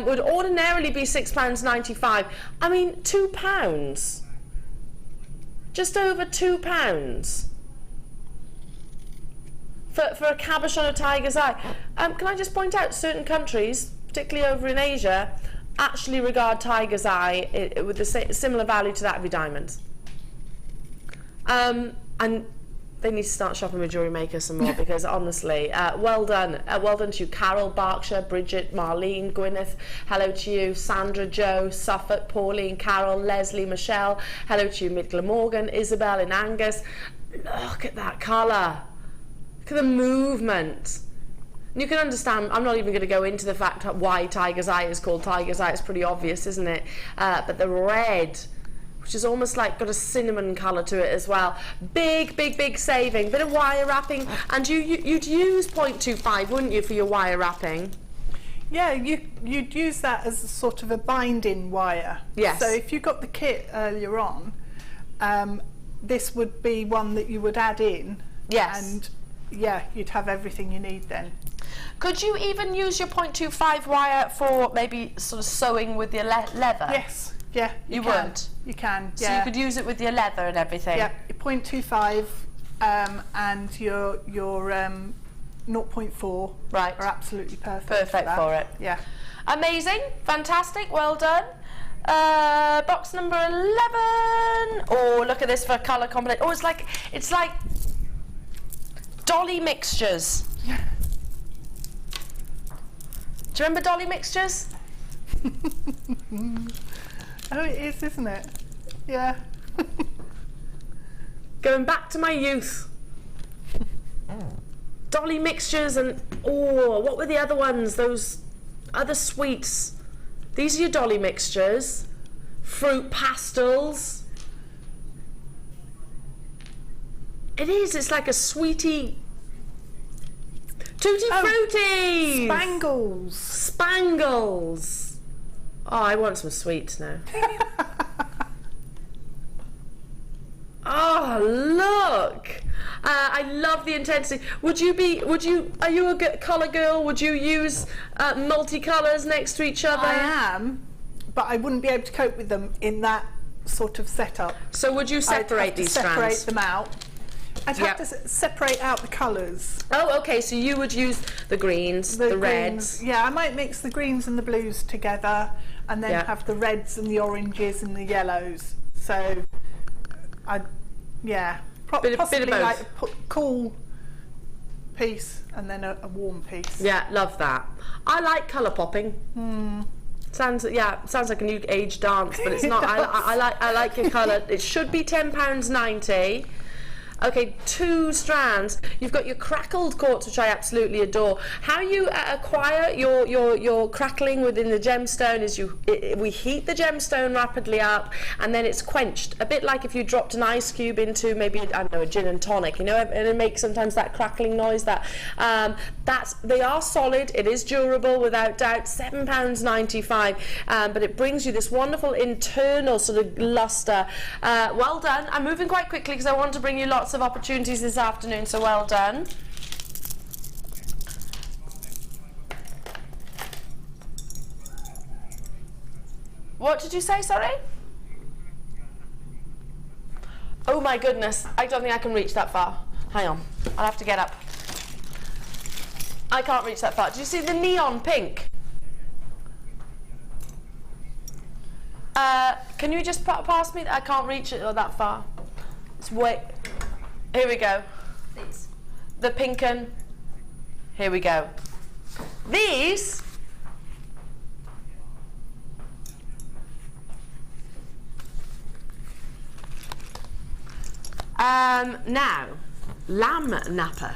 would ordinarily be £6.95. I mean, £2. Just over £2 for a cabochon of Tiger's Eye. Can I just point out, certain countries, particularly over in Asia, actually regard Tiger's Eye with a similar value to that of your diamonds. And they need to start shopping with Jewellery Maker some more, because honestly, well done. Well done to you, Carol, Berkshire, Bridget, Marlene, Gwyneth. Hello to you, Sandra, Joe, Suffolk, Pauline, Carol, Leslie, Michelle. Hello to you, Mid Glamorgan, Isabel in Angus. Look at that colour. Look at the movement. And you can understand, I'm not even going to go into the fact why Tiger's Eye is called Tiger's Eye. It's pretty obvious, isn't it? But the red, which is almost like got a cinnamon colour to it as well. Big, big, big saving. Bit of wire wrapping. And you'd use 0.25, wouldn't you, for your wire wrapping? Yeah, you'd use that as a sort of a binding wire. Yes. So if you got the kit earlier on, this would be one that you would add in. Yes. And yeah, you'd have everything you need then. Could you even use your 0.25 wire for maybe sort of sewing with your leather? Yes. Yeah, you can. would. You can, So yeah. you could use it with your leather and everything? Yeah, your 0.25 and your 0.4 right. are absolutely perfect. Perfect for it. Yeah. Amazing, fantastic, well done. Box number 11. Oh, look at this for colour combination. Oh, it's like dolly mixtures. Do you remember dolly mixtures? Oh, it is, isn't it? Yeah. Going back to my youth. Dolly mixtures and, oh, what were the other ones? Those other sweets. These are your dolly mixtures. Fruit pastels. It is, it's like a sweetie. Tutti Frutti! Spangles. Spangles. Oh, I want some sweets now. Oh, look! I love the intensity. Are you a colour girl? Would you use multicolours next to each other? I am, but I wouldn't be able to cope with them in that sort of setup. So would you separate these strands? Separate them out. I'd have to separate out the colours. Oh, okay, so you would use the greens, the reds. Yeah, I might mix the greens and the blues together and then have the reds and the oranges and the yellows. So, possibly bit of both. like a cool piece and then a warm piece. Yeah, love that. I like colour popping. Sounds like a new age dance, but it's not. I like your colour. It should be £10.90. Okay, 2 strands. You've got your crackled quartz, which I absolutely adore. How you acquire your crackling within the gemstone is we heat the gemstone rapidly up, and then it's quenched. A bit like if you dropped an ice cube into maybe, I don't know, a gin and tonic, you know, and it makes sometimes that crackling noise. They are solid. It is durable without doubt. £7.95, but it brings you this wonderful internal sort of luster. Well done. I'm moving quite quickly because I want to bring you lots of opportunities this afternoon, so well done. What did you say, sorry? Oh my goodness, I don't think I can reach that far. Hang on, I'll have to get up. I can't reach that far. Do you see the neon pink? Can you just pass me? I can't reach it that far. It's way... Here we go. The pink one. Here we go. These now, lamb napper.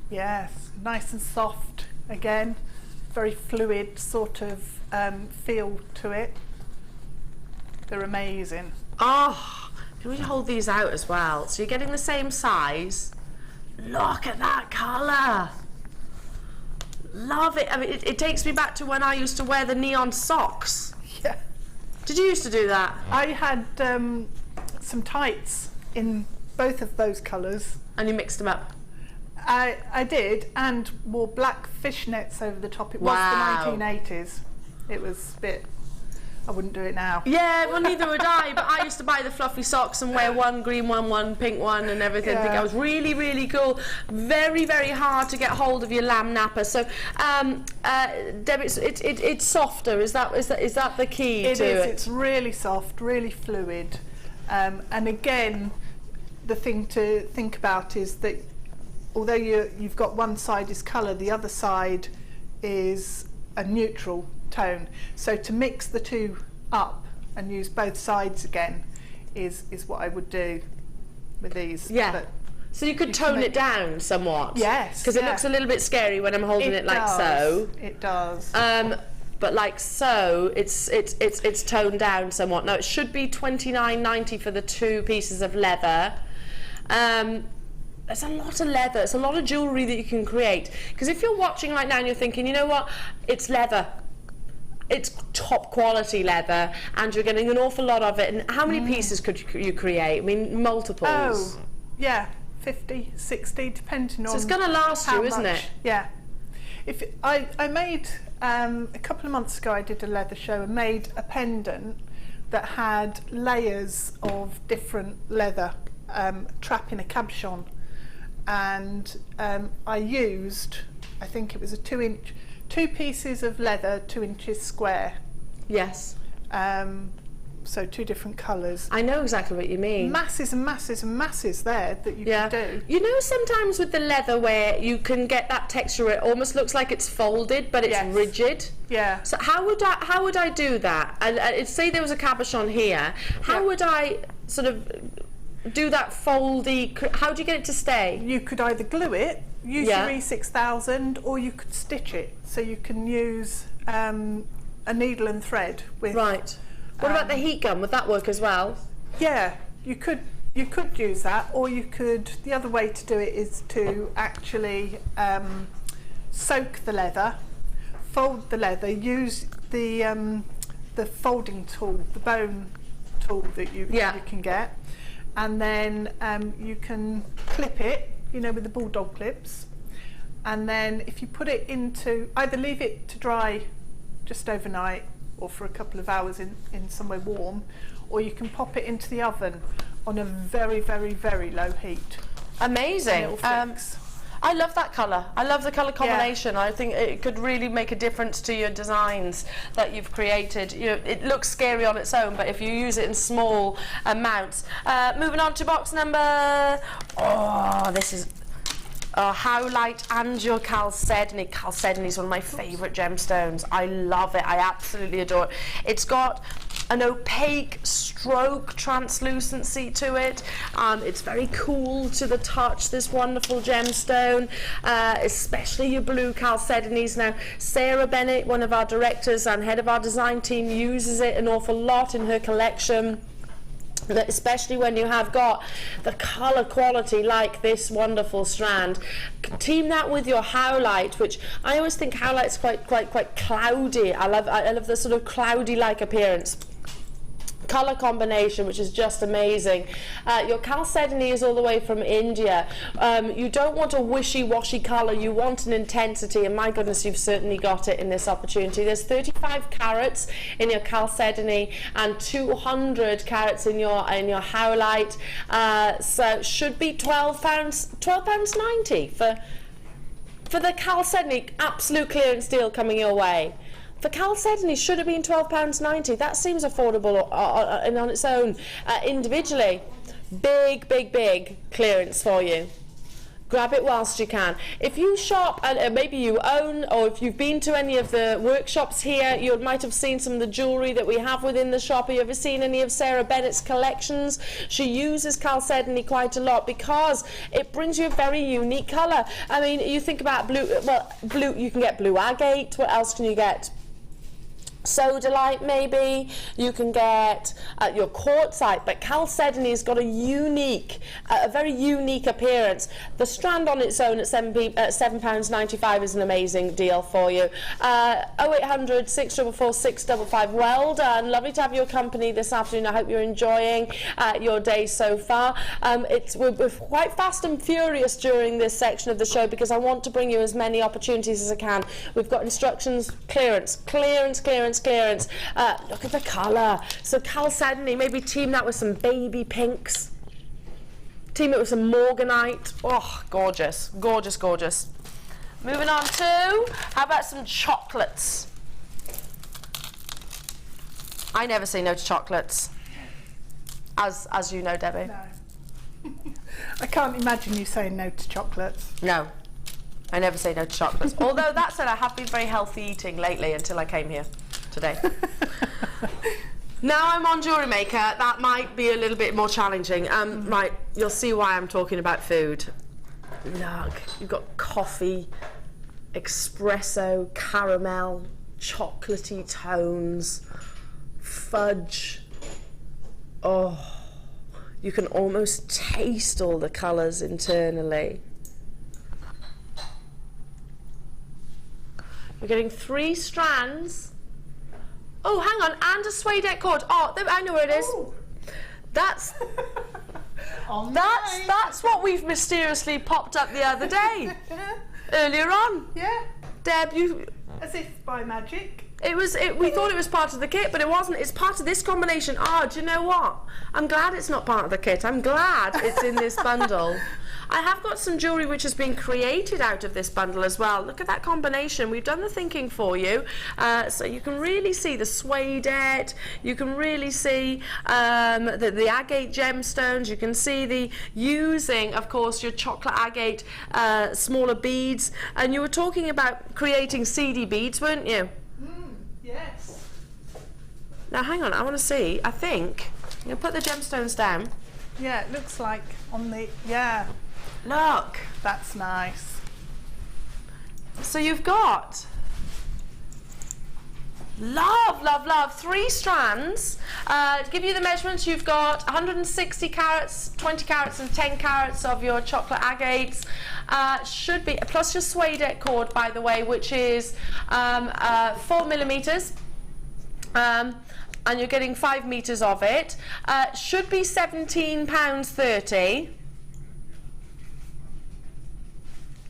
Yes, nice and soft again, very fluid sort of feel to it. They're amazing. Oh, can we hold these out as well? So you're getting the same size. Look at that colour. Love it. I mean, it takes me back to when I used to wear the neon socks. Yeah. Did you used to do that? I had some tights in both of those colours. And you mixed them up? I did, and wore black fishnets over the top. It was the 1980s. It was a bit... I wouldn't do it now. Yeah, well, neither would I, but I used to buy the fluffy socks and wear one green one pink one and everything. I think I was really, really cool. Very, very hard to get hold of your lamb napper. So, Deb, it's softer. Is that the key to it? It is. It's really soft, really fluid. And again, the thing to think about is that although you've got one side is colour, the other side is a neutral tone. So to mix the two up and use both sides again is what I would do with these. Yeah. But so you could tone it down somewhat. Yes. Because it looks a little bit scary when I'm holding it like so. It does. But like so, it's toned down somewhat. Now it should be £29.90 for the 2 pieces of leather. There's a lot of leather. It's a lot of jewellery that you can create. Because if you're watching right now and you're thinking, you know what, it's leather. It's top quality leather, and you're getting an awful lot of it. And how many pieces could you create? I mean, multiples. Oh, yeah, 50, 60, depending on. So it's going to last you, isn't it? Yeah. If I made a couple of months ago, I did a leather show and made a pendant that had layers of different leather trap in a cabochon, and I used, I think it was a 2-inch. 2 pieces of leather, 2 inches square. Yes. So 2 different colours. I know exactly what you mean. Masses and masses and masses there that you can do. You know, sometimes with the leather where you can get that texture where it almost looks like it's folded, but it's rigid. Yeah. So how would I do that? And say there was a cabochon here. How would I sort of do that foldy? How do you get it to stay? You could either glue it, use your E6000, or you could stitch it. So you can use a needle and thread with. Right. What about the heat gun? Would that work as well? Yeah, you could use that, or you could. The other way to do it is to actually soak the leather, fold the leather, use the folding tool, the bone tool that you can get, and then you can clip it, you know, with the bulldog clips, and then if you put it into, either leave it to dry just overnight or for a couple of hours in somewhere warm, or you can pop it into the oven on a very, very, very low heat. Amazing. And it'll fix. I love that colour. I love the colour combination. I think it could really make a difference to your designs that you've created. You know, it looks scary on its own, but if you use it in small amounts. Moving on to box number... Oh, this is... Howlite and your chalcedony. Chalcedony is one of my favourite gemstones. I love it. I absolutely adore it. It's got an opaque stroke translucency to it. It's very cool to the touch, this wonderful gemstone, especially your blue chalcedonies. Now, Sarah Bennett, one of our directors and head of our design team, uses it an awful lot in her collection. Especially when you have got the colour quality like this wonderful strand. Team that with your howlite, which I always think howlite's quite cloudy. I love the sort of cloudy like appearance. Colour combination, which is just amazing. Your chalcedony is all the way from India. You don't want a wishy-washy colour, you want an intensity, and my goodness, you've certainly got it in this opportunity. There's 35 carats in your chalcedony and 200 carats in your howlite, so it should be £12.90 for the chalcedony. Absolute clearance deal coming your way. For chalcedony, should have been £12.90. That seems affordable on its own. Individually, big clearance for you. Grab it whilst you can. If you shop, and maybe you own, or if you've been to any of the workshops here, you might have seen some of the jewellery that we have within the shop. Have you ever seen any of Sarah Bennett's collections? She uses chalcedony quite a lot because it brings you a very unique colour. I mean, you think about blue, well, blue, you can get blue agate. What else can you get? Sodalite, maybe you can get your quartzite, but chalcedony's got a very unique appearance. The strand on its own at £7.95 is an amazing deal for you. 0800 644 655. Well done. Lovely to have your company this afternoon. I hope you're enjoying your day so far. We're quite fast and furious during this section of the show because I want to bring you as many opportunities as I can. We've got instructions, clearance. Look at the colour. So chalcedony, maybe team that with some baby pinks. Team it with some morganite. Oh, gorgeous. Moving on to, how about some chocolates? I never say no to chocolates. As you know, Debbie. No. I can't imagine you saying no to chocolates. No. I never say no to chocolates. Although that said, I have been very healthy eating lately until I came here today. Now I'm on Jewellery Maker, that might be a little bit more challenging. Right, you'll see why I'm talking about food. Look, you've got coffee, espresso, caramel, chocolatey tones, fudge. Oh, you can almost taste all the colours internally. We're getting 3 strands. Oh, hang on, and a suede cord. Oh, I know where it is. Ooh. That's what we've mysteriously popped up the other day, earlier on. Yeah. Deb, you. As if by magic. We thought it was part of the kit, but it wasn't. It's part of this combination. Oh, do you know what? I'm glad it's not part of the kit. I'm glad it's in this bundle. I have got some jewellery which has been created out of this bundle as well. Look at that combination. We've done the thinking for you. So you can really see the suede, you can really see the agate gemstones, you can see the using, of course, your chocolate agate smaller beads. And you were talking about creating seedy beads, weren't you? Yes. Now hang on, I want to see. I think you'll put the gemstones down. Yeah, it looks like on the Look, that's nice. So you've got love 3 strands. To give you the measurements, you've got 160 carats, 20 carats and 10 carats of your chocolate agates. Should be, plus your suede cord, by the way, which is 4 millimeters. and you're getting 5 meters of it. Should be £17.30.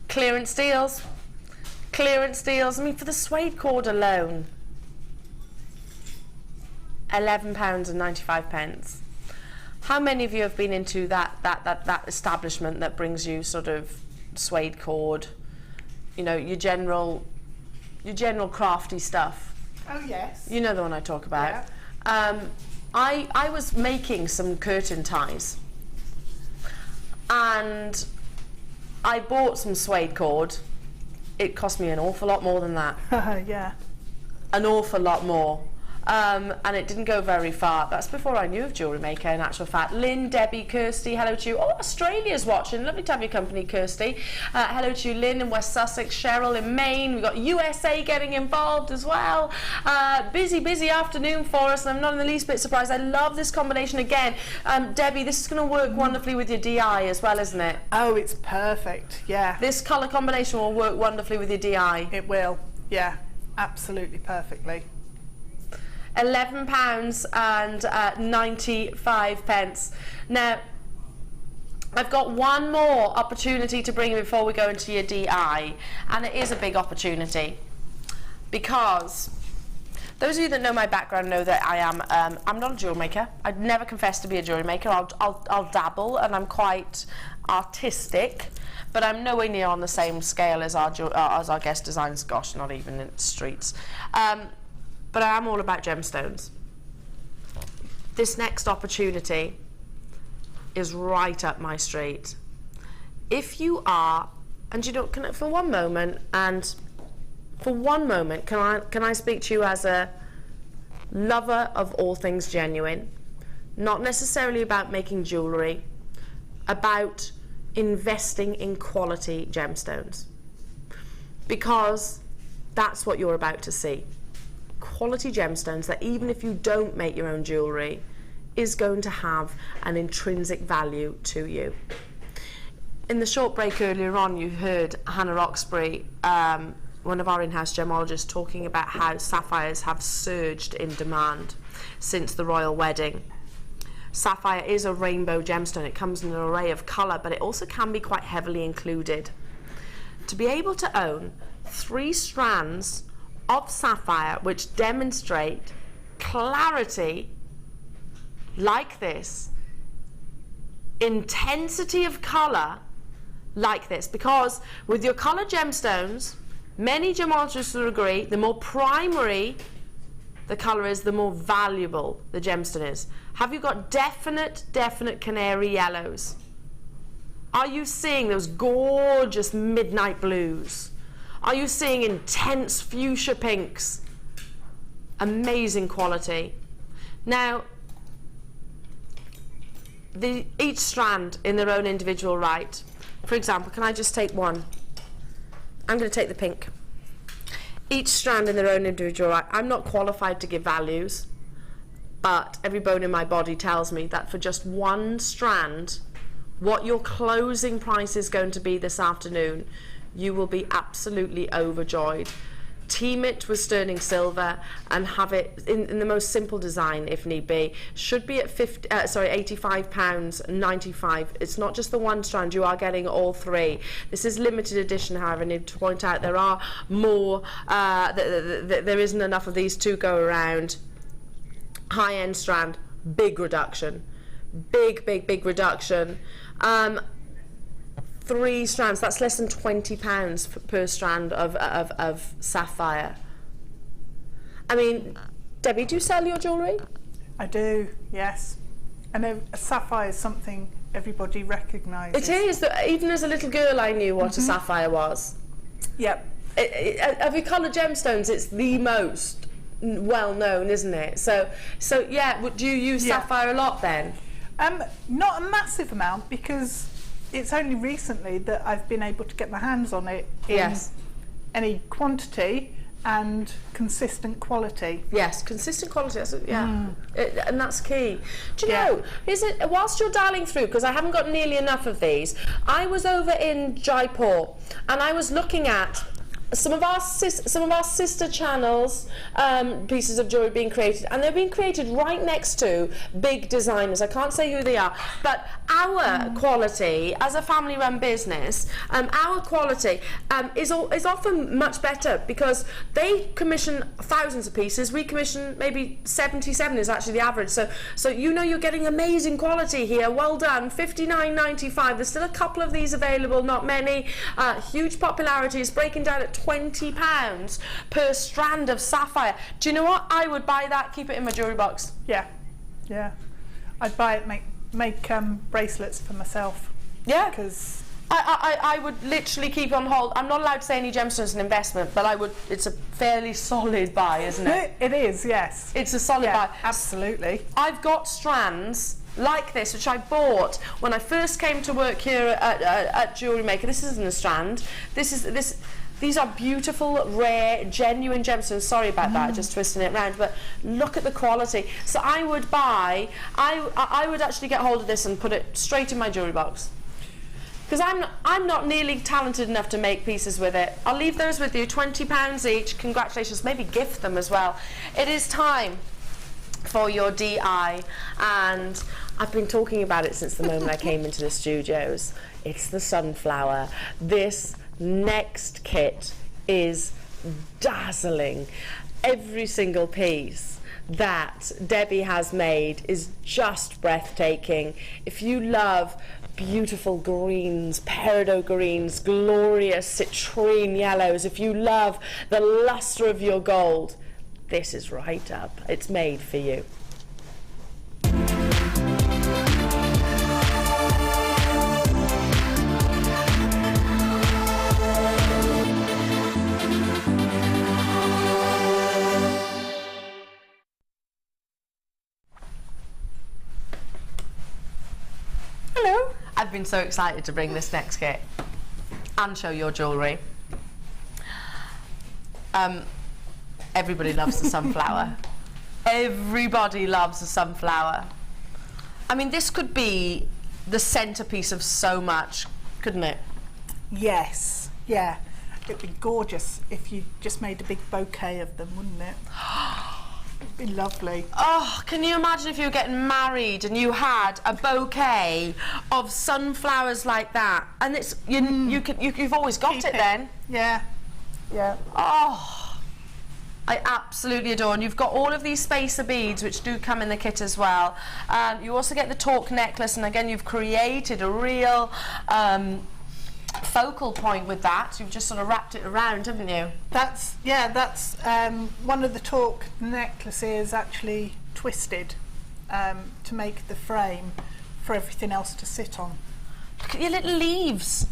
Clearance deals. Clearance deals. I mean, for the suede cord alone, £11.95. How many of you have been into that establishment that brings you sort of suede cord, you know, your general crafty stuff? Oh yes. You know the one I talk about. Yeah. I was making some curtain ties, and I bought some suede cord. It cost me an awful lot more than that. Yeah. An awful lot more. And it didn't go very far. That's before I knew of Jewellery Maker, in actual fact. Lynn, Debbie, Kirsty, hello to you. Oh, Australia's watching. Lovely to have your company, Kirsty. Hello to you, Lynn in West Sussex, Cheryl in Maine. We've got USA getting involved as well. Busy afternoon for us, and I'm not in the least bit surprised. I love this combination again. Debbie, this is going to work wonderfully with your DI as well, isn't it? Oh, it's perfect, yeah. This colour combination will work wonderfully with your DI. It will, yeah, absolutely perfectly. £11.95. Now, I've got one more opportunity to bring you before we go into your DI, and it is a big opportunity, because those of you that know my background know that I am I'm not a jewel maker. I'd never confess to be a jewelry maker. I'll dabble, and I'm quite artistic, but I'm nowhere near on the same scale as our guest designers. Gosh, not even in the streets. But I am all about gemstones. This next opportunity is right up my street. If you are, and you know, for one moment, can I speak to you as a lover of all things genuine, not necessarily about making jewellery, about investing in quality gemstones, because that's what you're about to see. Quality gemstones that, even if you don't make your own jewellery, is going to have an intrinsic value to you. In the short break earlier on, you heard Hannah Roxbury, one of our in-house gemologists, talking about how sapphires have surged in demand since the royal wedding. Sapphire is a rainbow gemstone. It comes in an array of colour, but it also can be quite heavily included. To be able to own 3 strands of sapphire which demonstrate clarity like this, intensity of colour like this, because with your colour gemstones, many gemologists will agree, the more primary the colour is, the more valuable the gemstone is. Have you got definite canary yellows? Are you seeing those gorgeous midnight blues? Are you seeing intense fuchsia pinks? Amazing quality. Now, each strand in their own individual right. For example, can I just take one? I'm going to take the pink. Each strand in their own individual right. I'm not qualified to give values, but every bone in my body tells me that for just one strand, what your closing price is going to be this afternoon, you will be absolutely overjoyed. Team it with sterling silver and have it in the most simple design if need be. Should be at £85.95. It's not just the one strand, you are getting all 3. This is limited edition, however. I need to point out there are more, there isn't enough of these to go around. High-end strand, big reduction. Big reduction. 3 strands, that's less than £20 per strand of sapphire. I mean, Debbie, do you sell your jewellery? I do, yes. I know a sapphire is something everybody recognises. It is. Even as a little girl, I knew what a sapphire was. Yep. Of your coloured gemstones, it's the most well known, isn't it? So yeah. Do you use sapphire a lot then? Not a massive amount, because it's only recently that I've been able to get my hands on it in any quantity and consistent quality. Yes, consistent quality. That's, and that's key. Do you know? Is it whilst you're dialing through, because I haven't got nearly enough of these. I was over in Jaipur and I was looking at some of our sister channels pieces of jewellery being created, and they're being created right next to big designers. I can't say who they are, but our quality as a family-run business, our quality is often much better because they commission thousands of pieces. We commission maybe 77 is actually the average. So you know you're getting amazing quality here. Well done. $59.95. There's still a couple of these available, not many. Huge popularity. Is breaking down at £20 per strand of sapphire. Do you know what? I would buy that, keep it in my jewellery box. Yeah, yeah. I'd buy it, make bracelets for myself. Yeah. Because I would literally keep on hold. I'm not allowed to say any gemstones an investment, but I would. It's a fairly solid buy, isn't it? It is, yes. It's a solid buy. Absolutely. I've got strands like this, which I bought when I first came to work here at Jewellery Maker. This isn't a strand. These are beautiful, rare, genuine gemstones. Sorry about that, just twisting it around. But look at the quality. So I would buy. I would actually get hold of this and put it straight in my jewellery box. Because I'm not nearly talented enough to make pieces with it. I'll leave those with you, £20 each. Congratulations. Maybe gift them as well. It is time for your DI, and I've been talking about it since the moment I came into the studios. It's the sunflower. This next kit is dazzling. Every single piece that Debbie has made is just breathtaking. If you love beautiful greens, peridot greens, glorious citrine yellows, if you love the luster of your gold, this is right up. It's made for you. Hello. I've been so excited to bring this next kit and show your jewellery. Everybody loves the sunflower. Everybody loves the sunflower. I mean, this could be the centrepiece of so much, couldn't it? Yes, yeah. It'd be gorgeous if you just made a big bouquet of them, wouldn't it? It'd be lovely. Oh, can you imagine if you were getting married and you had a bouquet of sunflowers like that? And it's you've always got it then. Yeah, yeah. Oh, I absolutely adore. And you've got all of these spacer beads, which do come in the kit as well. You also get the torque necklace, and again, you've created a real focal point with that. You've just sort of wrapped it around, haven't you? That's one of the torque necklaces actually twisted to make the frame for everything else to sit on. Look at your little leaves.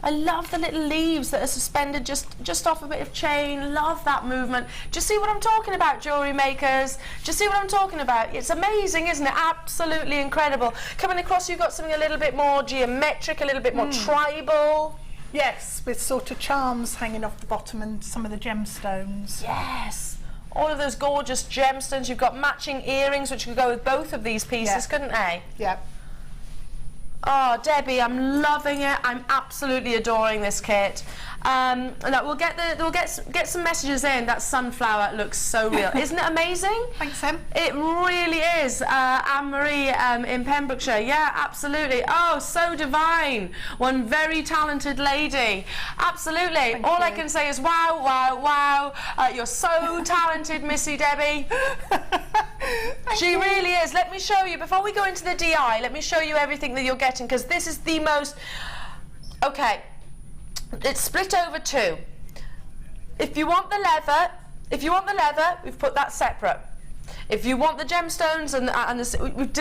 I love the little leaves that are suspended just off a bit of chain. Love that movement. Do you see what I'm talking about, jewellery makers? Do you see what I'm talking about? It's amazing, isn't it? Absolutely incredible. Coming across, you've got something a little bit more geometric, a little bit more tribal. Yes, with sort of charms hanging off the bottom and some of the gemstones. Yes. All of those gorgeous gemstones. You've got matching earrings, which could go with both of these pieces, couldn't they? Yeah. Oh, Debbie, I'm loving it. I'm absolutely adoring this kit. And we'll get some messages in. That sunflower looks so real. Isn't it amazing? Thanks, Em. It really is. Anne-Marie in Pembrokeshire. Yeah, absolutely. Oh, so divine. One very talented lady. Absolutely. Thank All you. I can say is wow, wow, wow. You're so talented, Missy Debbie. She really is. Let me show you, before we go into the DI, let me show you everything that you're getting, because this is the most... Okay. It's split over two. If you want the leather, we've put that separate. If you want the gemstones we've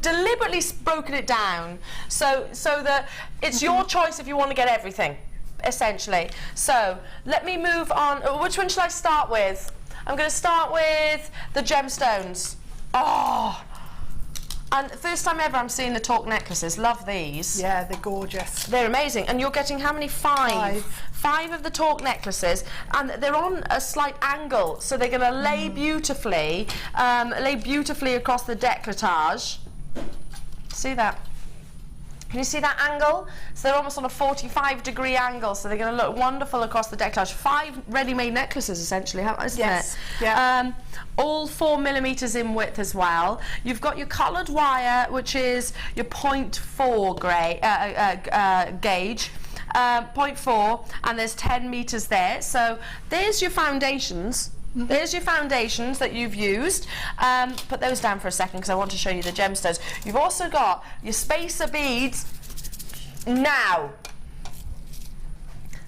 deliberately broken it down so that it's your choice if you want to get everything, essentially. So let me move on. Which one should I start with? I'm going to start with the gemstones. Oh. And first time ever I'm seeing the torque necklaces. Love these. Yeah, they're gorgeous. They're amazing. And you're getting how many? Five of the torque necklaces. And they're on a slight angle, so they're going to lay beautifully across the décolletage. See that? Can you see that angle? So they're almost on a 45-degree angle, so they're going to look wonderful across the decollage. 5 ready-made necklaces, essentially, isn't Yes. it? Yeah. All 4 millimeters in width as well. You've got your coloured wire, which is your 0.4 gauge. 0.4, and there's 10 meters there. So there's your foundations. There's your foundations that you've used. Put those down for a second because I want to show you the gemstones. You've also got your spacer beads. Now,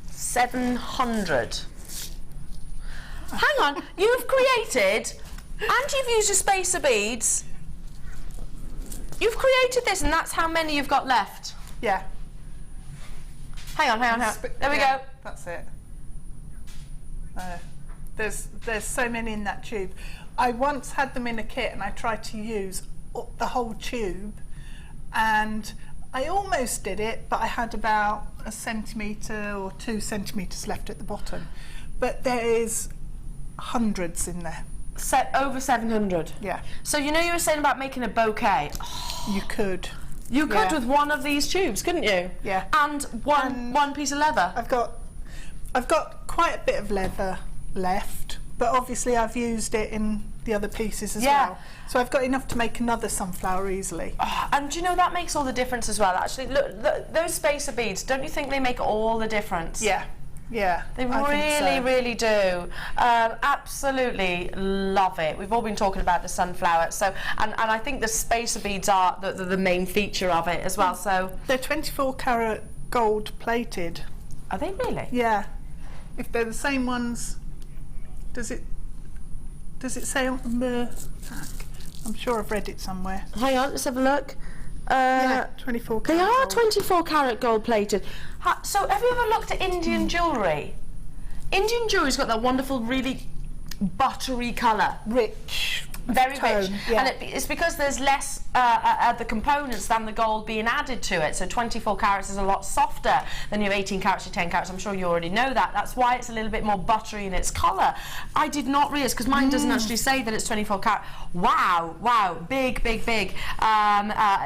700. Hang on, you've created, and you've used your spacer beads. You've created this, and that's how many you've got left. Yeah. Hang on. There we go. That's it. There's so many in that tube. I once had them in a kit and I tried to use the whole tube, and I almost did it, but I had about 1 centimetre or 2 centimetres left at the bottom. But there is hundreds in there. Over 700. Yeah. So you know you were saying about making a bouquet. You could. You could with one of these tubes, couldn't you? Yeah. And one piece of leather. I've got quite a bit of leather left, but obviously I've used it in the other pieces as well. So I've got enough to make another sunflower easily. Oh, and do you know that makes all the difference as well? Actually, look, those spacer beads. Don't you think they make all the difference? Yeah. Yeah, they really do. Absolutely love it. We've all been talking about the sunflower, so and I think the spacer beads are the main feature of it as well. So they're 24 karat gold plated. Are they really? Yeah. If they're the same ones, does it say on the pack? I'm sure I've read it somewhere. Hang on, let's have a look. Yeah, 24 karat. They are gold. 24 karat gold plated. So have you ever looked at Indian jewellery? Indian jewellery's got that wonderful, really buttery colour. Rich. Very tone, rich, yeah. and it's because there's less the components than the gold being added to it. So 24 carats is a lot softer than your 18 carats, your 10 carats. I'm sure you already know that. That's why it's a little bit more buttery in its colour. I did not realise, because mine doesn't actually say that it's 24 carat. Wow, big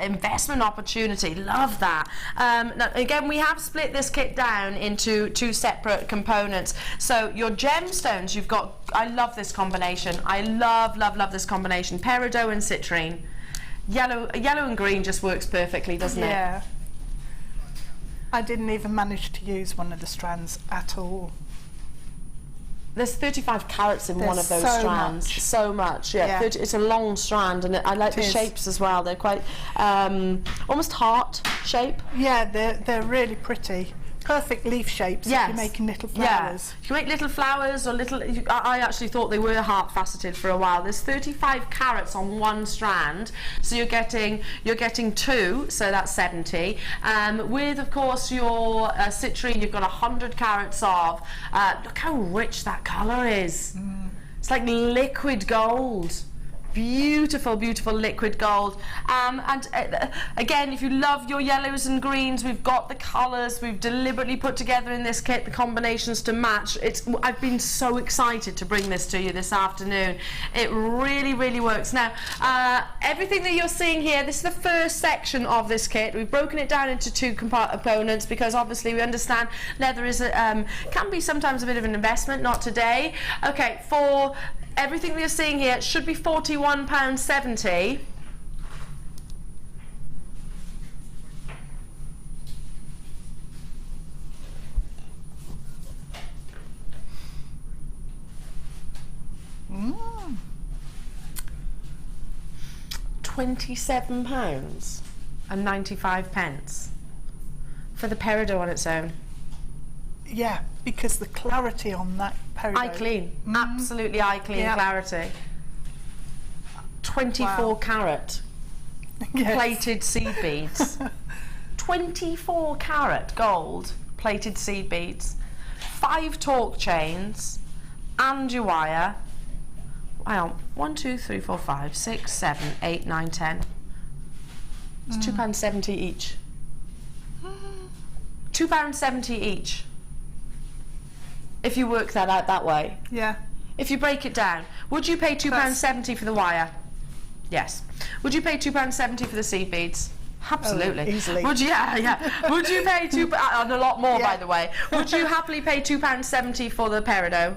investment opportunity. Love that. Now, again, we have split this kit down into 2 separate components. So your gemstones, you've got. I love this combination. I love this combination. Peridot and citrine. Yellow and green just works perfectly, doesn't it? Yeah. I didn't even manage to use one of the strands at all. There's 35 carats in one of those so strands. Much. So much, yeah. It's a long strand, and I like the shapes as well. They're quite almost heart shape. Yeah, they're really pretty. Perfect leaf shapes if you're making little flowers. You can make little flowers or little. I actually thought they were heart faceted for a while. There's 35 carats on one strand, so you're getting 2, so that's 70. With of course your citrine, you've got 100 carats of. Look how rich that colour is. It's like liquid gold. Beautiful liquid gold. And again, if you love your yellows and greens, we've got the colours. We've deliberately put together in this kit the combinations to match. I've been so excited to bring this to you this afternoon. It really works. Now, everything that you're seeing here, this is the first section of this kit. We've broken it down into 2 components because obviously we understand leather is can be sometimes a bit of an investment. Not today. Okay, for everything that you're seeing here, it should be £41.70. £27.95 for the peridot on its own. Yeah, because the clarity on that peridot. Eye clean, absolutely eye clean clarity. 24 carat plated seed beads. 24 carat gold plated seed beads. 5 torque chains and your wire. Hang on, 1, 2, 3, 4, 5, 6, 7, 8, 9, 10. It's £2.70 each. £2.70 each. If you work that out that way. Yeah. If you break it down, would you pay £2.70 for the wire? Yes. Would you pay £2.70 for the seed beads? Absolutely. Oh, easily. Would you, yeah. Would you pay and a lot more, Yeah. by the way. Would you happily pay £2.70 for the peridot?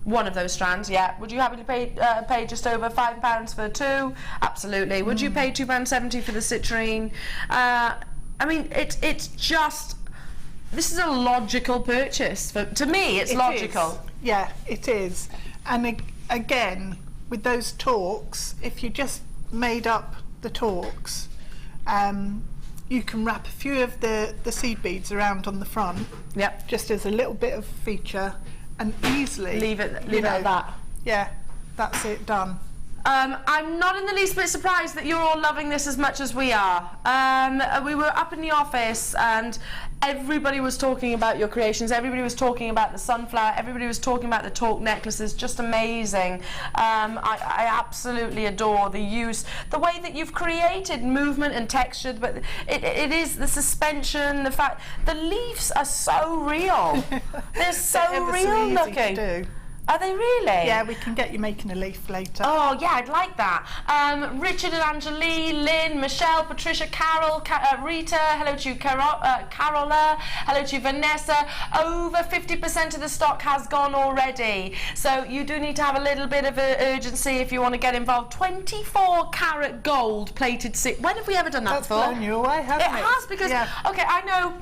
One of those strands, yeah. Would you happily pay just over £5 for two? Absolutely. Would you pay £2.70 for the citrine? I mean, it's just, this is a logical purchase. To me, it's logical. Is. Yeah, it is. And again, with those torques, if you just made up the torques, you can wrap a few of the seed beads around on the front, Yep. just as a little bit of feature, and easily Leave it at that. Yeah, that's it, done. I'm not in the least bit surprised that you're all loving this as much as we are. We were up in the office and everybody was talking about your creations, everybody was talking about the sunflower, everybody was talking about the torque necklaces, just amazing. I absolutely adore the use, the way that you've created movement and texture, but it is the suspension, the fact, the leaves are so real. They're so real looking. To do. Are they really? Yeah, we can get you making a leaf later. Oh, yeah, I'd like that. Richard and Angelie, Lynn, Michelle, Patricia, Carol, Rita, hello to you, Carola, hello to you, Vanessa. Over 50% of the stock has gone already. So you do need to have a little bit of urgency if you want to get involved. 24 karat gold plated When have we ever done that That's before? blown you away, hasn't it? It has, because, okay, I know...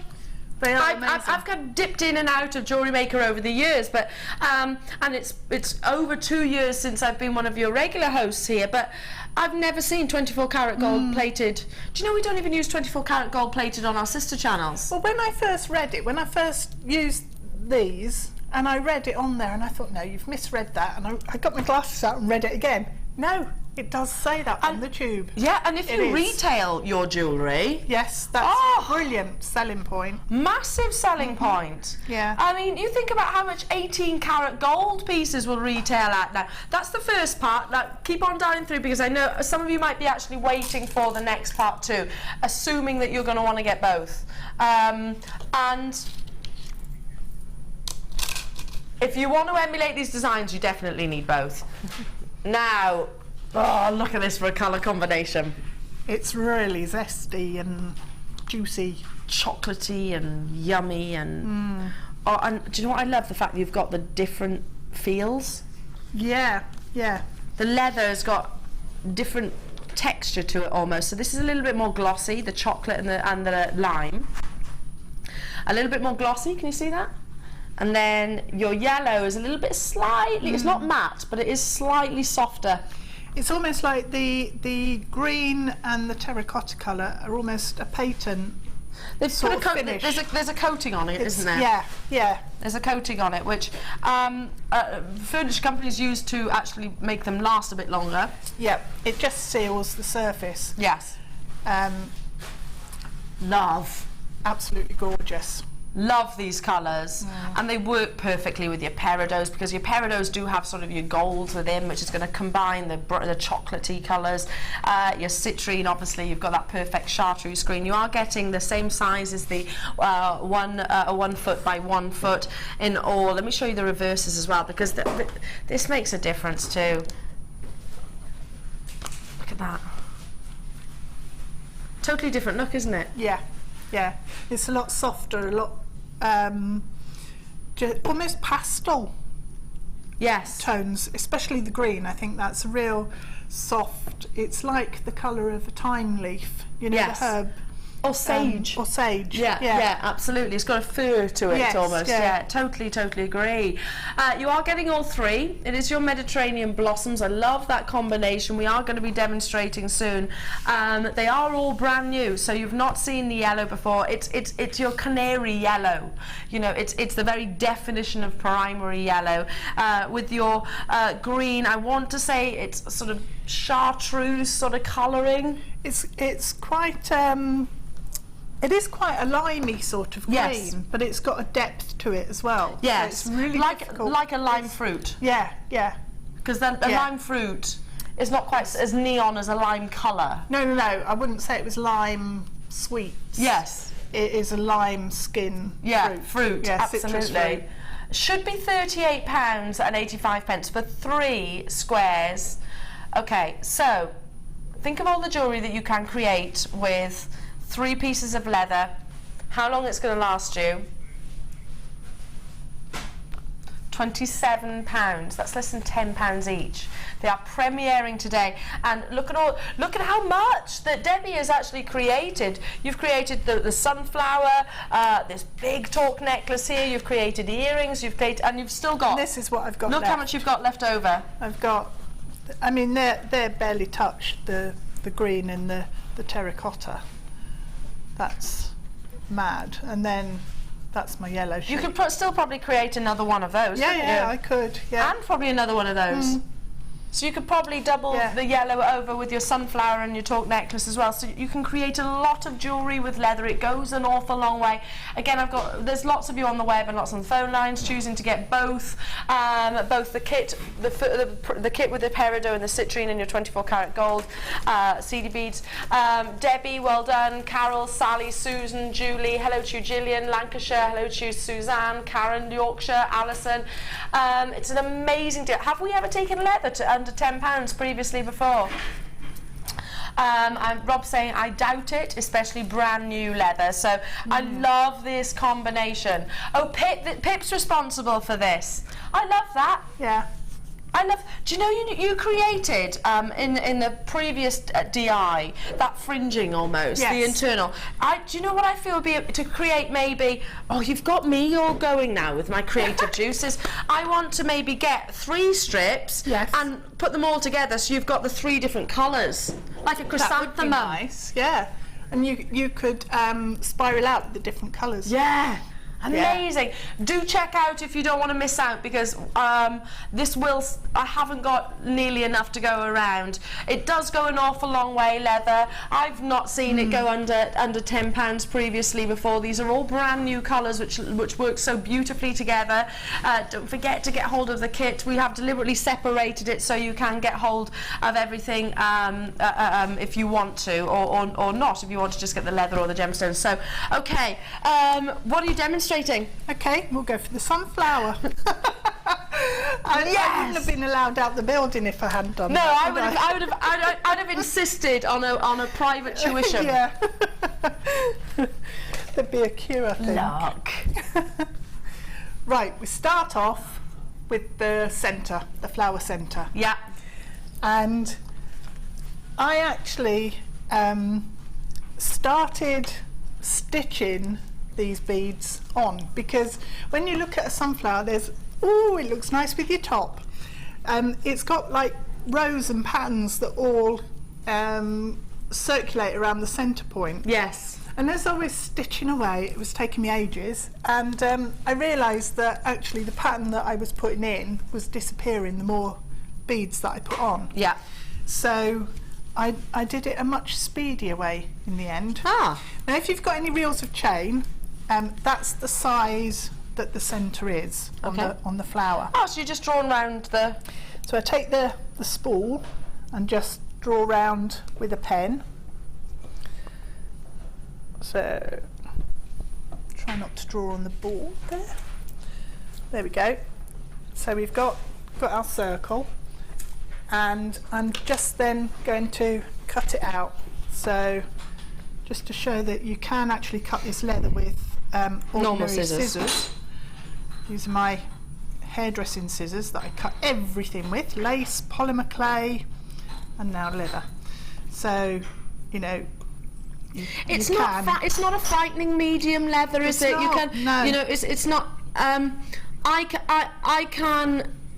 I've kind of dipped in and out of Jewellery Maker over the years, but and it's over 2 years since I've been one of your regular hosts here, but I've never seen 24 karat gold plated. Do you know we don't even use 24 karat gold plated on our sister channels? Well, when I first read it, when I first used these, and I read it on there, and I thought, no, you've misread that, and I got my glasses out and read it again. No, it does say that on the tube. Yeah, and if you retail your jewellery... Yes, that's a brilliant selling point. Massive selling point. Yeah. I mean, you think about how much 18 karat gold pieces will retail at now. That's the first part. Now, keep on dialing through, because I know some of you might be actually waiting for the next part too, assuming that you're going to want to get both. And if you want to emulate these designs, you definitely need both. Now, oh, look at this for a colour combination. It's really zesty and juicy. Chocolatey and yummy and... Oh, and do you know what I love? The fact that you've got the different feels. Yeah, yeah. The leather's got different texture to it almost. So this is a little bit more glossy, the chocolate and the lime. A little bit more glossy, can you see that? And then your yellow is a little bit slightly, it's not matte, but it is slightly softer. It's almost like the green and the terracotta colour are almost a patent. They've put there's a coating on it, isn't there? Yeah, yeah. There's a coating on it, which furniture companies use to actually make them last a bit longer. Yep, it just seals the surface. Yes. Love. Absolutely gorgeous. Love these colours, and they work perfectly with your peridots, because your peridots do have sort of your golds within, which is going to combine the chocolatey colours. Your citrine, obviously, you've got that perfect chartreuse green. You are getting the same size as the 1 foot by 1 foot in all. Let me show you the reverses as well, because this makes a difference too. Look at that. Totally different look, isn't it? Yeah, yeah. It's a lot softer, a lot almost pastel. Yes. Tones, especially the green. I think that's real soft. It's like the colour of a thyme leaf, you know, Yes. the herb. Or sage. Or sage. Yeah, yeah, absolutely. It's got a fur to it, Yes, almost. yeah. Yeah, totally agree. You are getting all three. It is your Mediterranean blossoms. I love that combination. We are going to be demonstrating soon. They are all brand new, so you've not seen the yellow before. It's your canary yellow. You know, it's the very definition of primary yellow. With your green, I want to say it's sort of chartreuse sort of colouring. It's quite it is quite a limey sort of green, Yes. but it's got a depth to it as well. Yes, so it's really difficult. like a lime fruit. Yeah, yeah. Because a lime fruit is not quite as neon as a lime colour. No, I wouldn't say it was lime sweets. Yes. It is a lime skin fruit, yeah, citrus absolutely. fruit. Should be £38.85 for 3 squares. Okay, so think of all the jewellery that you can create with 3 pieces of leather, how long it's going to last you. £27. That's less than £10 each. They are premiering today, and look at how much that Debbie has actually created. You've created the sunflower, this big torque necklace here. You've created earrings. You've created, and you've still got. And this is what I've got. Look left. how much you've got left over. I've got. I mean, they're barely touched, the green and the terracotta. That's mad, and then. That's my yellow sheet. You could still probably create another one of those. Yeah, I could. Yeah, and probably another one of those. So you could probably double the yellow over with your sunflower and your torque necklace as well. So you can create a lot of jewellery with leather. It goes an awful long way. Again, there's lots of you on the web and lots on the phone lines choosing to get both the kit, the kit with the peridot and the citrine and your 24 karat gold CD beads. Debbie, well done. Carol, Sally, Susan, Julie, hello to you. Gillian, Lancashire, hello to you. Suzanne, Karen, Yorkshire, Alison. It's an amazing deal. Have we ever taken leather to under £10 previously before? Rob's saying I doubt it, especially brand new leather. So I love this combination. Oh, Pip's responsible for this. I love that. Yeah. I love. Do you know you created in the previous DI that fringing almost, the internal. Do you know what I feel would be to create maybe? Oh, you've got me all going now with my creative juices. I want to maybe get 3 strips and put them all together, so you've got the 3 different colours, like a chrysanthemum. That would be nice. Yeah, and you could spiral out the different colours. Yeah. Amazing. Do check out if you don't want to miss out, because I haven't got nearly enough to go around. It does go an awful long way, leather. I've not seen it go under £10 previously before. These are all brand new colours which work so beautifully together. Don't forget to get hold of the kit. We have deliberately separated it so you can get hold of everything if you want to, or not if you want to just get the leather or the gemstones. So, okay, what are you demonstrating? Okay, we'll go for the sunflower. I wouldn't have been allowed out the building if I hadn't done that. I'd have insisted on a private tuition. Yeah. There'd be a queue, I think. Look. Right, we start off with the centre, the flower centre. Yeah. And I actually started stitching these beads on, because when you look at a sunflower, it looks nice with your top. It's got like rows and patterns that all circulate around the centre point. Yes. And as I was stitching away, it was taking me ages, and I realised that actually the pattern that I was putting in was disappearing the more beads that I put on. Yeah. So I did it a much speedier way in the end. Ah. Now if you've got any reels of chain, that's the size that the centre is on the flower. Oh, so you're just drawing round the... So I take the spool and just draw round with a pen. So try not to draw on the board there. There we go. So we've got our circle, and I'm just then going to cut it out. So just to show that you can actually cut this leather with normal ordinary scissors. These are my hairdressing scissors that I cut everything with: lace, polymer clay, and now leather. So, you know, it's not a frightening medium leather, is it? You can, you know, it's not.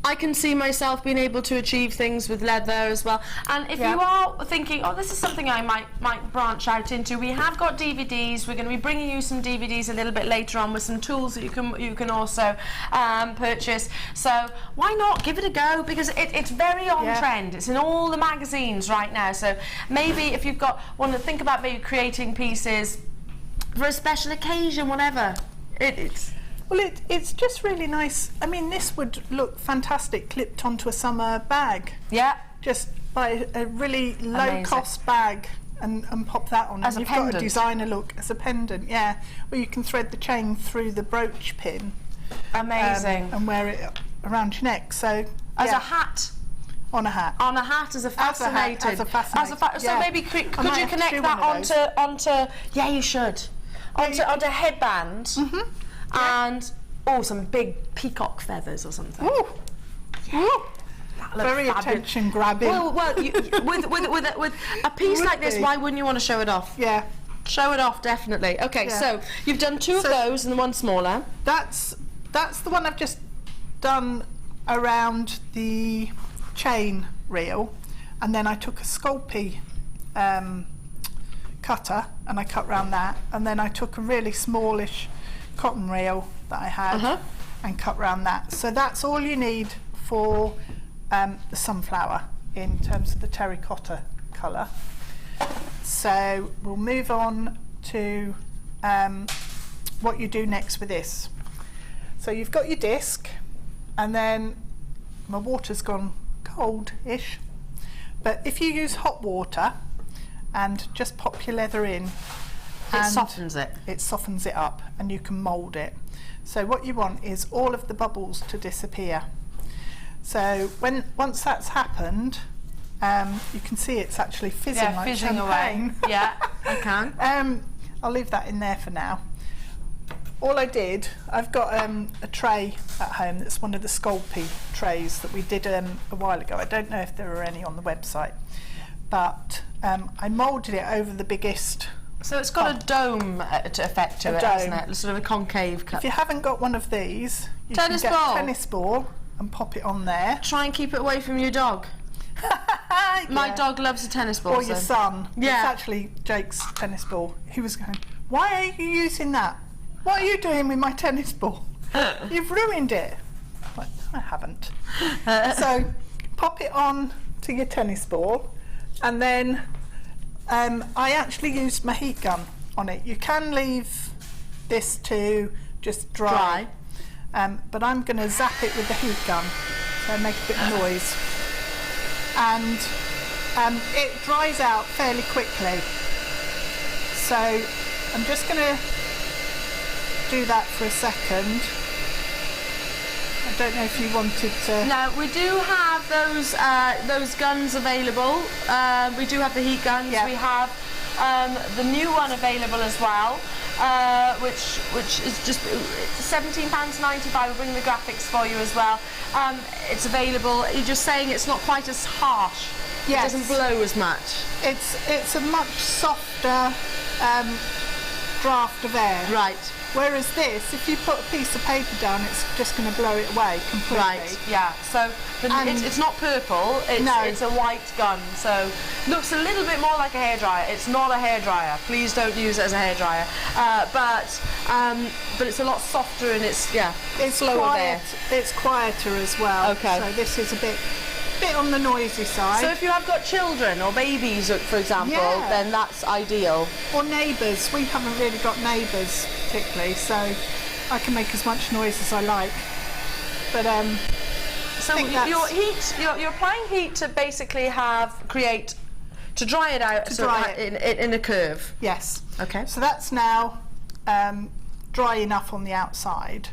I can see myself being able to achieve things with leather as well. And if you are thinking, oh, this is something I might branch out into, we have got DVDs. We're going to be bringing you some DVDs a little bit later on with some tools that you can also purchase. So why not give it a go? Because it's very on trend. It's in all the magazines right now. So maybe if you've want to think about maybe creating pieces for a special occasion, whatever. Well, it's just really nice. I mean, this would look fantastic clipped onto a summer bag. Yeah. Just buy a really low-cost bag and pop that on. As and a you've pendant. got a designer look as a pendant, yeah. Where you can thread the chain through the brooch pin. Amazing. And wear it around your neck. So as a hat. On a hat. On a hat as a fascinated. As a fascinated. So maybe could you connect that onto? Yeah, you should. Onto a headband. And some big peacock feathers or something. Ooh. Yeah. Ooh. Very attention grabbing. Well, with a piece like this, why wouldn't you want to show it off? Yeah. Show it off, definitely. Okay, so you've done two of those and one smaller. That's the one I've just done around the chain reel, and then I took a Sculpey cutter and I cut round that, and then I took a really smallish cotton reel that I had and cut round that. So that's all you need for the sunflower in terms of the terracotta colour. So we'll move on to what you do next with this. So you've got your disc, and then my water's gone cold-ish, but if you use hot water and just pop your leather in, it softens it. It softens it up, and you can mould it. So what you want is all of the bubbles to disappear. So once that's happened, you can see it's actually fizzing like fizzing champagne. away. Yeah, I can. I'll leave that in there for now. All I did, I've got a tray at home that's one of the Sculpey trays that we did a while ago. I don't know if there are any on the website, but I moulded it over the biggest. So it's got a dome effect to it, hasn't it? Sort of a concave cut. If you haven't got one of these, you can get a tennis ball and pop it on there. Try and keep it away from your dog. My dog loves a tennis ball. Or your son. Yeah. It's actually Jake's tennis ball. He was going, why are you using that? What are you doing with my tennis ball? You've ruined it. Like, I haven't. So pop it on to your tennis ball, and then I actually used my heat gun on it. You can leave this to just dry. But I'm going to zap it with the heat gun, so make a bit of noise. And it dries out fairly quickly. So I'm just going to do that for a second. I don't know if you wanted to... No, we do have those guns available. We do have the heat guns. We have the new one available as well. Which is just £17.95. We'll bring the graphics for you as well. It's available. You're just saying it's not quite as harsh. Yes. It doesn't blow as much. It's a much softer draft of air. Right. Whereas this, if you put a piece of paper down, it's just going to blow it away completely. Right, yeah. So it's not purple, it's a white gun, so looks a little bit more like a hairdryer. It's not a hairdryer. Please don't use it as a hairdryer. But it's a lot softer, and it's slower there. It's quieter as well. Okay. So this is a bit on the noisy side. So if you have got children or babies, for example, then that's ideal. Or neighbours. We haven't really got neighbours particularly, so I can make as much noise as I like. But so you're applying heat to basically to dry it out in a curve. Yes. Okay. So that's now dry enough on the outside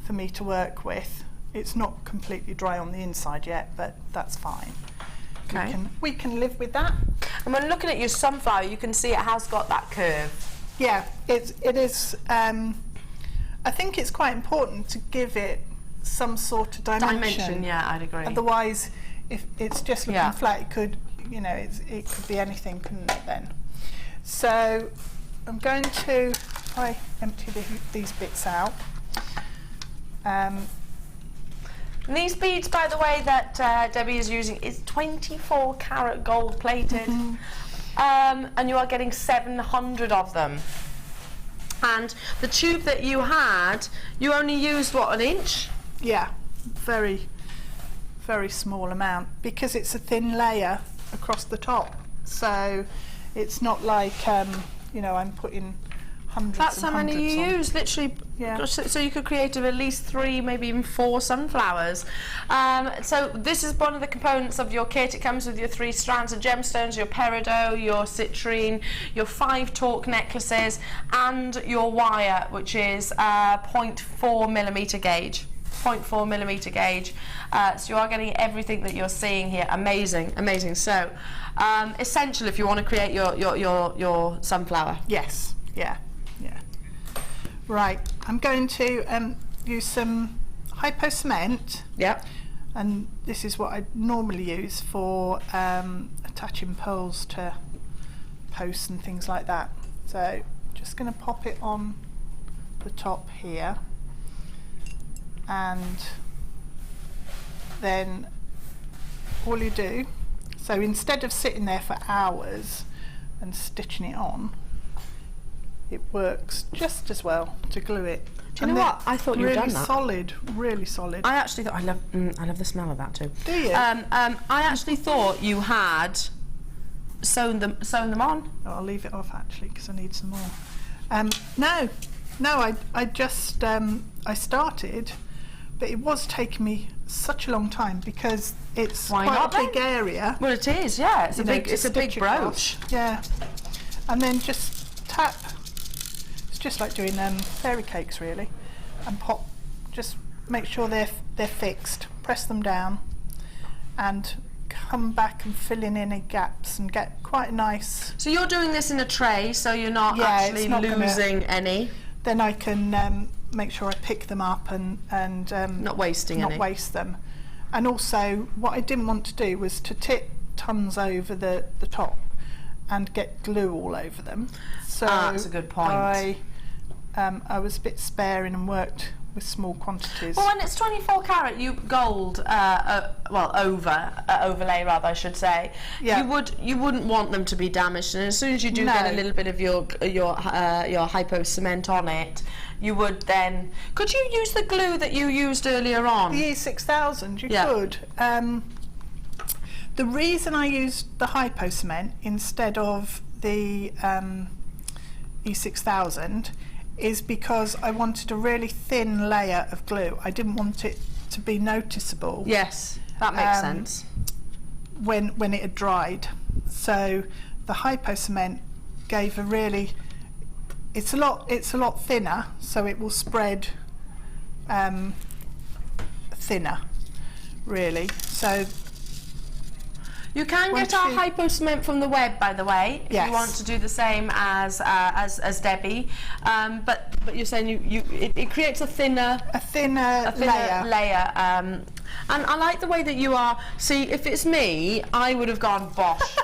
for me to work with. It's not completely dry on the inside yet, but that's fine. Okay. We can live with that. And when looking at your sunflower, you can see it has got that curve. Yeah, it is. I think it's quite important to give it some sort of dimension. Yeah, I'd agree. Otherwise, if it's just looking flat, it could, it could be anything, couldn't it then? So I'm going to empty these bits out. And these beads, by the way, that Debbie is using is 24 karat gold plated, and you are getting 700 of them. And the tube that you had, you only used what, an inch? Yeah, very, very small amount, because it's a thin layer across the top. So it's not like I'm putting hundreds. That's how many you use, literally. Yeah. So you could create at least 3, maybe even 4 sunflowers. So this is one of the components of your kit. It comes with your 3 strands of gemstones, your peridot, your citrine, your 5 torque necklaces, and your wire, which is 0.4mm gauge. 0.4mm gauge, so you are getting everything that you're seeing here. Amazing, amazing. So essential if you want to create your sunflower. Yes, yeah. Right, I'm going to use some hypo cement. Yep. And this is what I normally use for attaching pearls to posts and things like that. So just going to pop it on the top here, and then all you do, so instead of sitting there for hours and stitching it on, it works just as well to glue it. Do you know what? I thought you'd done that. Solid, really solid. I actually thought I love the smell of that too. Do you? I actually thought you had sewn them on. Oh, I'll leave it off actually because I need some more. No, I just I started, but it was taking me such a long time because it's quite a big area. Well, it is, yeah. It's a big brooch. Yeah, and then just tap. It's just like doing fairy cakes really, and pop. Just make sure they're fixed. Press them down, and come back and fill in any gaps and get quite a nice. So you're doing this in a tray, so you're not actually losing any. Then I can make sure I pick them up and not waste them. And also, what I didn't want to do was to tip tons over the top and get glue all over them. So that's a good point. I was a bit sparing and worked with small quantities. Well, when it's 24 karat gold, overlay rather, I should say. Yeah. You wouldn't want them to be damaged, and as soon as you do get a little bit of your hypo cement on it, you would then. Could you use the glue that you used earlier on? The E6000, you could. The reason I used the hypo cement instead of the E6000 is because I wanted a really thin layer of glue. I didn't want it to be noticeable. Yes, that makes sense. When it had dried. So the hypo cement gave a really, it's a lot thinner, so it will spread thinner, really. So you can get our hypo cement from the web, by the way, if you want to do the same as Debbie. But you're saying it creates a thinner layer. And I like the way that you are. See, if it's me, I would have gone bosh,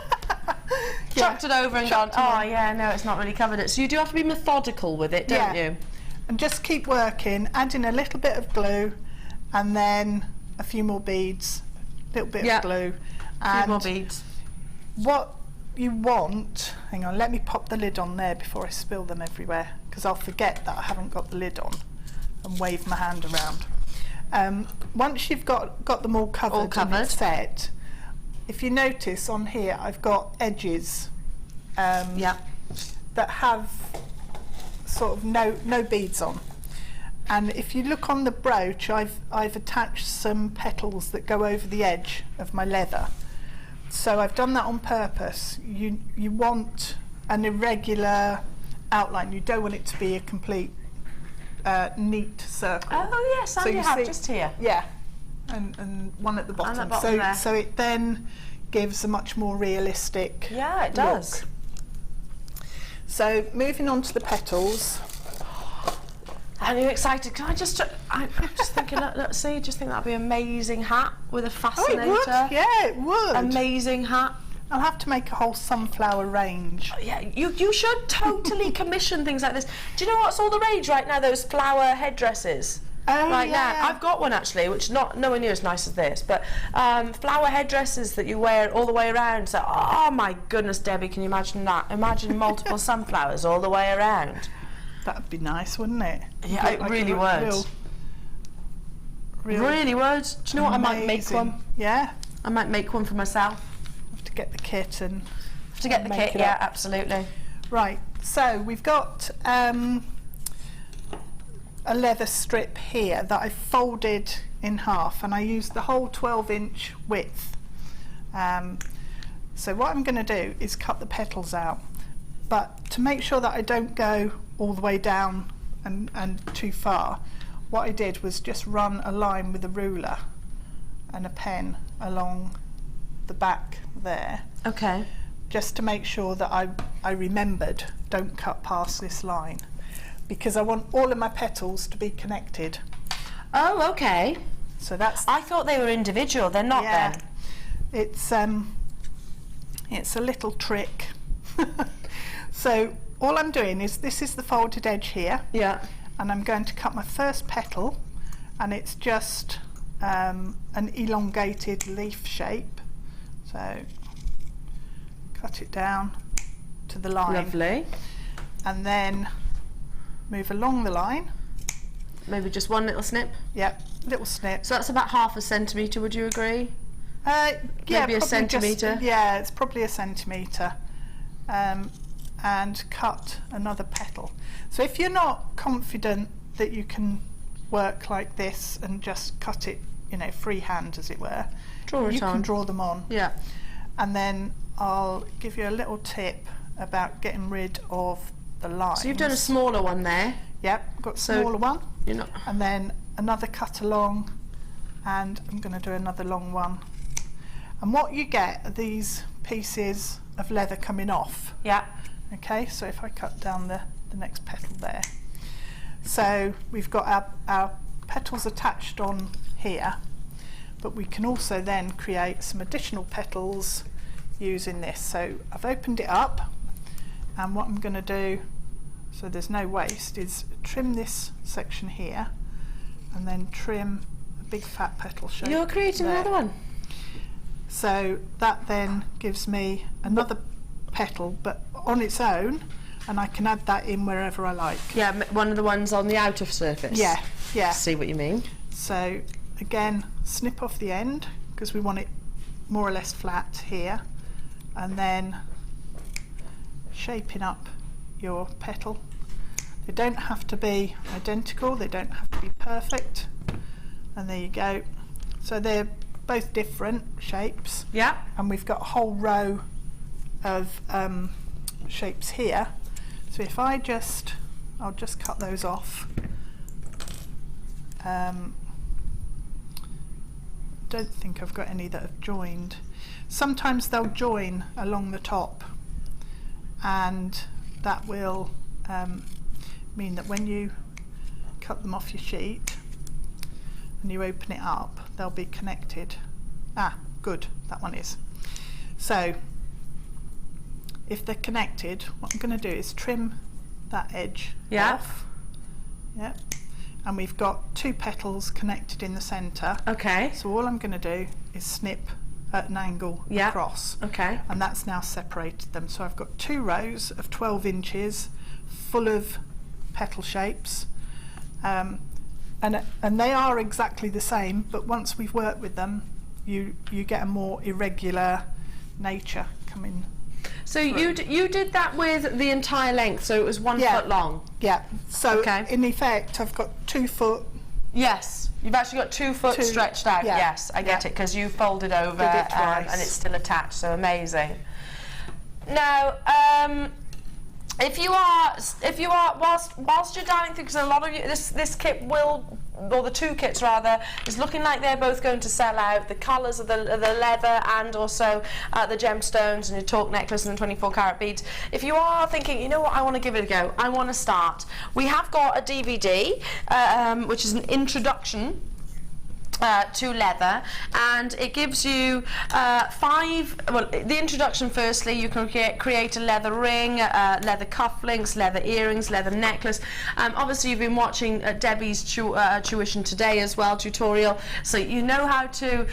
chucked it over and gone. Oh yeah, no, it's not really covered it. So you do have to be methodical with it, don't you? And just keep working, adding a little bit of glue, and then a few more beads, a little bit of glue. And more beads. What you want, hang on, let me pop the lid on there before I spill them everywhere, because I'll forget that I haven't got the lid on and wave my hand around. Once you've got them all covered, and it's set, if you notice on here I've got edges that have sort of no beads on. And if you look on the brooch, I've attached some petals that go over the edge of my leather. So I've done that on purpose. You want an irregular outline. You don't want it to be a complete neat circle. Oh yes, so you have just here. Yeah, and one at the bottom. And the bottom there. So it then gives a much more realistic it does. look. So moving on to the petals. Are you excited? Can I just? I'm just thinking. Let's see. Just think that'd be an amazing hat with a fascinator. Oh, it would. Yeah, it would. Amazing hat. I'll have to make a whole sunflower range. Yeah, you should totally commission things like this. Do you know what's all the rage right now? Those flower headdresses. Oh, right now, I've got one actually, which nowhere near as nice as this, but flower headdresses that you wear all the way around. So, oh my goodness, Debbie, can you imagine that? Imagine multiple sunflowers all the way around. That'd be nice, wouldn't it? Yeah, it really would. Really would. Do you know what? I might make one. Yeah. I might make one for myself. Have to get the kit and. Have to get the kit. Yeah, absolutely. Right. So we've got a leather strip here that I folded in half, and I used the whole 12-inch width. So what I'm going to do is cut the petals out, but to make sure that I don't go all the way down and too far, what I did was just run a line with a ruler and a pen along the back there. Okay. Just to make sure that I remembered, don't cut past this line, because I want all of my petals to be connected. Oh, okay. So that's... I thought they were individual. They're not then. It's a little trick. So all I'm doing is, this is the folded edge here. Yeah. And I'm going to cut my first petal, and it's just an elongated leaf shape. So cut it down to the line. Lovely. And then move along the line. Maybe just one little snip? Yep, little snip. So that's about 1/2 centimetre, would you agree? Yeah, maybe a probably centimetre? Yeah, it's probably a centimetre. And cut another petal. So if you're not confident that you can work like this and just cut it, you know, freehand as it were, you can draw them on. Yeah. And then I'll give you a little tip about getting rid of the lines. So you've done a smaller one there. Yep, got a smaller one. You're not... And then another cut along, and I'm going to do another long one. And what you get are these pieces of leather coming off. Yeah. Okay, so if I cut down the next petal there. So we've got our petals attached on here, but we can also then create some additional petals using this. So I've opened it up, and what I'm going to do, so there's no waste, is trim this section here, and then trim a big fat petal shape. You're creating there. another one. So that then gives me another petal, but on its own, and I can add that in wherever I like. Yeah, one of the ones on the outer surface. Yeah, yeah. See what you mean. So again, snip off the end, because we want it more or less flat here, and then shaping up your petal. They don't have to be identical, they don't have to be perfect, and there you go. So they're both different shapes. Yeah. And we've got a whole row of shapes here. So if I'll just cut those off. Don't think I've got any that have joined. Sometimes they'll join along the top, and that will mean that when you cut them off your sheet and you open it up, they'll be connected. Ah, good, that one is. So if they're connected, what I'm going to do is trim that edge off. Yep. And we've got 2 petals connected in the centre. Okay. So all I'm going to do is snip at an angle across. Okay. And that's now separated them. So I've got 2 rows of 12 inches full of petal shapes. And they are exactly the same, but once we've worked with them, you get a more irregular nature coming. So you did that with the entire length, so it was 1 foot long. Yeah. So in effect, I've got 2 foot. Yes, you've actually got 2 foot stretched out. Yeah. Yes, I get it, because you folded over and it's still attached. So amazing. Now, if you are whilst you're dialing through, because a lot of you, this kit will, or the 2 kits rather, is looking like they're both going to sell out. The colours of the leather and also the gemstones and your torque necklace and the 24 carat beads. If you are thinking, you know what, I want to give it a go, I want to start, we have got a DVD which is an introduction to leather, and it gives you 5, well, the introduction firstly, you can create a leather ring, leather cufflinks, leather earrings, leather necklace. Obviously you've been watching Debbie's tuition today as well, tutorial, so you know how to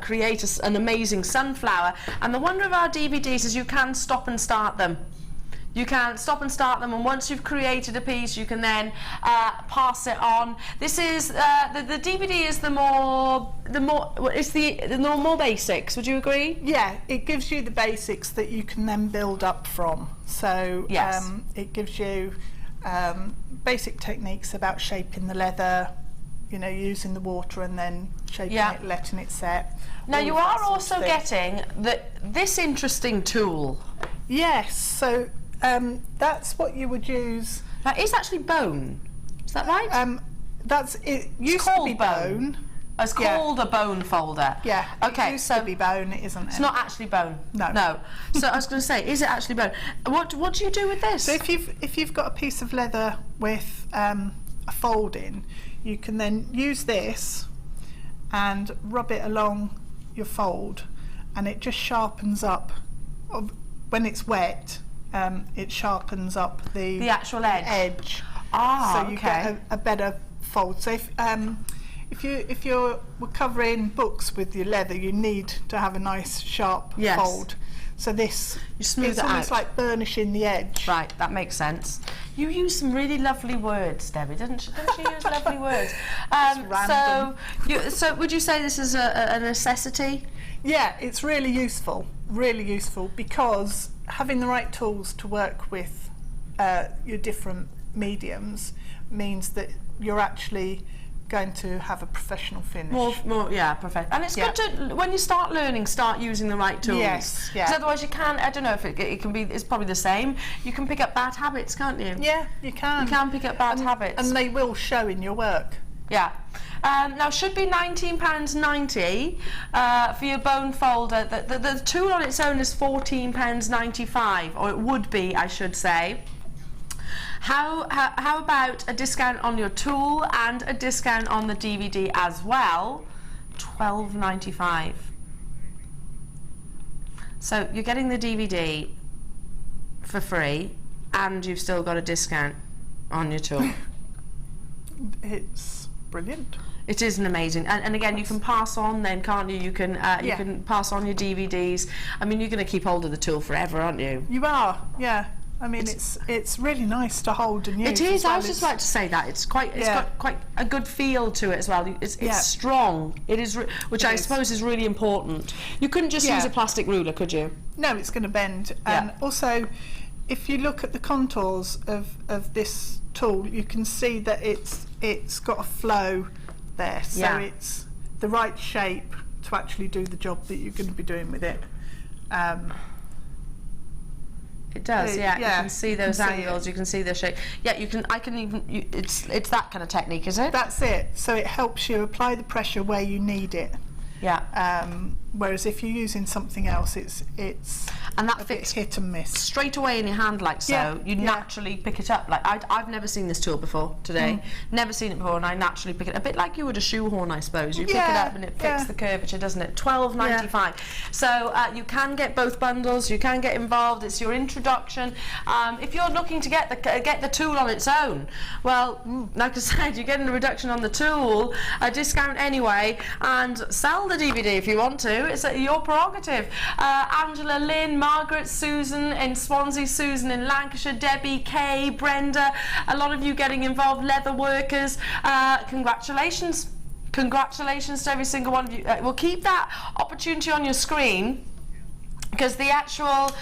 create an amazing sunflower. And the wonder of our DVDs is you can stop and start them. You can stop and start them, and once you've created a piece, you can then pass it on. This is the DVD is the more basics. Would you agree? Yeah, it gives you the basics that you can then build up from. So yes. It gives you basic techniques about shaping the leather, you know, using the water and then shaping it, letting it set. Now you are also getting this interesting tool. Yes, so that's what you would use. Now it's actually bone. Is that right? it used to be bone. It's called a bone folder. Yeah. Okay. It used to be bone. It isn't. It's not actually bone. No. No. So I was going to say, is it actually bone? What do you do with this? So if you've got a piece of leather with a fold in, you can then use this and rub it along your fold, and it just sharpens up. When it's wet, it sharpens up the actual edge. Ah, so you get a better fold. So if you're covering books with your leather, you need to have a nice sharp fold. So this, it's almost like burnishing the edge. Right, that makes sense. You use some really lovely words, Debbie, didn't she use lovely words? So would you say this is a necessity? Yeah, it's really useful, because having the right tools to work with your different mediums means that you're actually going to have a professional finish. More, professional. And it's good to, when you start learning, start using the right tools. Yes, Because otherwise you can, I don't know if it can be, it's probably the same. You can pick up bad habits, can't you? Yeah, you can. You can pick up bad habits. And they will show in your work. Yeah. Now, should be £19.90 for your bone folder. The tool on its own is £14.95, or it would be, I should say. How about a discount on your tool and a discount on the DVD as well? £12.95. So you're getting the DVD for free, and you've still got a discount on your tool. It's brilliant. It is an amazing, and again, you can pass on then, can't you? You can you can pass on your DVDs. I mean, you're going to keep hold of the tool forever, aren't you? You are, yeah. I mean, it's really nice to hold and use. It is. I was just like to say that it's got quite a good feel to it as well. It's strong. It is, which I suppose is really important. You couldn't just use a plastic ruler, could you? No, it's going to bend. And also, if you look at the contours of this tool, you can see that it's got a flow there, so it's the right shape to actually do the job that you're going to be doing with it. It does, you can see those angles, you can see the shape. Yeah, you can. I can even. It's that kind of technique, is it? That's it. So it helps you apply the pressure where you need it. Yeah. Whereas if you're using something else, it's and that fits hit and miss straight away in your hand, like so. You naturally pick it up. Like I've never seen this tool before today. Never seen it before, and I naturally pick it. A bit like you would a shoehorn, I suppose. You pick it up and it fits the curvature, doesn't it? £12.95. So you can get both bundles. You can get involved. It's your introduction. If you're looking to get the tool on its own, well, like I said, you're getting a reduction on the tool, a discount anyway, and sell the DVD if you want to. It's your prerogative. Angela, Lynn, Margaret, Susan in Swansea, Susan in Lancashire, Debbie, Kay, Brenda, a lot of you getting involved, leather workers, congratulations. Congratulations to every single one of you. We'll keep that opportunity on your screen, because the actual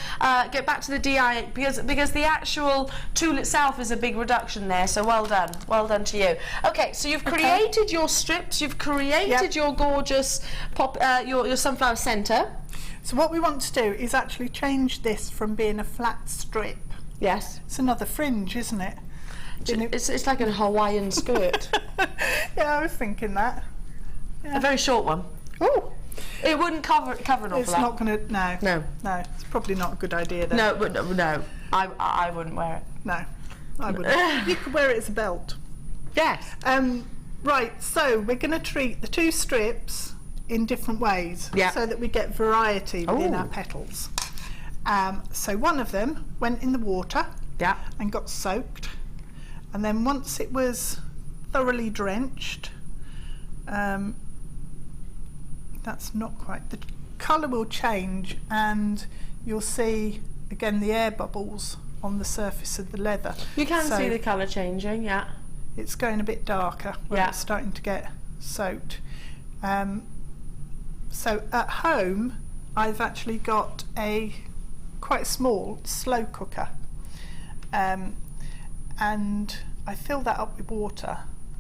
get back to the DI, because the actual tool itself is a big reduction there, so well done to you. Okay, so you've created your strips, you've created your gorgeous your sunflower centre. So what we want to do is actually change this from being a flat strip. Yes. It's another fringe, isn't it? It's like a Hawaiian skirt. Yeah, I was thinking that. Yeah. A very short one. Oh. It wouldn't cover an awful lot. It's not going to. No. It's probably not a good idea then. No, but no. I wouldn't wear it. No, I wouldn't. You could wear it as a belt. Yes. Right. So we're going to treat the two strips in different ways, so that we get variety within our petals. So one of them went in the water, and got soaked, and then once it was thoroughly drenched. That's not quite. The colour will change, and you'll see again the air bubbles on the surface of the leather. You can see the colour changing, It's going a bit darker when it's starting to get soaked. So at home, I've actually got a quite small slow cooker, and I fill that up with water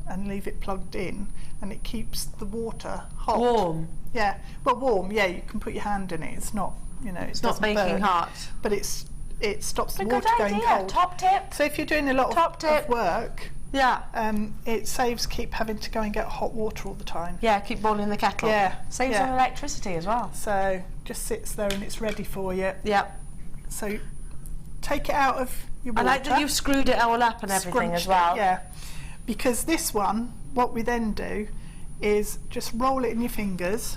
and leave it plugged in, and it keeps the water hot. Warm. Yeah, well, warm. Yeah, you can put your hand in it. It's not, it's not baking hot, but it stops the water going cold. Top tip. So if you're doing a lot of work, it saves keep having to go and get hot water all the time. Yeah, keep boiling the kettle. Yeah. Saves on electricity as well. So just sits there and it's ready for you. Yep. So take it out of your water. I like that you've screwed it all up and everything as well. Yeah. Because this one, what we then do is just roll it in your fingers.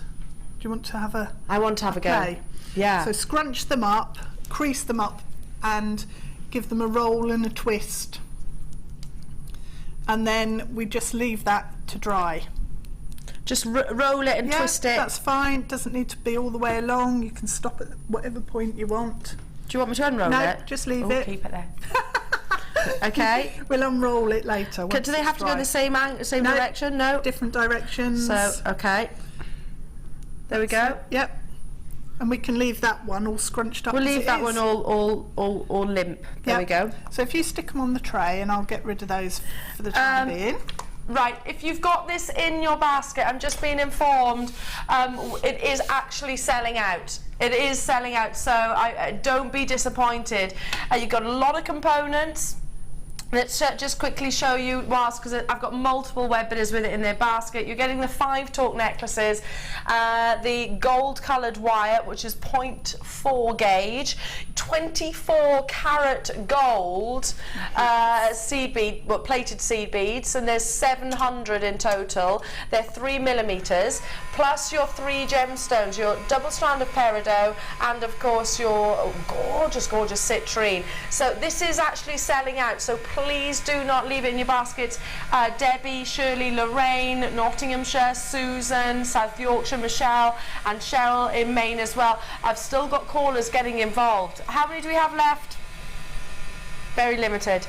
Do you want to have a... I want to have a go. Okay. Yeah. So scrunch them up, crease them up and give them a roll and a twist. And then we just leave that to dry. Just roll it and twist it. That's fine. Doesn't need to be all the way along. You can stop at whatever point you want. Do you want me to unroll it? No, just leave it. Keep it there. Okay. We'll unroll it later. Do they have to go in the same direction? No. Different directions. So, okay. There we go. Yep. And we can leave that one all scrunched up. We'll leave that one all limp. There we go. So if you stick them on the tray, and I'll get rid of those for the time being. Right, if you've got this in your basket, I'm just being informed, it is actually selling out. It is selling out, so don't be disappointed. You've got a lot of components. Let's just quickly show you, because I've got multiple web bidders with it in their basket. You're getting the 5 torque necklaces, the gold coloured wire, which is 0.4 gauge, 24 carat gold seed bead, plated seed beads, and there's 700 in total. They're 3 millimeters, plus your 3 gemstones, your double strand of peridot, and of course your gorgeous citrine. So this is actually selling out, so please do not leave it in your baskets. Debbie, Shirley, Lorraine, Nottinghamshire, Susan, South Yorkshire, Michelle, and Cheryl in Maine as well. I've still got callers getting involved. How many do we have left? Very limited.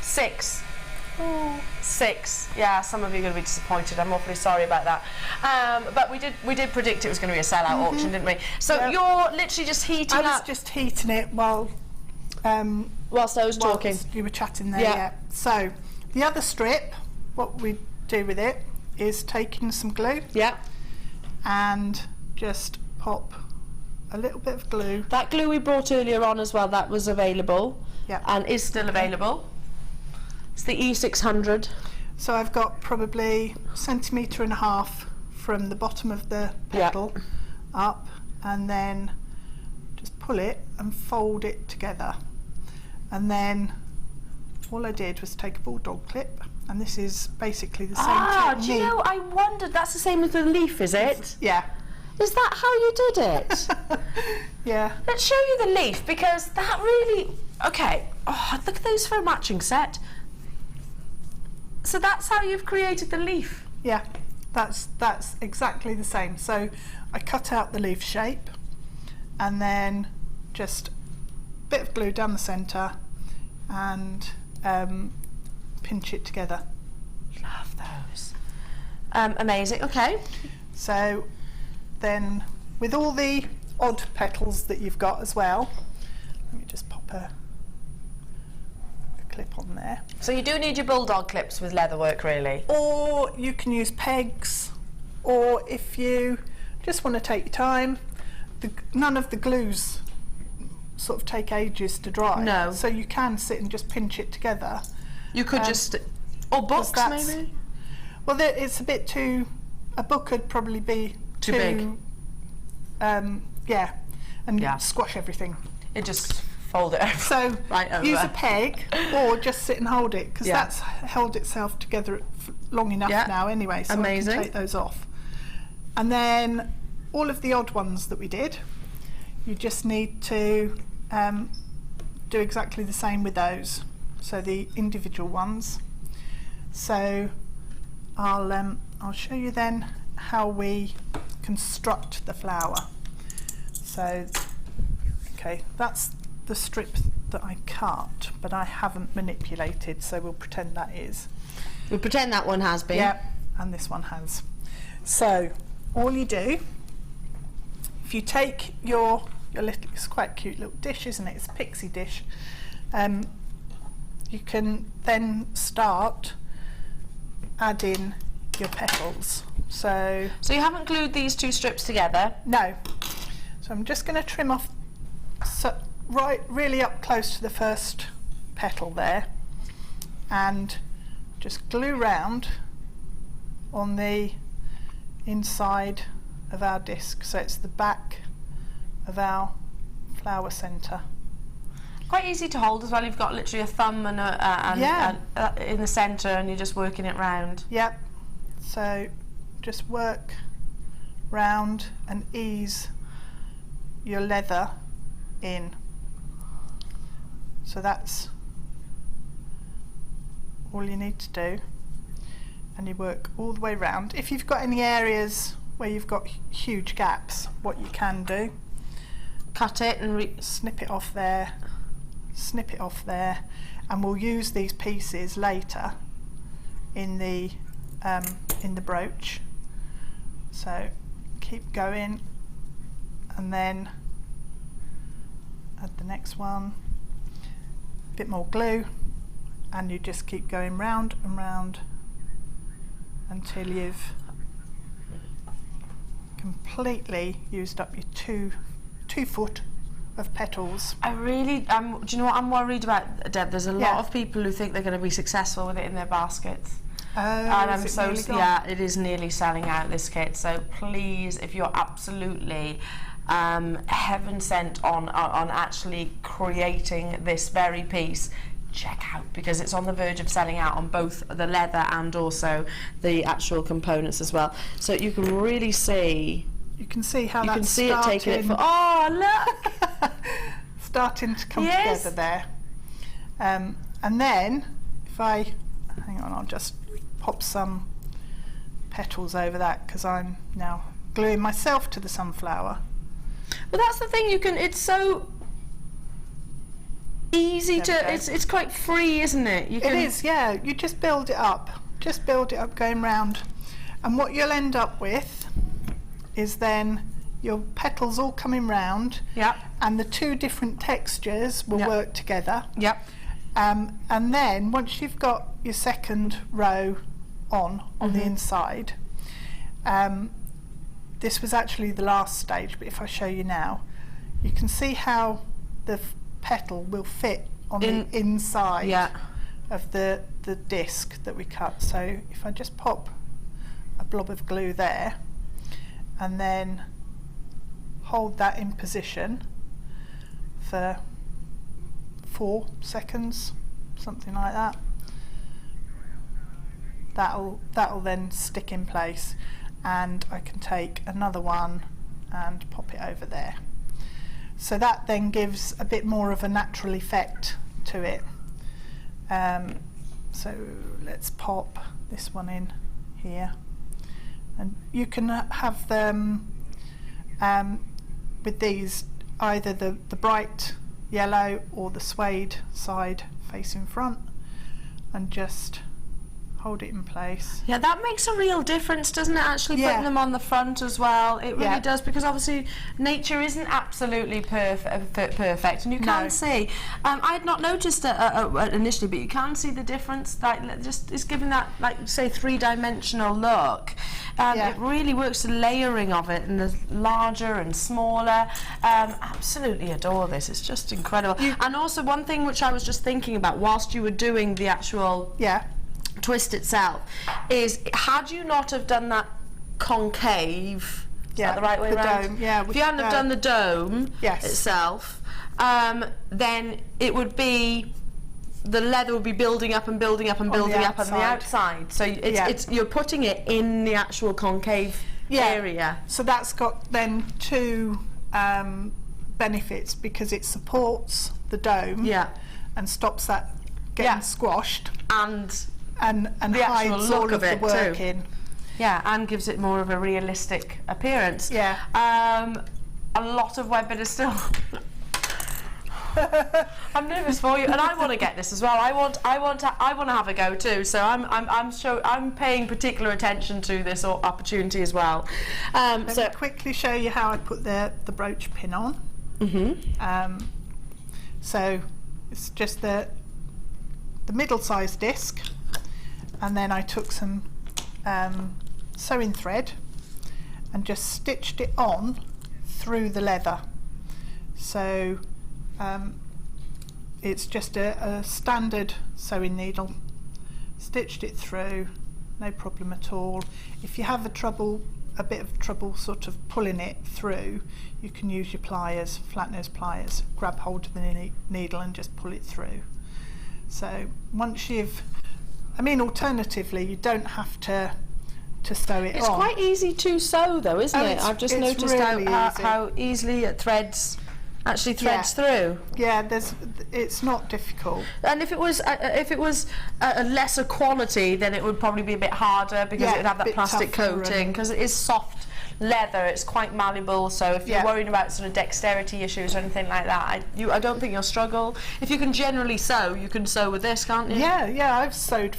6. Ooh. 6. Yeah, some of you are going to be disappointed. I'm awfully sorry about that. But we did predict it was going to be a sellout auction, didn't we? So you're literally just heating up. I was just heating it while whilst I was talking. You were chatting there. Yeah. So the other strip, what we do with it is taking some glue. Yeah. And just pop a little bit of glue. That glue we brought earlier on as well, that was available. Yeah. And is still available. It's the E600. So I've got probably 1.5 centimetres from the bottom of the petal up, and then just pull it and fold it together. And then all I did was take a bulldog clip, and this is basically the same technique. Do you know, I wondered, that's the same with the leaf, is it? Yeah. Is that how you did it? Yeah. Let's show you the leaf, because that really... Okay. Oh, look at those for a matching set. So that's how you've created the leaf? Yeah, that's exactly the same. So I cut out the leaf shape, and then just a bit of glue down the centre and pinch it together. Love those. Amazing. Okay. So then, with all the odd petals that you've got as well, let me just pop a clip on there. So you do need your bulldog clips with leatherwork, really? Or you can use pegs, or if you just want to take your time, none of the glues sort of take ages to dry. No. So you can sit and just pinch it together. You could just... Or books, maybe? Well, it's a bit too... A book could probably be too big. Yeah, and squash everything. It just... Fold it over. So right over. Use a peg, or just sit and hold it, because that's held itself together long enough now anyway, so I can take those off. And then all of the odd ones that we did, you just need to do exactly the same with those, so the individual ones. So I'll show you then how we construct the flower. So okay, that's the strip that I cut, but I haven't manipulated, so we'll pretend that is. We'll pretend that one has been. Yeah, and this one has. So all you do, if you take your little, it's quite a cute little dish, isn't it? It's a pixie dish. You can then start adding your petals. So you haven't glued these 2 strips together? No. So I'm just going to trim off really up close to the first petal there, and just glue round on the inside of our disc, so it's the back of our flower centre. Quite easy to hold as well. You've got literally a thumb and in the centre, and you're just working it round. Yep. So just work round and ease your leather in. So that's all you need to do, and you work all the way round. If you've got any areas where you've got huge gaps, what you can do, cut it and snip it off there, snip it off there, and we'll use these pieces later in the brooch. So keep going, and then add the next one, a bit more glue, and you just keep going round and round until you've completely used up your two foot of petals. I really, do you know what I'm worried about, Deb? There's a lot of people who think they're going to be successful with it in their baskets. Oh, and I'm so, yeah, it is nearly selling out, this kit. So please, if you're absolutely heaven sent on actually creating this very piece, check out, because it's on the verge of selling out on both the leather and also the actual components as well. So you can really see. You can see how that's it taking it for. Oh, look! Starting to come together there. And then, if I hang on, I'll just pop some petals over that, because I'm now gluing myself to the sunflower. Well, that's the thing. You can. It's so easy to. It's quite free, isn't it? You can, it is. Yeah. You just build it up. Just build it up, going round, and what you'll end up with is then your petals all coming round. Yep. And the two different textures will work together. Yep. And then once you've got your second row on the inside, this was actually the last stage, but if I show you now, you can see how the petal will fit on the inside of the disc that we cut. So if I just pop a blob of glue there and then hold that in position for 4 seconds, something like that, that'll then stick in place, and I can take another one and pop it over there. So that then gives a bit more of a natural effect to it. So let's pop this one in here, and you can have them with these, either the bright yellow or the suede side facing front, and just hold it in place. Yeah, that makes a real difference, doesn't it, actually, putting them on the front as well? It really does, because obviously nature isn't absolutely perfect, and you can see, I had not noticed initially, but you can see the difference, like just it's giving that, like, say, three-dimensional look. It really works, the layering of it, and the larger and smaller. Absolutely adore this, it's just incredible. And also one thing which I was just thinking about whilst you were doing the actual twist itself is, had you not have done that concave, is that the right way around? Dome, if you hadn't have done the dome itself, then it would be, the leather would be building up and building up and building up on the outside. So it's you're putting it in the actual concave area. So that's got then two benefits, because it supports the dome and stops that getting squashed, and the actual hides look all of the work too. in. Yeah, and gives it more of a realistic appearance. Yeah. A lot of web, but it's still. I'm nervous for you, and I want to get this as well. I want to have a go too. So I'm paying particular attention to this opportunity as well. Let me quickly show you how I put the brooch pin on. So it's just the middle-sized disc, and then I took some sewing thread and just stitched it on through the leather. So it's just a standard sewing needle stitched it through, no problem at all. If you have a bit of trouble sort of pulling it through, you can use your pliers, flat nose pliers, grab hold of the needle and just pull it through. So once you've, I mean, alternatively, you don't have to sew it on. It's quite easy to sew though, isn't it? I've just noticed really how easily it actually threads through. Yeah, it's not difficult. And if it was a lesser quality, then it would probably be a bit harder because it would have that plastic coating, because it is soft leather, it's quite malleable, so if you're worried about sort of dexterity issues or anything like that, I don't think you'll struggle. If you can generally sew, you can sew with this, can't you? Yeah, I've sewed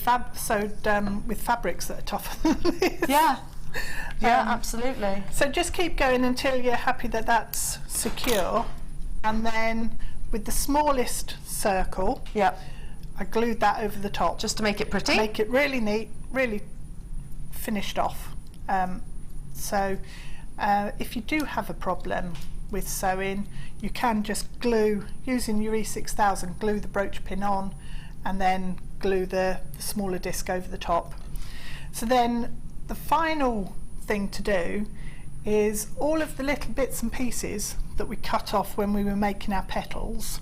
with fabrics that are tougher than this. Yeah, absolutely. So just keep going until you're happy that that's secure, and then with the smallest circle, I glued that over the top. Just to make it pretty? Make it really neat, really finished off. So if you do have a problem with sewing, you can just glue, using your E6000, glue the brooch pin on and then glue the smaller disc over the top. So then the final thing to do is all of the little bits and pieces that we cut off when we were making our petals,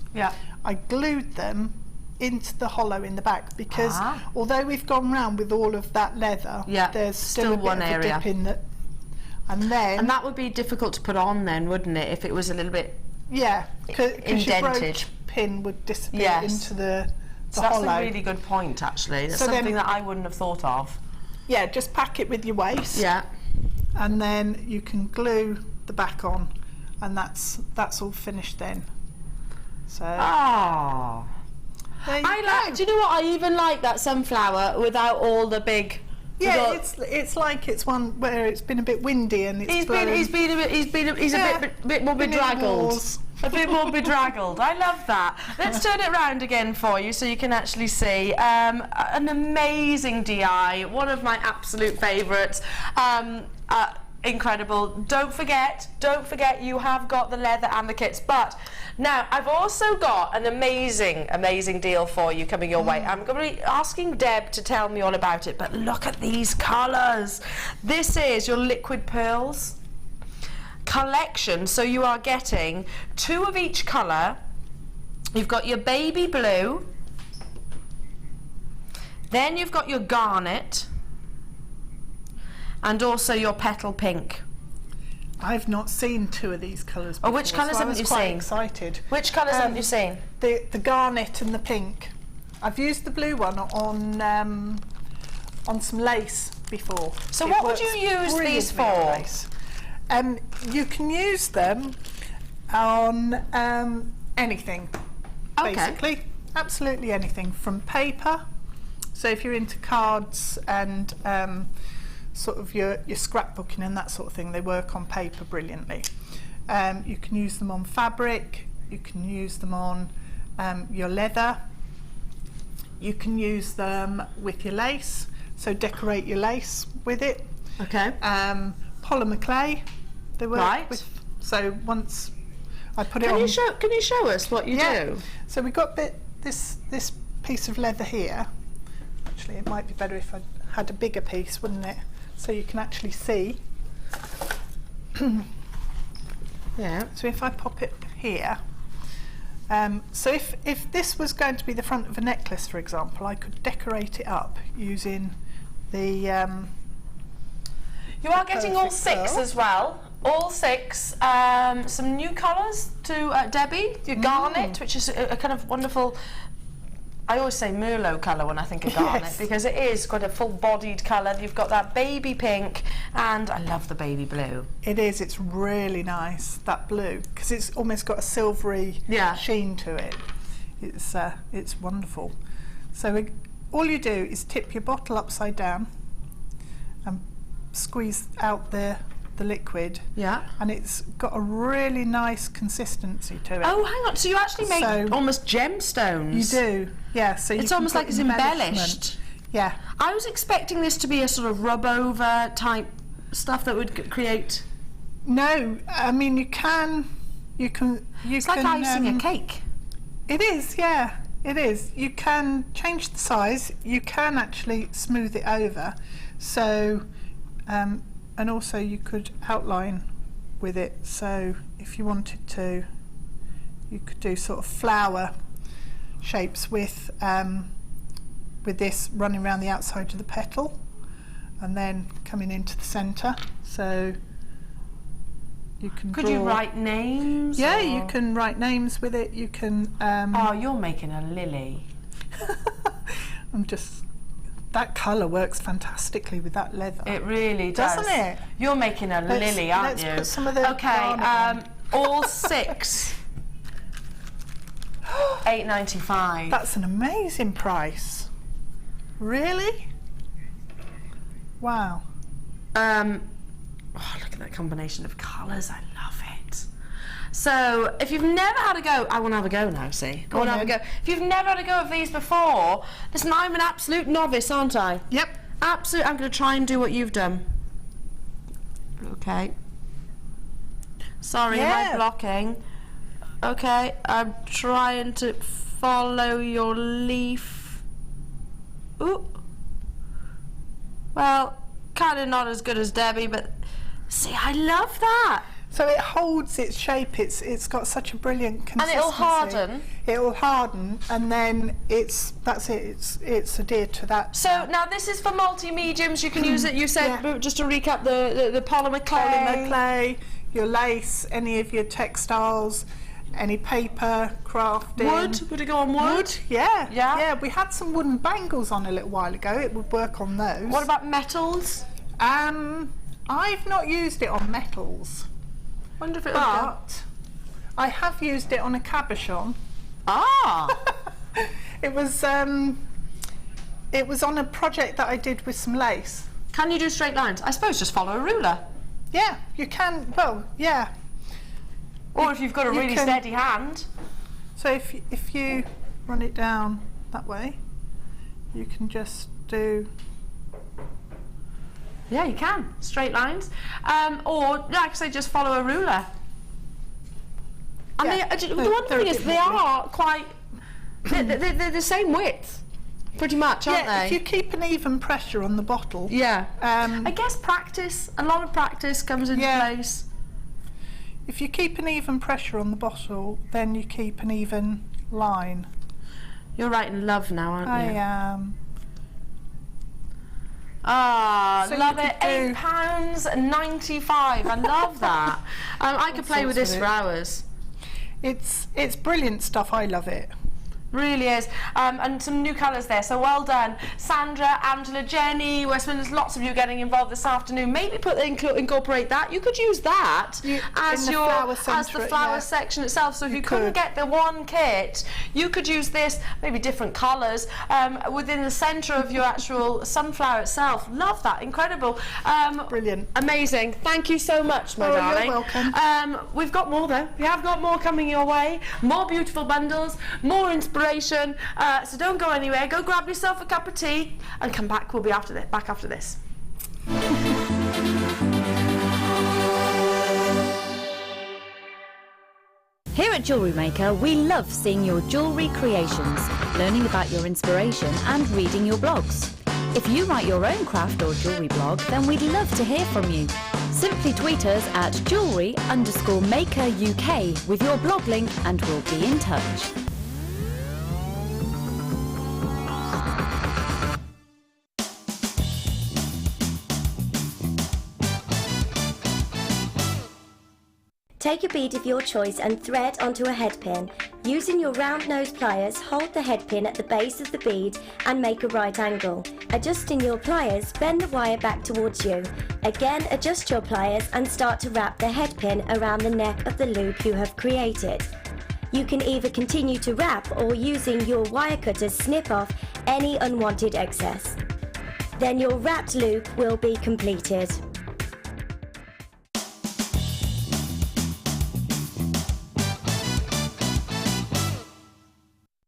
I glued them into the hollow in the back, because although we've gone round with all of that leather, there's still a bit one of area. a dip in that. And that would be difficult to put on then, wouldn't it, if it was a little bit because your brooch pin would disappear into the hollow. That's a really good point, actually. That's something that I wouldn't have thought of. Yeah, just pack it with your waist. Yeah. And then you can glue the back on, and that's all finished then. So. Oh. Do you know what? I even like that sunflower without all the big. Yeah, it's like it's one where it's been a bit windy and he's a bit more bedraggled. A bit more bedraggled. I love that. Let's turn it round again for you so you can actually see. An amazing DI, one of my absolute favourites. Incredible. Don't forget you have got the leather and the kits, but now I've also got an amazing deal for you coming your way. I'm going to be asking Deb to tell me all about it, but look at these colours. This is your liquid pearls collection, so you are getting 2 of each colour. You've got your baby blue, then you've got your garnet, and also your petal pink. I've not seen 2 of these colours before. Oh, which colours haven't you seen? I was quite excited. Which colours haven't you seen? The garnet and the pink. I've used the blue one on some lace before. So what would you use these for? You can use them on anything, basically. Absolutely anything, from paper. So if you're into cards and sort of your scrapbooking and that sort of thing, they work on paper brilliantly. You can use them on fabric, you can use them on your leather, you can use them with your lace, so decorate your lace with it. Okay. Polymer clay, they work with. So once I put it on. Can you show us what you do? So we got this piece of leather here. Actually, it might be better if I had a bigger piece, wouldn't it? So you can actually see. Yeah. So if I pop it here, so if this was going to be the front of a necklace, for example, I could decorate it up using the. You are getting all 6 as well. All 6. Some new colours to Debbie. Your garnet, which is a kind of wonderful. I always say Merlot colour when I think of garnet, because it is quite a full-bodied colour. You've got that baby pink, and I love the baby blue. It is. It's really nice, that blue, because it's almost got a silvery sheen to it. It's wonderful. So all you do is tip your bottle upside down and squeeze out the liquid, and it's got a really nice consistency to it. Oh, hang on, so you actually make almost gemstones? You do, yeah. So it's almost like it's embellished. Yeah. I was expecting this to be a sort of rub over type stuff that would create. No, I mean you can. It's like icing a cake. It is, yeah. It is. You can change the size. You can actually smooth it over. So, and also you could outline with it. So if you wanted to, you could do sort of flower shapes with this running around the outside of the petal and then coming into the centre. So you can Could draw. you write names? Yeah, or? you can write names with it. You can. Oh, you're making a lily. That colour works fantastically with that leather. It really does. Doesn't it? You're making a lily, aren't you? Let's put some of the okay, garnet all 6. $8.95. That's an amazing price. Really? Wow. Oh, look at that combination of colours. I love it. So, if you've never had a go, I want to have a go now, see? I want to have a go. If you've never had a go of these before, listen, I'm an absolute novice, aren't I? Yep. Absolute. I'm going to try and do what you've done. Okay. Sorry, am I blocking? Okay, I'm trying to follow your leaf. Ooh. Well, kind of not as good as Debbie, but see, I love that. So it holds its shape. It's got such a brilliant consistency. And it'll harden. It will harden, and then that's it. It's adhered to that. So now this is for multi-mediums. You can use it. You said just to recap the polymer clay. Polymer clay, your lace, any of your textiles, any paper, crafting. Wood? Would it go on wood? Yeah. Yeah? Yeah. We had some wooden bangles on a little while ago. It would work on those. What about metals? I've not used it on metals. Wonder if it would go. But I have used it on a cabochon. Ah! It was on a project that I did with some lace. Can you do straight lines? I suppose just follow a ruler. Yeah, you can. Well, yeah. Or if you've got a really steady hand. So if you run it down that way, you can just do. Yeah, you can. Straight lines. Or, like I say, just follow a ruler. And Yeah, the one thing is, they are quite... They're the same width, pretty much, aren't Yeah, they? if you keep an even pressure on the bottle. Yeah. I I guess practice, a lot of practice comes into place. If you keep an even pressure on the bottle, then you keep an even line. You're writing love now, aren't you? I am. Ah, So love you it. could do- £8.95. I love that. I could play with sorts this of for it. hours. It's brilliant stuff. I love it. Really is. And some new colours there, so well done. Sandra, Angela, Jenny, Westman, there's lots of you getting involved this afternoon. Maybe incorporate that. You could use that as in the flower centre, the flower yeah. section itself. So if you couldn't could. get the one kit, you could use this, maybe different colours, within the centre of your actual sunflower itself. Love that. Incredible. Brilliant. Amazing. Thank you so much, my darling. You're welcome. We've got more though. We have got more coming your way. More beautiful bundles, more inspiration. So don't go anywhere. Go grab yourself a cup of tea and come back. We'll be back after this. Here at Jewellery Maker, we love seeing your jewellery creations, learning about your inspiration and reading your blogs. If you write your own craft or jewellery blog, then we'd love to hear from you. Simply tweet us at jewellery_maker UK with your blog link and we'll be in touch. Take a bead of your choice and thread onto a head pin. Using your round nose pliers, hold the head pin at the base of the bead and make a right angle. Adjusting your pliers, bend the wire back towards you. Again, adjust your pliers and start to wrap the head pin around the neck of the loop you have created. You can either continue to wrap or using your wire cutters snip off any unwanted excess. Then your wrapped loop will be completed.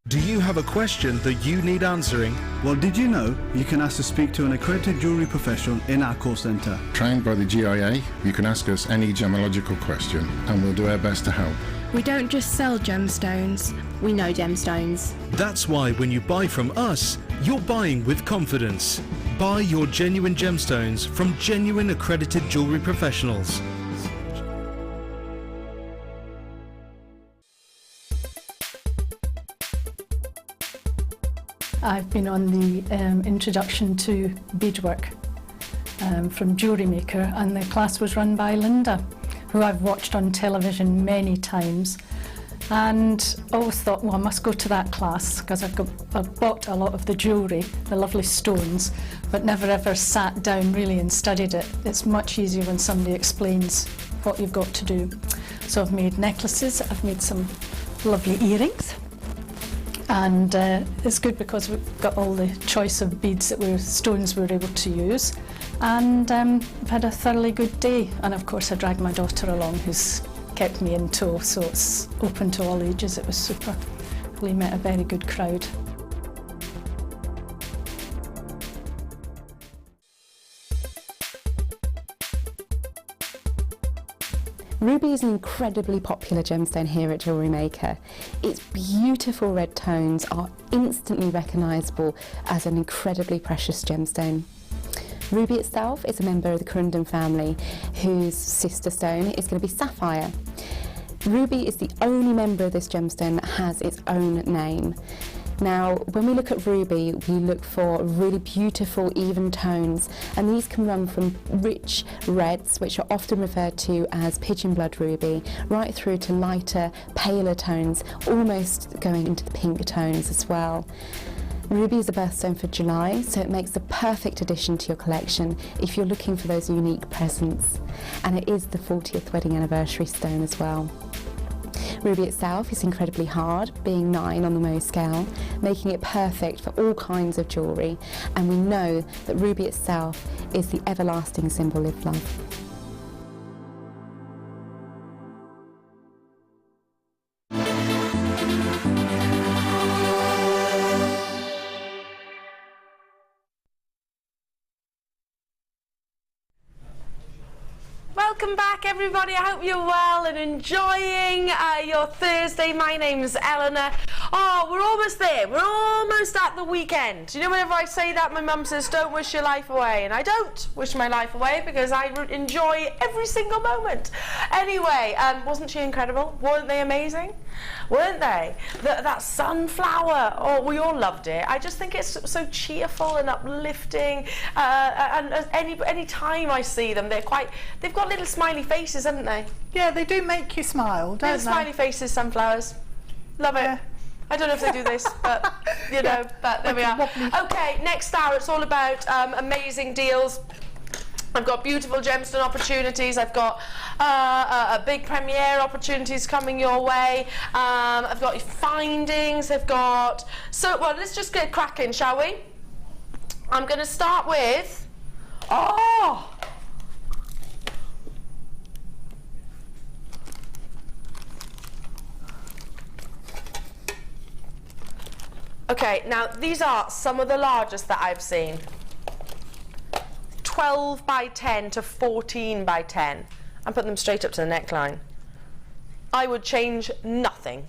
Do you have a question that you need answering? Well, did you know you can ask to speak to an accredited jewellery professional in our call centre? Trained by the GIA, you can ask us any gemological question and we'll do our best to help. We don't just sell gemstones, we know gemstones. That's why when you buy from us, you're buying with confidence. Buy your genuine gemstones from genuine accredited jewellery professionals. I've been on the introduction to beadwork from Jewellery Maker, and the class was run by Linda, who I've watched on television many times, and always thought, well, I must go to that class because I've bought a lot of the jewellery, the lovely stones, but never ever sat down really and studied it. It's much easier when somebody explains what you've got to do. So I've made necklaces, I've made some lovely earrings, and it's good because we've got all the choice of beads stones we're able to use, and I've had a thoroughly good day. And of course I dragged my daughter along, who's kept me in tow, so it's open to all ages. It was super. We met a very good crowd. Ruby is an incredibly popular gemstone here at Jewellery Maker. Its beautiful red tones are instantly recognisable as an incredibly precious gemstone. Ruby itself is a member of the Corundum family, whose sister stone is going to be Sapphire. Ruby is the only member of this gemstone that has its own name. Now, when we look at ruby, we look for really beautiful, even tones, and these can run from rich reds, which are often referred to as pigeon blood ruby, right through to lighter, paler tones, almost going into the pink tones as well. Ruby is a birthstone for July, so it makes the perfect addition to your collection if you're looking for those unique presents. And it is the 40th wedding anniversary stone as well. Ruby itself is incredibly hard, being 9 on the Mohs scale, making it perfect for all kinds of jewellery, and we know that ruby itself is the everlasting symbol of love. Welcome back, everybody. I hope you're well and enjoying your Thursday. My name's Elena. Oh, we're almost there. We're almost at the weekend. You know, whenever I say that, my mum says, don't wish your life away. And I don't wish my life away because I enjoy every single moment. Anyway, wasn't she incredible? Weren't they amazing? Weren't they? That sunflower, oh, we all loved it. I just think it's so cheerful and uplifting. And any time I see them, they've got little smiley faces, haven't they? Yeah, they do make you smile, don't they? Smiley faces, sunflowers. Love it. Yeah. I don't know if they do this, but you know, yeah, but there we are. Wobbly. Okay, next hour, it's all about amazing deals. I've got beautiful gemstone opportunities. I've got a big premiere opportunities coming your way. I've got findings. I've got... So, well, let's just get cracking, shall we? I'm going to start with... Oh! Okay, now these are some of the largest that I've seen. 12 by 10 to 14 by 10. I'm putting them straight up to the neckline. I would change nothing.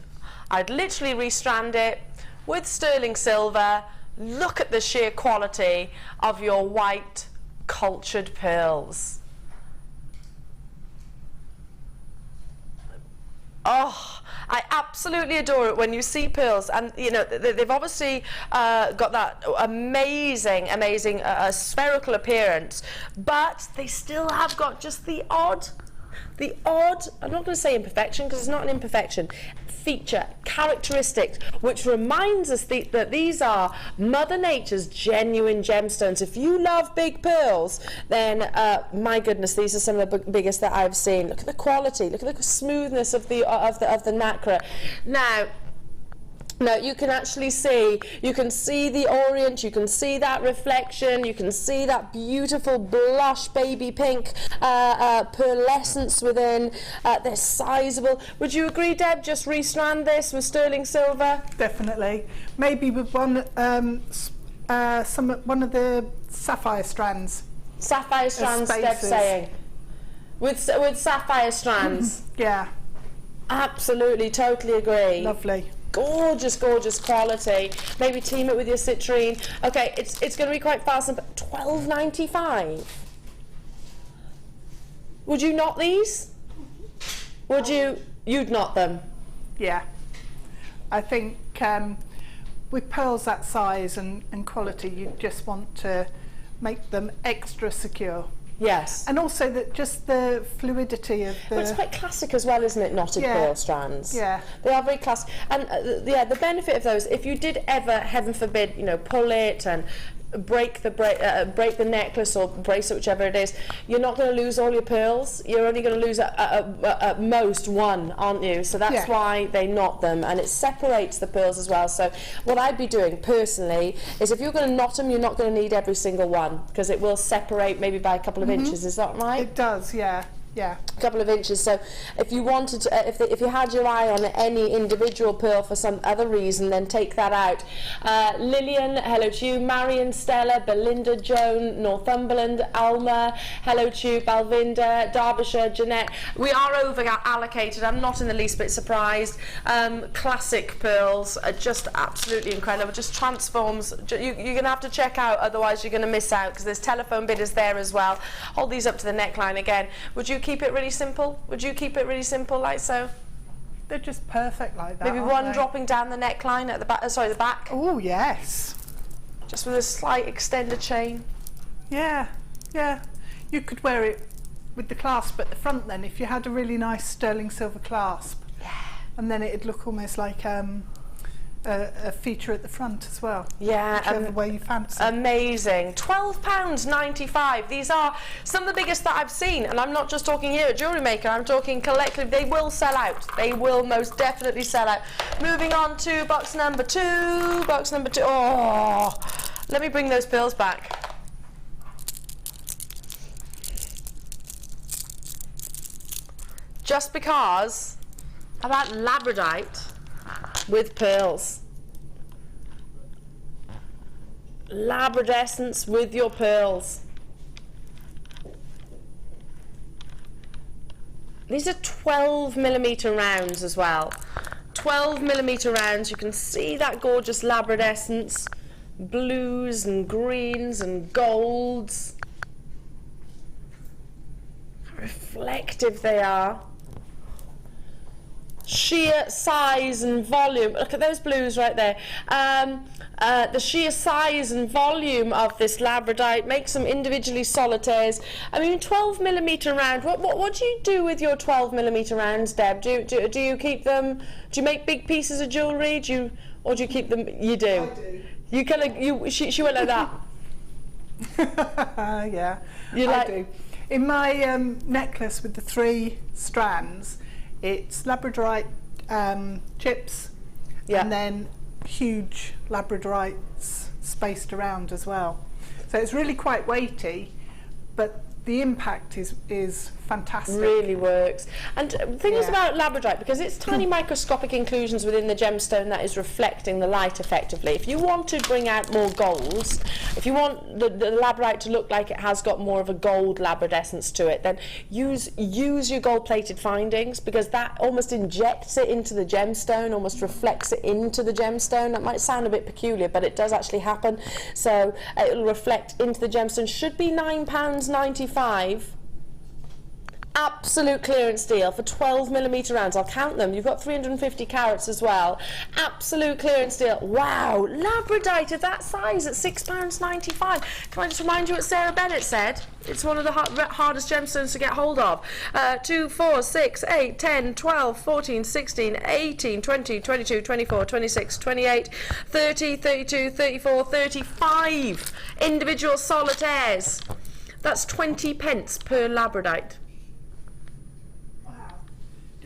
I'd literally restrand it with sterling silver. Look at the sheer quality of your white cultured pearls. Oh, I absolutely adore it when you see pearls, and you know they've obviously got that amazing spherical appearance, but they still have got just the odd, I'm not going to say imperfection because it's not an imperfection, feature, characteristic, which reminds us that these are Mother Nature's genuine gemstones. If you love big pearls, then my goodness, these are some of the biggest that I've seen. Look at the quality, look at the smoothness of the nacre. Now you can actually see, you can see the orient, you can see that reflection, you can see that beautiful blush baby pink pearlescence within. They're sizable. Would you agree, Deb, just restrand this with sterling silver? Definitely. Maybe with one of the sapphire strands. Sapphire strands, Deb's saying. With sapphire strands. Yeah. Absolutely, totally agree. Lovely. Gorgeous, gorgeous quality. Maybe team it with your citrine. Okay, it's going to be quite fast. But $12.95. Would you knot these? Would you? You'd knot them. Yeah. I think with pearls that size and quality, you just want to make them extra secure. Yes. And also that just the fluidity of the... Well, it's quite classic as well, isn't it, knotted pearl strands? Yeah. They are very classic. And yeah, the benefit of those, if you did ever, heaven forbid, you know, pull it and break the necklace or bracelet, whichever it is, you're not going to lose all your pearls. You're only going to lose at most one, aren't you? So that's why they knot them, and it separates the pearls as well. So what I'd be doing personally is, if you're going to knot them, you're not going to need every single one, because it will separate maybe by a couple of inches. Is that right? It does, yeah. Yeah, a couple of inches. So if you wanted to, if you had your eye on any individual pearl for some other reason, then take that out. Lillian, hello to you. Marion, Stella, Belinda, Joan, Northumberland, Alma, hello to you. Balvinda, Derbyshire, Jeanette. We are over allocated. I'm not in the least bit surprised. Classic pearls are just absolutely incredible. Just transforms. You're going to have to check out, otherwise you're going to miss out, because there's telephone bidders there as well. Hold these up to the neckline again. Would you keep it really simple? Would you keep it really simple, like so? They're just perfect like that. Maybe one dropping down the neckline at the back. Sorry, the back. Oh yes. Just with a slight extender chain. Yeah, yeah. You could wear it with the clasp at the front then, if you had a really nice sterling silver clasp. Yeah. And then it'd look almost like a feature at the front as well. Yeah, whichever way you fancy. Amazing. £12.95. These are some of the biggest that I've seen, and I'm not just talking here at Jewellery Maker, I'm talking collectively. They will sell out. They will most definitely sell out. Moving on to box number two. Box number two. Oh, let me bring those pearls back. Just because about Labradorite with pearls. Labradescence with your pearls. These are 12mm rounds as well. 12mm rounds. You can see that gorgeous labradescence. Blues and greens and golds. How reflective they are. Sheer size and volume. Look at those blues right there. The sheer size and volume of this Labradorite makes them individually solitaires. I mean, 12mm round. What do you do with your 12mm rounds, Deb? Do you keep them? Do you make big pieces of jewellery? Or do you keep them? You do. I do. You kind of she went like that. Yeah, I do. In my necklace with the 3 strands, it's Labradorite chips, and then huge Labradorites spaced around as well. So it's really quite weighty, but the impact is fantastic. Really works. And the thing is about Labradorite, because it's tiny microscopic inclusions within the gemstone that is reflecting the light effectively. If you want to bring out more golds, if you want the Labradorite to look like it has got more of a gold labradescence to it, then use your gold-plated findings, because that almost injects it into the gemstone, almost reflects it into the gemstone. That might sound a bit peculiar, but it does actually happen. So it'll reflect into the gemstone. Should be £9.95. Absolute clearance deal for 12mm rounds. I'll count them. You've got 350 carats as well. Absolute clearance deal. Wow, Labradorite of that size at £6.95. Can I just remind you what Sarah Bennett said? It's one of the hardest gemstones to get hold of. 2, 4, 6, 8, 10, 12, 14, 16, 18, 20, 22, 24, 26, 28, 30, 32, 34, 35 individual solitaires. That's 20 pence per Labradorite.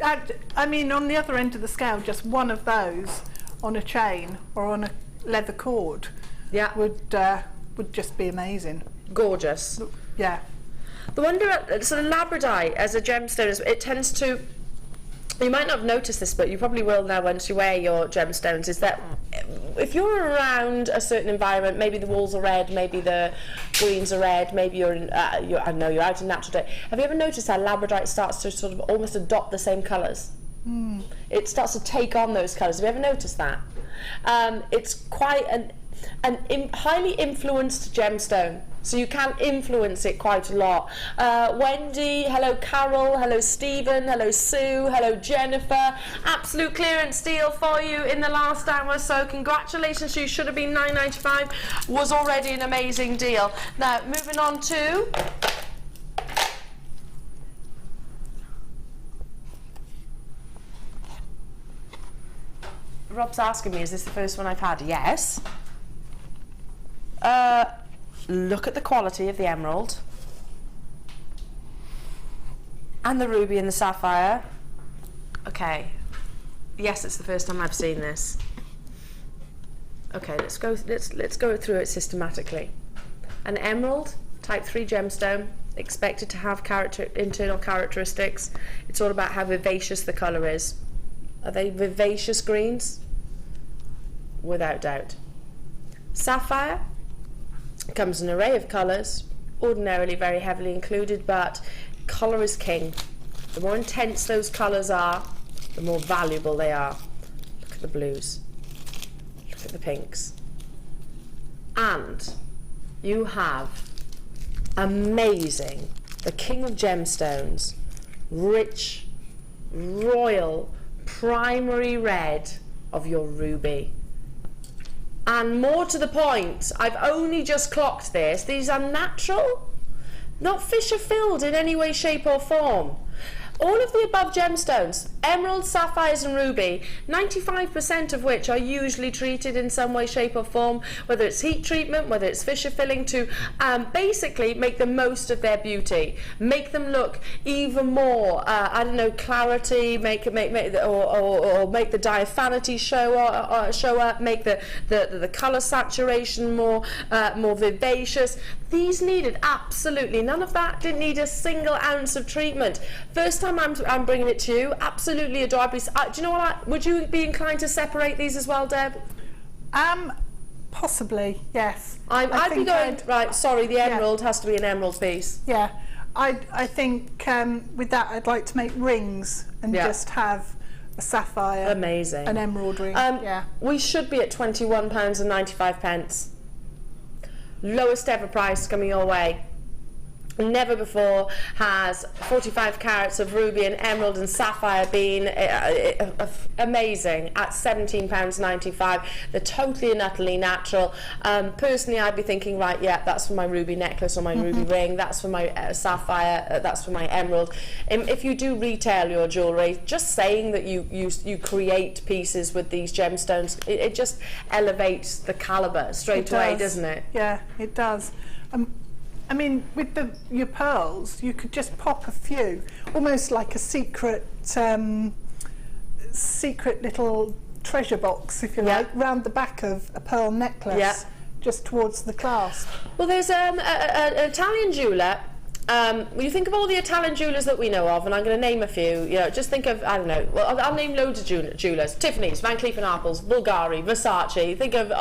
I mean, on the other end of the scale, just one of those on a chain or on a leather cord would just be amazing. Gorgeous. Yeah. The wonder, so the Labradorite as a gemstone is, it tends to, you might not have noticed this, but you probably will now once you wear your gemstones, is that if you're around a certain environment, maybe the walls are red, maybe the greens are red, maybe you're I know you're out in natural day. Have you ever noticed how Labradorite starts to sort of almost adopt the same colours? It starts to take on those colours. Have you ever noticed that? It's quite an highly influenced gemstone, so you can influence it quite a lot. Wendy, hello Carol, hello Stephen, hello Sue, hello Jennifer. Absolute clearance deal for you in the last hour, so congratulations. You should have been £9.95, was already an amazing deal. Now moving on to Rob's asking me, is this the first one I've had? Yes. Look at the quality of the emerald and the ruby and the sapphire. Okay. Yes, it's the first time I've seen this. Okay, let's go through it systematically. An emerald, type 3 gemstone, expected to have internal characteristics. It's all about how vivacious the colour is. Are they vivacious greens? Without doubt. Sapphire comes in an array of colours, ordinarily very heavily included, but colour is king. The more intense those colours are, the more valuable they are. Look at the blues. Look at the pinks. And you have amazing, the king of gemstones, rich, royal, primary red of your ruby. And more to the point, I've only just clocked this, these are natural, not fissure filled in any way, shape or form. All of the above gemstones, emerald, sapphires and ruby, 95% of which are usually treated in some way, shape or form, whether it's heat treatment, whether it's fissure filling, to basically make the most of their beauty, make them look even more, I don't know, clarity, make the diaphanity show up, make the colour saturation more vivacious. These needed absolutely none of that, didn't need a single ounce of treatment. First time I'm bringing it to you, absolutely adorably. Do you know what, would you be inclined to separate these as well, Deb? Possibly, yes. I'd be going, right, sorry, the emerald has to be an emerald piece. Yeah, I think with that I'd like to make rings and just have a sapphire, amazing, an emerald ring. We should be at £21.95. Lowest ever price coming your way. Never before has 45 carats of ruby and emerald and sapphire been amazing at £17.95. They're totally and utterly natural. Personally, I'd be thinking, right, yeah, that's for my ruby necklace or my ruby ring, that's for my sapphire, that's for my emerald. If you do retail your jewellery, just saying that you create pieces with these gemstones, it just elevates the calibre straight away, doesn't it? Yeah, it does. I mean, with your pearls, you could just pop a few, almost like a secret little treasure box, if you like, round the back of a pearl necklace, just towards the clasp. Well, there's an Italian jeweller. When you think of all the Italian jewellers that we know of, and I'm going to name a few, you know, just think of, I don't know, well, I'll name loads of jewellers. Tiffany's, Van Cleef & Arpels, Bulgari, Versace. Think of,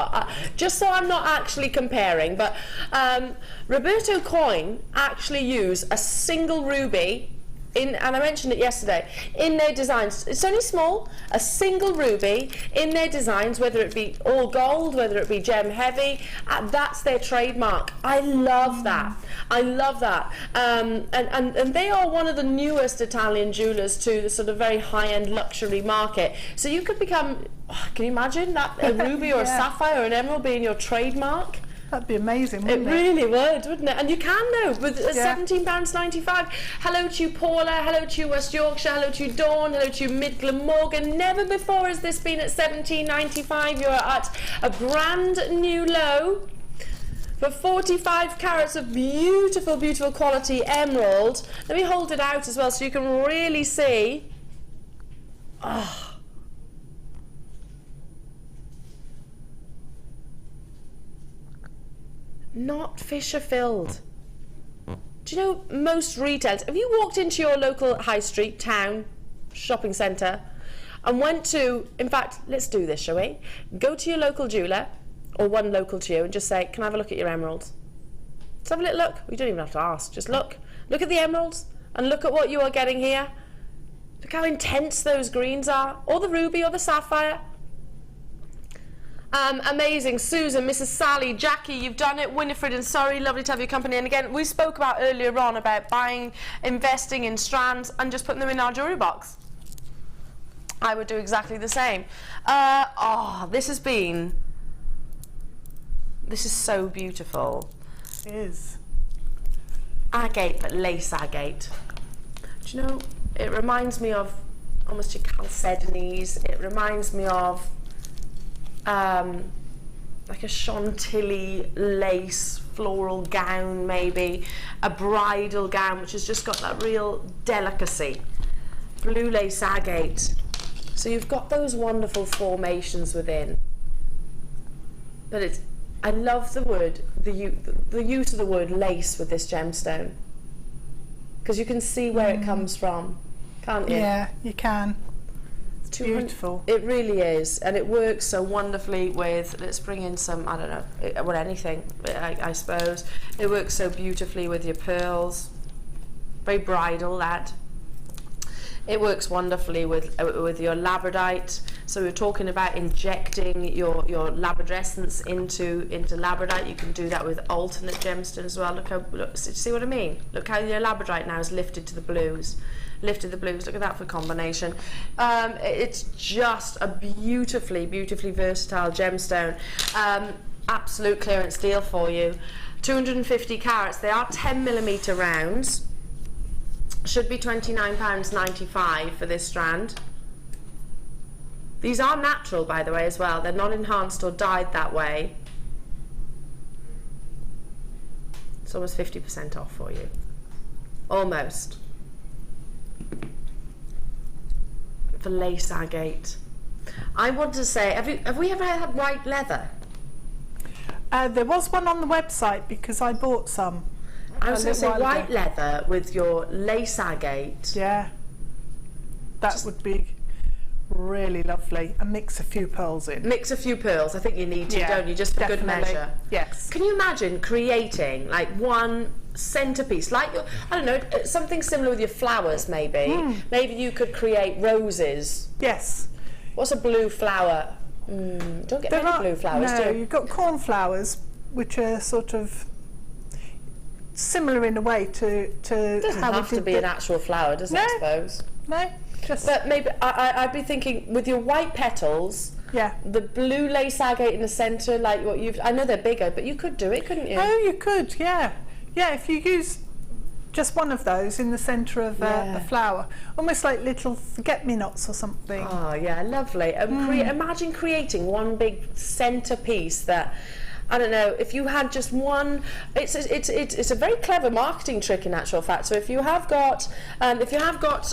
just so I'm not actually comparing, but Roberto Coin actually use a single ruby and I mentioned it yesterday, in their designs. It's only small, a single ruby in their designs, whether it be all gold, whether it be gem heavy, that's their trademark. I love that. I love that. And they are one of the newest Italian jewellers to the sort of very high-end luxury market. So you could become, can you imagine that, a ruby or a sapphire or an emerald being your trademark? That'd be amazing, wouldn't it? It really would, wouldn't it? And you can, though, with £17.95. Hello to you, Paula. Hello to you, West Yorkshire. Hello to you, Dawn. Hello to you, Mid Glamorgan. Never before has this been at £17.95. You're at a brand new low for 45 carats of beautiful, beautiful quality emerald. Let me hold it out as well so you can really see. Oh. Not fissure filled. Do you know most retailers, have you walked into your local high street, town, shopping centre and went to, in fact, let's do this, shall we? Go to your local jeweller or one local to you and just say, can I have a look at your emeralds? Let's have a little look. We don't even have to ask, just look. Look at the emeralds and look at what you are getting here. Look how intense those greens are, or the ruby or the sapphire. Amazing. Susan, Mrs. Sally, Jackie, you've done it. Winifred and Surrey, lovely to have your company. And again, we spoke about earlier on about buying, investing in strands and just putting them in our jewellery box. I would do exactly the same. This is so beautiful. It is. Agate, but lace agate. Do you know, it reminds me of almost your chalcedonies. It reminds me of like a chantilly lace floral gown, maybe a bridal gown, which has just got that real delicacy. Blue lace agate. So you've got those wonderful formations within, but I love the word, the use of the word lace with this gemstone, because you can see where it comes from, can't you? Yeah, you can. It's beautiful. It really is, and it works so wonderfully with, let's bring in some, I don't know, well, anything, I suppose. It works so beautifully with your pearls. Very bridal, that. It works wonderfully with your labradorite. So we're talking about injecting your labradescence into labradorite. You can do that with alternate gemstone as well. Look, see what I mean? Look how your labradorite now is lifted to the blues. Lifted the blues. Look at that for combination. It's just a beautifully versatile gemstone. Absolute clearance deal for you. 250 carats. They are 10mm rounds. Should be £29.95 for this strand. These are natural, by the way, as well. They're not enhanced or dyed that way. It's almost 50% off for you. Almost. For lace agate. I want to say, have we ever had white leather? There was one on the website because I bought some. I was going to say white leather with your lace agate. Yeah, that would be really lovely. And mix a few pearls in. Mix a few pearls. I think you need to, don't you? Just for good measure. Yes. Can you imagine creating like one centerpiece, like your, I don't know, something similar with your flowers, maybe. Maybe you could create roses. Yes. What's a blue flower? Don't get many blue flowers, do you? You've got cornflowers, which are sort of similar in a way to it doesn't have to be an actual flower, does it? I suppose. No, just. But maybe I'd be thinking with your white petals. Yeah. The blue lace agate in the centre, like what you've. I know they're bigger, but you could do it, couldn't you? Oh, you could. Yeah. Yeah. If you use just one of those in the centre of a flower, almost like little forget-me-nots or something. Oh yeah, lovely. Imagine creating one big centrepiece that. I don't know, if you had just one, it's a very clever marketing trick in actual fact. So if you have got,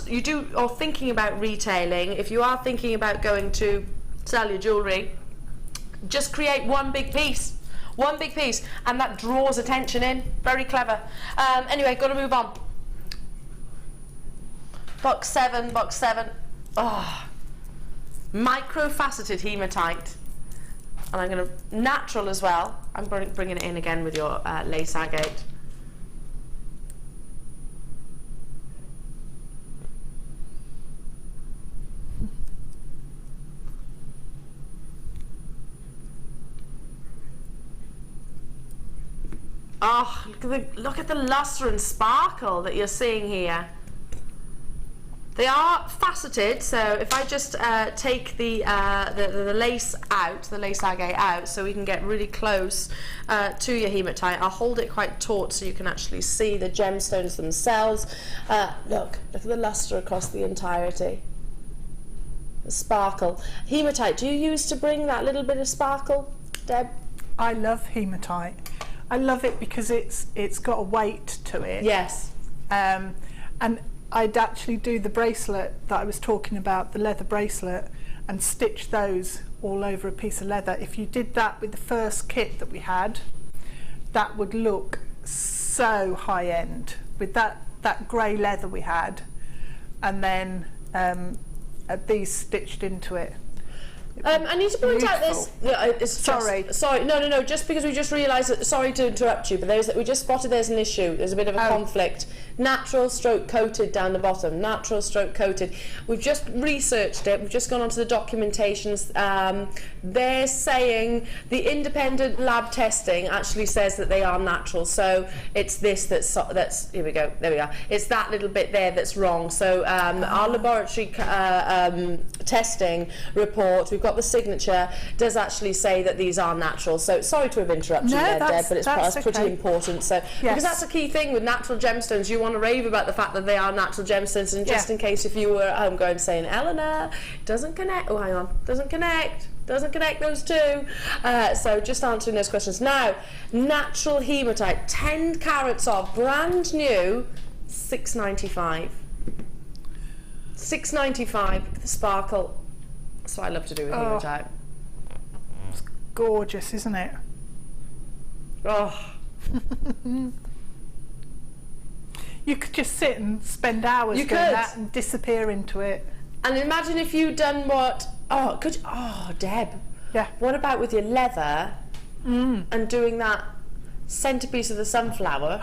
you do, or thinking about retailing, if you are thinking about going to sell your jewellery, just create one big piece, and that draws attention in. Very clever. Anyway, got to move on. Box 7. Oh, micro-faceted hematite. And I'm going to, natural as well, I'm bringing it in again with your lace agate. Oh, look at the luster and sparkle that you're seeing here. They are faceted, so if I just take the lace out, the lace agate out, so we can get really close to your hematite. I'll hold it quite taut so you can actually see the gemstones themselves. Look at the luster across the entirety. The sparkle. Hematite, do you use to bring that little bit of sparkle, Deb? I love hematite. I love it because it's got a weight to it. Yes. And I'd actually do the bracelet that I was talking about, the leather bracelet, and stitch those all over a piece of leather. If you did that with the first kit that we had, that would look so high-end with that grey leather we had, and then these stitched into it. I need to point out this. Sorry, no. Just because we just realised that. Sorry to interrupt you, but we just spotted there's an issue. There's a bit of a conflict. Natural stroke coated down the bottom. Natural stroke coated. We've just researched it. We've just gone onto the documentations. They're saying the independent lab testing actually says that they are natural. So it's this that's here we go. There we are. It's that little bit there that's wrong. So our laboratory testing report, we've got the signature, does actually say that these are natural. So sorry to have interrupted you there, Deb, but that's pretty important. So because that's a key thing with natural gemstones, you want to rave about the fact that they are natural gemstones, and just in case if you were at home going saying, Elena, doesn't connect. Oh, hang on, doesn't connect those two. So just answering those questions. Now, natural hematite, 10 carats of, brand new, $6.95. $6.95, the sparkle. That's what I love to do with hematite. It's gorgeous, isn't it? Oh. You could just sit and spend hours doing that and disappear into it. And imagine if you'd done what... Deb. Yeah. What about with your leather and doing that centerpiece of the sunflower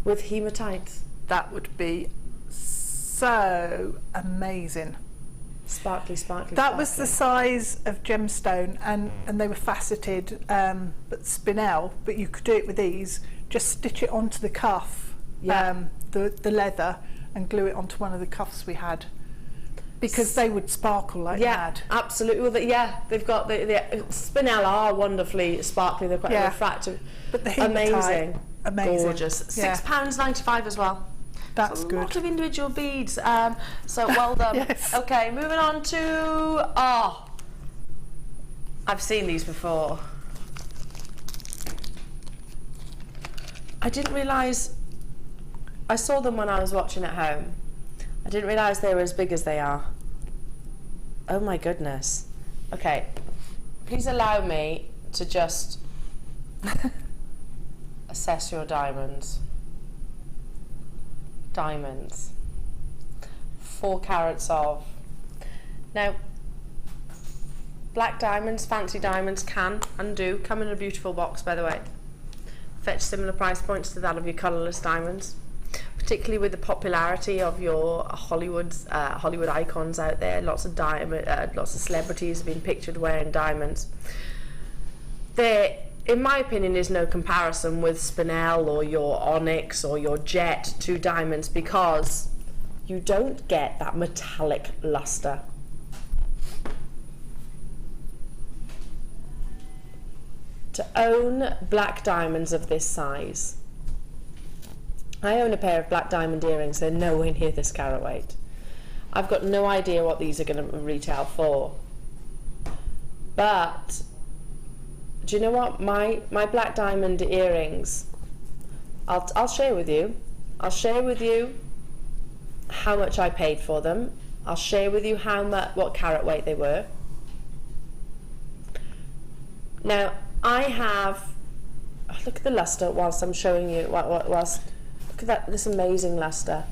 with hematite? That would be so amazing. Sparkly. That was the size of gemstone, and they were faceted, but spinel. But you could do it with these. Just stitch it onto the cuff, the leather, and glue it onto one of the cuffs we had, because they would sparkle like mad. Absolutely. Well, they've got the spinel are wonderfully sparkly. They're quite refractive. But the hematite, amazing, gorgeous. £6.95 as well. That's good. A lot of individual beads. So well done. Yes. Okay, moving on to I've seen these before. I didn't realise. I saw them when I was watching at home. I didn't realise they were as big as they are. Oh my goodness. Okay, please allow me to just assess your diamonds. 4 carats of. Now, black diamonds, fancy diamonds can and do come in a beautiful box, by the way. Fetch similar price points to that of your colourless diamonds, particularly with the popularity of your Hollywood icons out there. Lots of celebrities have been pictured wearing diamonds. There, in my opinion, is no comparison with spinel or your onyx or your jet to diamonds, because you don't get that metallic luster. To own black diamonds of this size, I own a pair of black diamond earrings. They're nowhere near this carat weight. I've got no idea what these are going to retail for, but do you know what? My black diamond earrings, I'll share with you. I'll share with you how much I paid for them. I'll share with you what carat weight they were. Now I have. Look at the luster whilst I'm showing you. Whilst look at this amazing luster.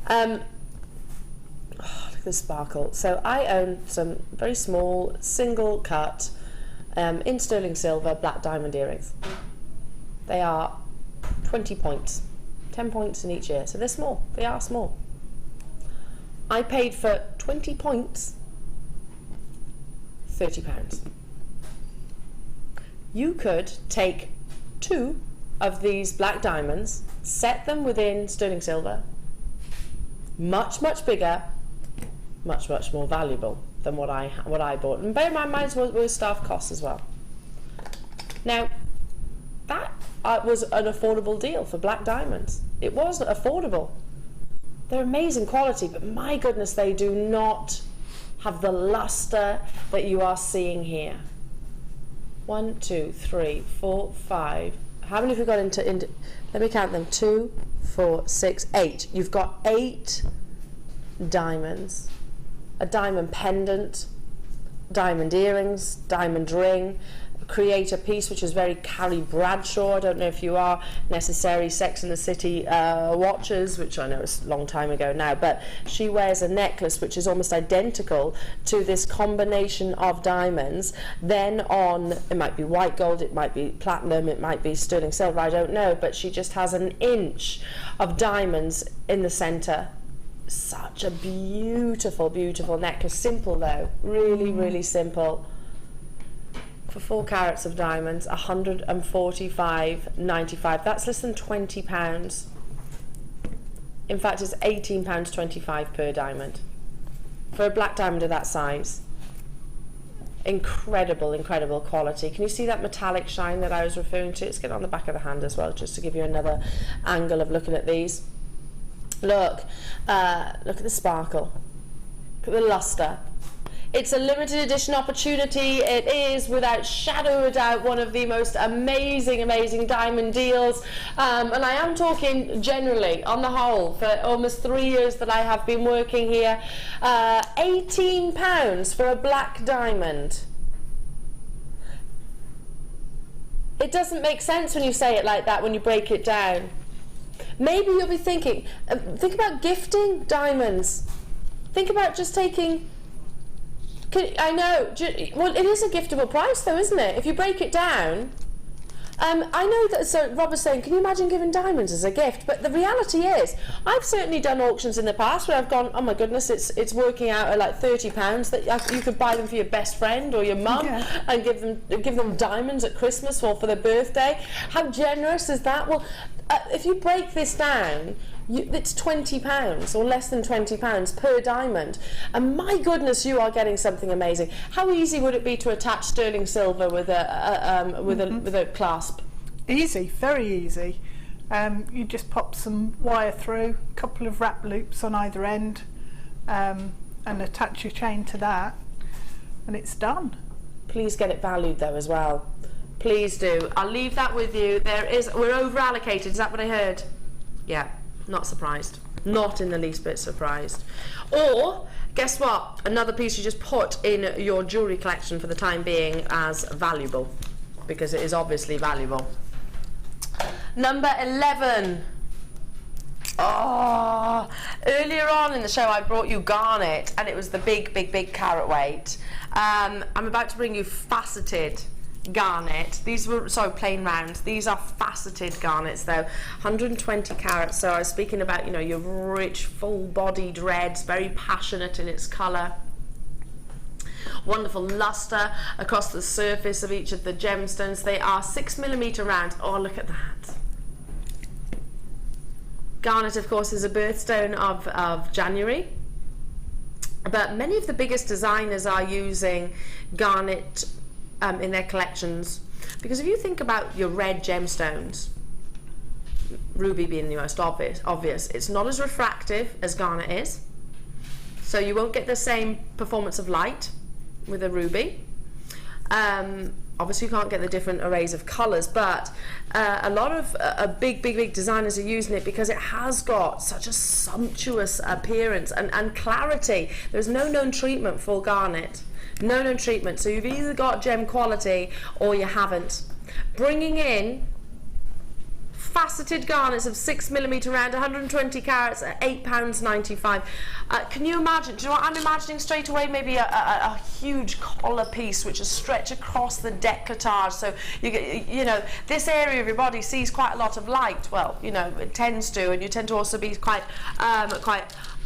Look at the sparkle. So I own some very small single cut in sterling silver black diamond earrings. They are 20 points, 10 points in each ear, so they're small. They are small. I paid for 20 points £30. You could take 2 of these black diamonds, set them within sterling silver, much bigger, much more valuable than what I bought. And bear in mind, mine was staff costs as well. Now, that was an affordable deal for black diamonds. It was affordable. They're amazing quality, but my goodness, they do not have the luster that you are seeing here. 1, 2, 3, 4, 5. How many have we got into let me count them. 2, 4, 6, 8. You've got 8 diamonds. A diamond pendant, diamond earrings, diamond ring, create a piece which is very Carrie Bradshaw. I don't know if you are necessary Sex and the City watchers, which I know is a long time ago now, but she wears a necklace which is almost identical to this combination of diamonds. Then on, it might be white gold, it might be platinum, it might be sterling silver, I don't know, but she just has an inch of diamonds in the center. Such a beautiful, beautiful necklace. Simple though, really, really simple. For 4 carats of diamonds, £145.95. That's less than £20. In fact, it's £18.25 per diamond for a black diamond of that size. Incredible, incredible quality. Can you see that metallic shine that I was referring to? Let's get on the back of the hand as well, just to give you another angle of looking at these. Look, look at the sparkle. Look at the luster. It's a limited edition opportunity. It is, without shadow of a doubt, one of the most amazing, amazing diamond deals. And I am talking generally, on the whole, for almost 3 years that I have been working here. £18 for a black diamond. It doesn't make sense when you say it like that, when you break it down. Maybe you'll be thinking, think about gifting diamonds. Think about just taking... I know, well, it is a giftable price though, isn't it? If you break it down, I know that, so Rob was saying, can you imagine giving diamonds as a gift? But the reality is, I've certainly done auctions in the past where I've gone, oh my goodness, it's working out at like £30 that you could buy them for your best friend or your mum, and give them diamonds at Christmas or for their birthday. How generous is that? Well, if you break this down, it's £20 or less than £20 per diamond, and my goodness, you are getting something amazing. How easy would it be to attach sterling silver with a clasp? Easy, very easy. You just pop some wire through, a couple of wrap loops on either end, and attach your chain to that, and it's done. Please get it valued though as well. Please do. I'll leave that with you. We're over allocated. Is that what I heard? Yeah. Not surprised. Not in the least bit surprised. Or, guess what? Another piece you just put in your jewellery collection for the time being as valuable, because it is obviously valuable. Number 11. Oh, earlier on in the show I brought you Garnet, and it was the big, big, big carat weight. I'm about to bring you faceted Garnet. These were, sorry, plain rounds. These are faceted garnets though, 120 carats. So I was speaking about, you know, your rich, full-bodied reds, very passionate in its colour. Wonderful luster across the surface of each of the gemstones. They are 6mm round. Oh, look at that. Garnet, of course, is a birthstone of January. But many of the biggest designers are using garnet in their collections, because if you think about your red gemstones, ruby being the most obvious, it's not as refractive as garnet is, so you won't get the same performance of light with a ruby. Obviously you can't get the different arrays of colours, but a lot of big designers are using it because it has got such a sumptuous appearance and clarity. There's no known treatment for garnet. No known treatment, so you've either got gem quality or you haven't. Bringing in faceted garnets of 6mm round, 120 carats at £8.95. Can you imagine? Do you know what I'm imagining straight away? Maybe a huge collar piece which is stretched across the décolletage, so you know, this area of your body sees quite a lot of light. Well, you know, it tends to, and you tend to also be quite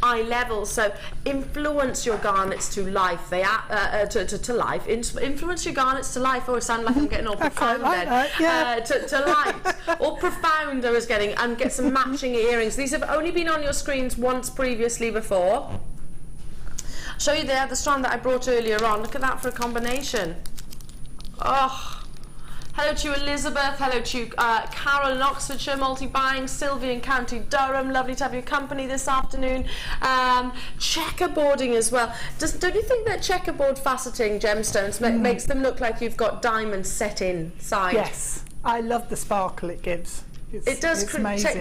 eye level, so influence your garnets to life. They to life. Influence your garnets to life. Oh, I sound like I'm getting all profound then. To light. All profound I was getting, and get some matching earrings. These have only been on your screens once previously before. I'll show you the strand that I brought earlier on. Look at that for a combination. Oh. Hello to you, Elizabeth. Hello to you, Carol in Oxfordshire, multi-buying. Sylvia in County Durham. Lovely to have your company this afternoon. Checkerboarding as well. Don't you think that checkerboard faceting gemstones makes them look like you've got diamonds set inside? Yes, I love the sparkle it gives. It does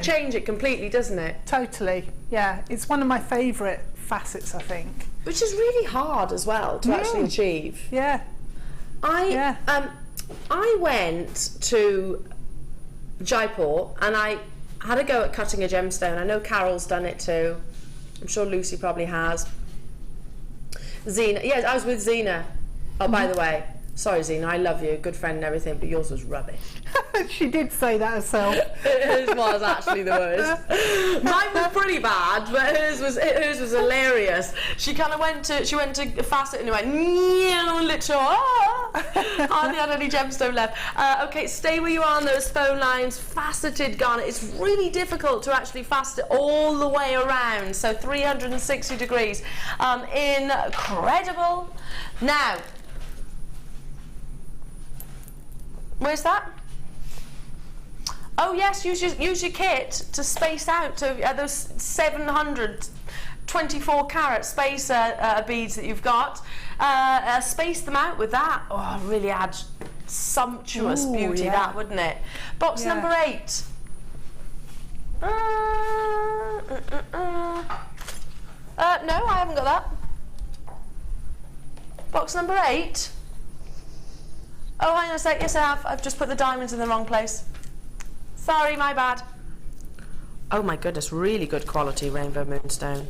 change it completely, doesn't it? Totally, yeah. It's one of my favourite facets, I think. Which is really hard as well to actually achieve. Yeah. I went to Jaipur and I had a go at cutting a gemstone. I know Carol's done it too. I'm sure Lucy probably has. Zena, yes, I was with Zena. Oh, by the way, sorry Zena, I love you, good friend and everything, but yours was rubbish. She did say that herself. Hers was actually the worst. Mine was pretty bad, but hers was hilarious. She kind of went to fast it and it went literally. I hardly had any gemstone left. Okay, stay where you are on those phone lines. Faceted garnet. It's really difficult to actually facet it all the way around. So 360 degrees. Incredible. Now, where's that? Oh yes, use your kit to space out to those 724 carat spacer beads that you've got. Space them out with that. Oh, really adds sumptuous beauty, that, wouldn't it? Box number 8. No, I haven't got that. Box number 8. Oh, hang on a sec. Yes, I have. I've just put the diamonds in the wrong place. Sorry, my bad. Oh my goodness, really good quality rainbow moonstone.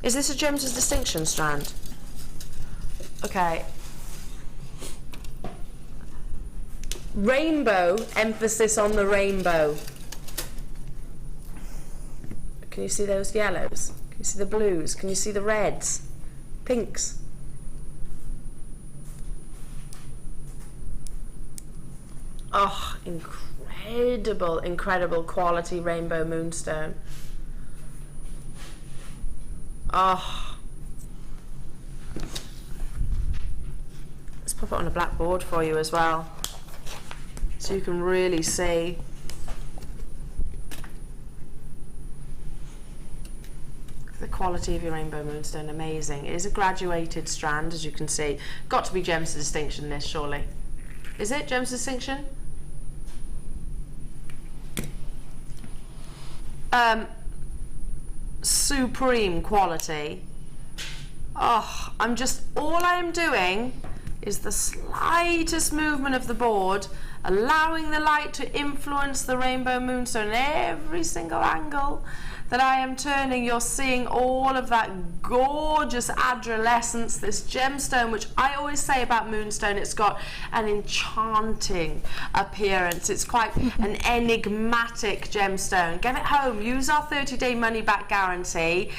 Is this a Gems' Distinction strand? Okay. Rainbow, emphasis on the rainbow. Can you see those yellows? Can you see the blues? Can you see the reds? Pinks? Oh, incredible quality rainbow moonstone. Oh. Let's pop it on a black board for you as well, so you can really see. The quality of your rainbow moonstone, amazing. It is a graduated strand, as you can see. Got to be Gems' Distinction this, surely. Is it Gems' Distinction? Supreme quality. Oh, all I am doing is the slightest movement of the board, allowing the light to influence the rainbow moonstone in every single angle that I am turning. You're seeing all of that gorgeous adolescence, this gemstone, which I always say about moonstone, it's got an enchanting appearance. It's quite an enigmatic gemstone. Get it home, use our 30-day money-back guarantee,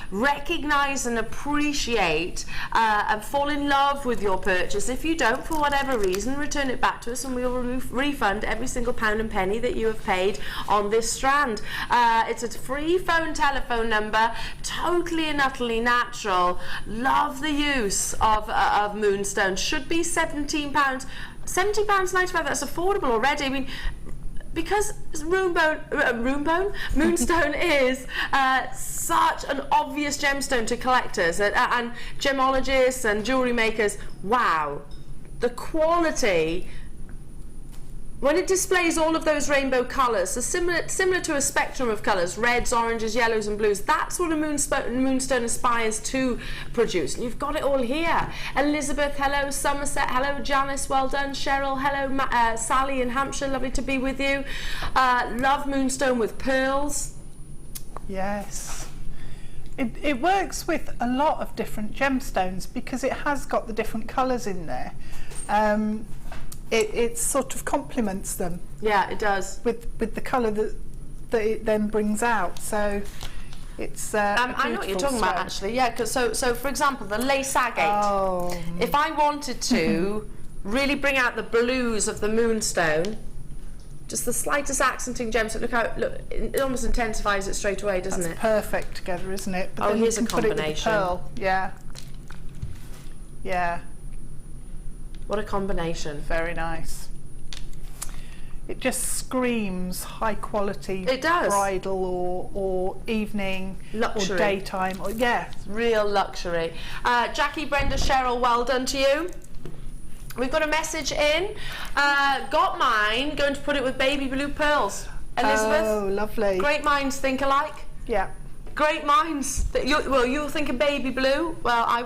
recognize and appreciate and fall in love with your purchase. If you don't, for whatever reason, return it back to us and we will refund every single pound and penny that you have paid on this strand. It's a free telephone number, totally and utterly natural. Love the use of moonstone. Should be £17. £17.95, that's affordable already. I mean, because moonstone is such an obvious gemstone to collectors and gemologists and jewellery makers. Wow, the quality when it displays all of those rainbow colours, so similar to a spectrum of colours, reds, oranges, yellows and blues. That's what a moonstone aspires to produce. And you've got it all here. Elizabeth, hello. Somerset, hello. Janice, well done. Cheryl, hello. Sally in Hampshire, lovely to be with you. Love moonstone with pearls. Yes. It works with a lot of different gemstones because it has got the different colours in there. It sort of complements them. Yeah, it does. With the colour that it then brings out. So it's I know what you're talking about, actually. Yeah, because so for example, the lace agate. Oh. If I wanted to really bring out the blues of the moonstone, just the slightest accenting gemstone. Look, it almost intensifies it straight away, doesn't it? That's perfect together, isn't it? But then here's you a can put it with combination. the pearl. Yeah. Yeah. What a combination. Very nice. It just screams high quality. It does. Bridal or evening luxury. Or daytime. Or, yeah. Real luxury. Jackie, Brenda, Cheryl, well done to you. We've got a message in. Got mine. Going to put it with baby blue pearls. Elizabeth. Oh, lovely. Great minds think alike. Yeah. Great minds. You'll think of baby blue. Well, I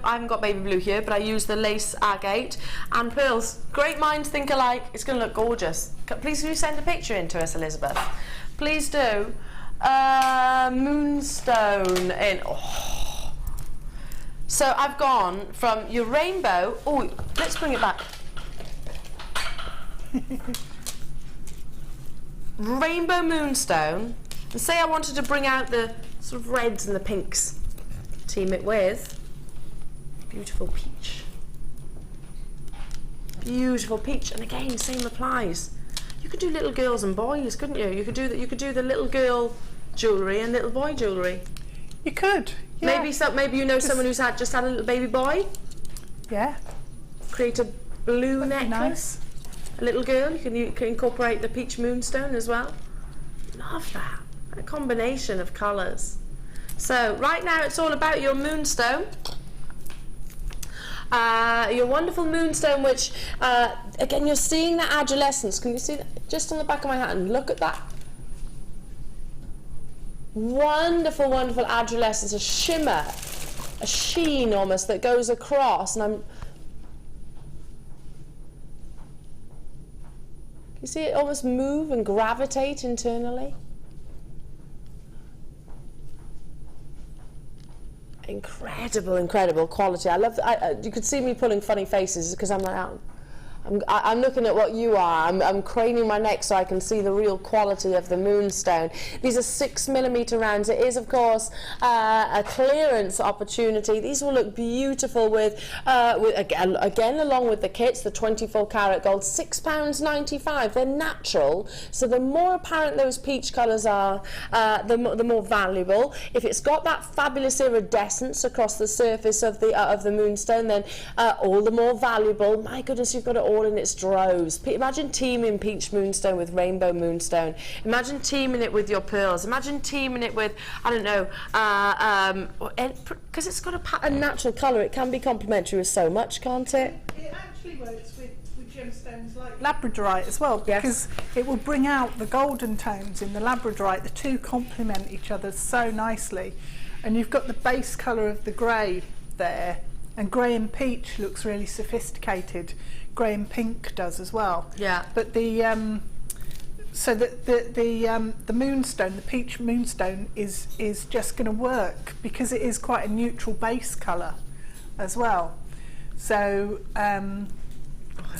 haven't got baby blue here, but I used the lace agate and pearls. Great minds think alike. It's going to look gorgeous. Please, can you send a picture in to us, Elizabeth? Please do. Moonstone in. Oh. So I've gone from your rainbow. Oh, let's bring it back. Rainbow moonstone. And say I wanted to bring out the sort of reds and the pinks. Team it with beautiful peach. Beautiful peach. And again, same applies. You could do little girls and boys, couldn't you? You could do that. You could do the little girl jewellery and little boy jewellery. You could. Yeah. Maybe you know someone who's just had a little baby boy. Yeah. Create a blue necklace. Nice. A little girl. You can incorporate the peach moonstone as well. Love that. A combination of colours. So right now it's all about your moonstone. Your wonderful moonstone, which again you're seeing that adolescence. Can you see that just on the back of my hand? Look at that. Wonderful, wonderful adolescence, a shimmer, a sheen almost that goes across, and you see it almost move and gravitate internally. Incredible, incredible quality. I love. You could see me pulling funny faces because I'm like, I'm looking at what you are. I'm craning my neck so I can see the real quality of the moonstone. These are 6mm rounds. It is, of course, a clearance opportunity. These will look beautiful with again along with the kits, the 24 karat gold, £6.95. They're natural, so the more apparent those peach colours are, the more valuable. If it's got that fabulous iridescence across the surface of the moonstone, then all the more valuable. My goodness, you've got it all in its droves. Imagine teaming peach moonstone with rainbow moonstone. Imagine teaming it with your pearls. Imagine teaming it with, I don't know, because it's got a natural colour. It can be complementary with so much, can't it? It actually works with gemstones like Labradorite as well, because it will bring out the golden tones in the Labradorite. The two complement each other so nicely, and you've got the base colour of the grey there, and grey and peach looks really sophisticated. Grey and pink does as well. Yeah. But the moonstone, the peach moonstone, is just going to work because it is quite a neutral base colour as well. So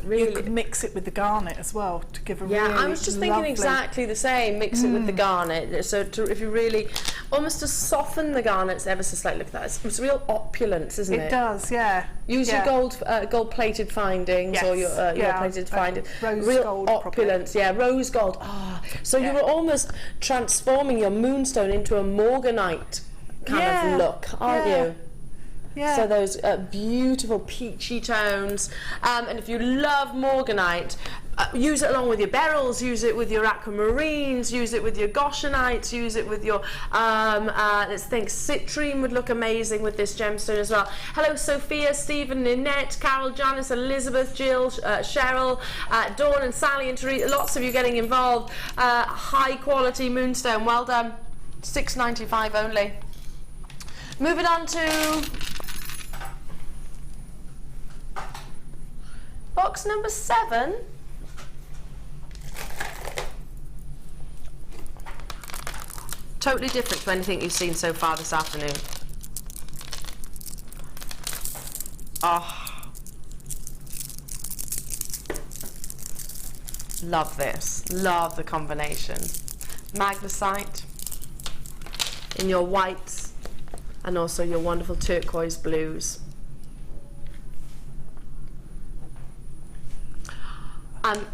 you could mix it with the garnet as well to give a really I was just thinking exactly the same. Mix it with the garnet. So if you really almost to soften the garnets ever so slightly. Look at that. It's real opulence, isn't it? It does, yeah. Use your gold-plated findings or your plated findings. Rose real gold, opulence, rose gold. So you were almost transforming your moonstone into a morganite kind of look, aren't you? Yeah. So those beautiful peachy tones, and if you love morganite, use it along with your beryls, use it with your aquamarines, use it with your goshenite, use it with your let's think, citrine would look amazing with this gemstone as well. Hello Sophia, Stephen, Ninette, Carol, Janice, Elizabeth, Jill, Cheryl, Dawn and Sally and Teresa, lots of you getting involved. High quality moonstone, well done. £6.95 only. Moving on to box number 7. Totally different to anything you've seen so far this afternoon. Oh, love this. Love the combination. Magnesite in your whites and also your wonderful turquoise blues. I'm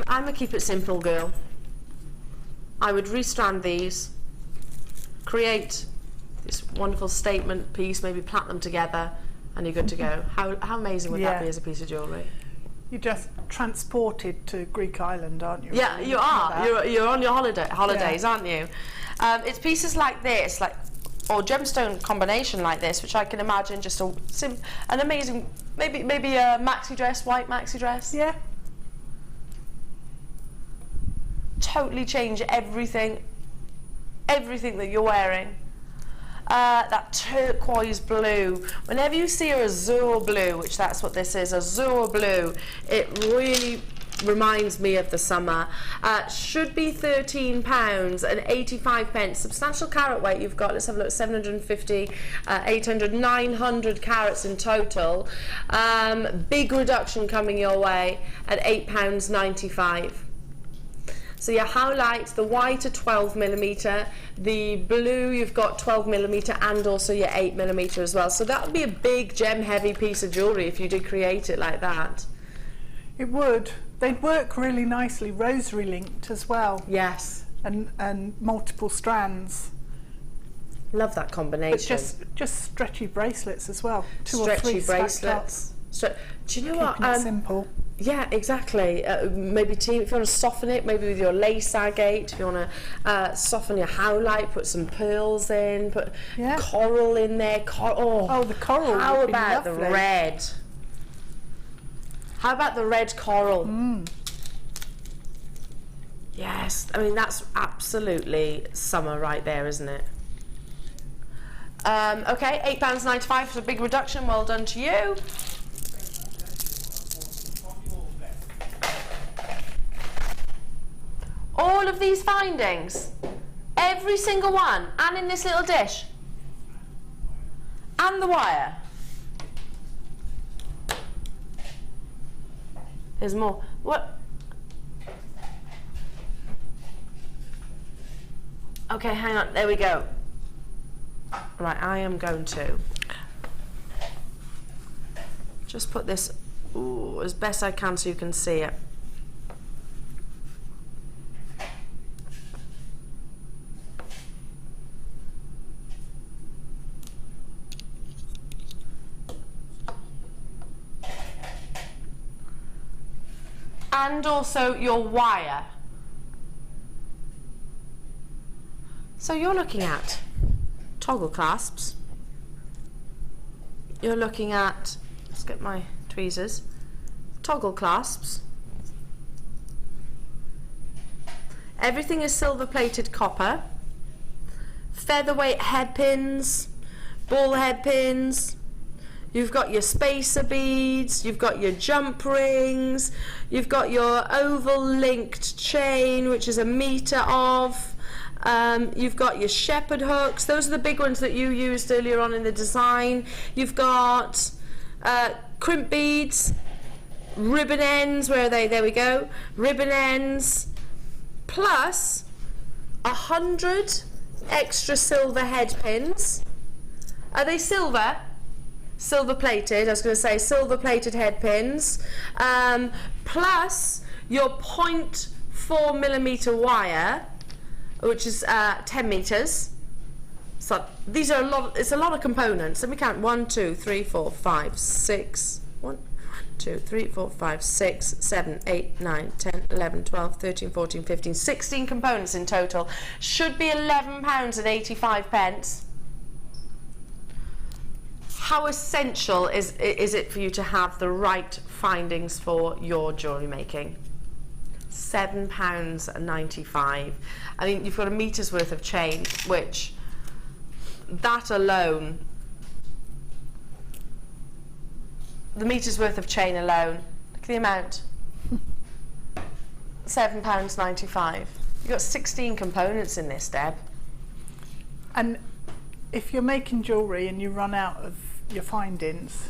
a keep it simple girl. I would restrand these, create this wonderful statement piece, maybe plait them together, and you're good to go. How amazing would that be as a piece of jewellery? You're just transported to Greek island, aren't you? Yeah, you are. You're on your holidays, aren't you? It's pieces like this, or gemstone combination like this, which I can imagine just an amazing, maybe a maxi dress, white maxi dress. Yeah. Totally change everything. everything that you're wearing. That turquoise blue. Whenever you see azure blue, which that's what this is, azure blue, it really reminds me of the summer. Should be £13.85. Substantial carat weight you've got. Let's have a look. 750, 800, 900 carats in total. Big reduction coming your way at £8.95. So your howlite, the white are 12mm, the blue you've got 12mm, and also your 8mm as well. So that would be a big gem heavy piece of jewellery if you did create it like that. It would. They'd work really nicely, rosary linked as well. Yes. And multiple strands. Love that combination. But just stretchy bracelets as well. Two stretchy or three bracelets. Do you know Keeping what? It simple. Yeah, if you want to soften it, maybe with your lace agate, if you want to soften your howlite, put some pearls in, put coral in there. The coral. How about the red? How about the red coral? Yes, I mean that's absolutely summer right there, isn't it? Okay, £8.95 for a big reduction. Well done to you. All of these findings, every single one, and in this little dish, and the wire. There's more. What? Okay, hang on. There we go. Right, I am going to just put this as best I can so you can see it. And also your wire. So you're looking at toggle clasps. You're looking at, let's get my tweezers, toggle clasps. Everything is silver plated copper. Featherweight head pins, ball head pins. You've got your spacer beads, you've got your jump rings, you've got your oval linked chain, which is 1 meter of. You've got your shepherd hooks. Those are the big ones that you used earlier on in the design. You've got crimp beads, ribbon ends. Where are they? There we go. Ribbon ends, plus 100 extra silver head pins. Are they silver? Silver plated, I was going to say silver plated head pins, plus your 0.4mm wire, which is 10 meters. So these are a lot. It's a lot of components. Let me count. 1, 2, 3, 4, 5, 6. 1, 2, 3, 4, 5, 6, 7, 8, 9, 10, 11, 12, 13, 14, 15, 16 components in total. Should be £11.85. How essential is it for you to have the right findings for your jewellery making? £7.95. I mean, you've got 1 meter's worth of chain, which that alone, the meter's worth of chain alone, look at the amount, £7.95. You've got 16 components in this, Deb. And if you're making jewellery and you run out of your findings,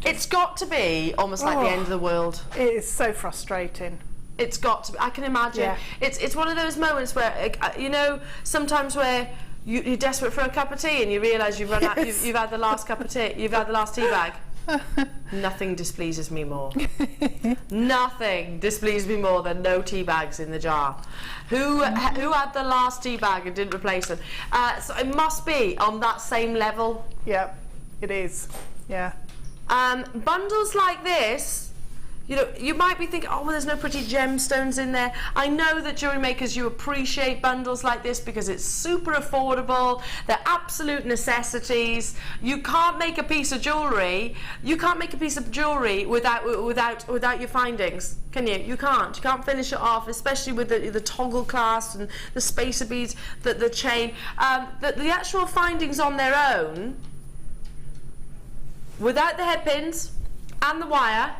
it's got to be almost like the end of the world. It is so frustrating. It's got to be. I can imagine. It's one of those moments where you know, sometimes where you're desperate for a cup of tea and you realise you've run out. You've had the last cup of tea. You've had the last tea bag. Nothing displeases me more. Nothing displeases me more than no tea bags in the jar. Who had the last tea bag and didn't replace them? So it must be on that same level. Yeah, it is. Yeah. Bundles like this, You know, you might be thinking, oh, well, there's no pretty gemstones in there. I know that jewellery makers, you appreciate bundles like this because it's super affordable. They're absolute necessities. You can't make a piece of jewellery. You can't make a piece of jewellery without your findings, can you? You can't. You can't finish it off, especially with the toggle clasp and the spacer beads, the chain. The actual findings on their own, without the head pins and the wire,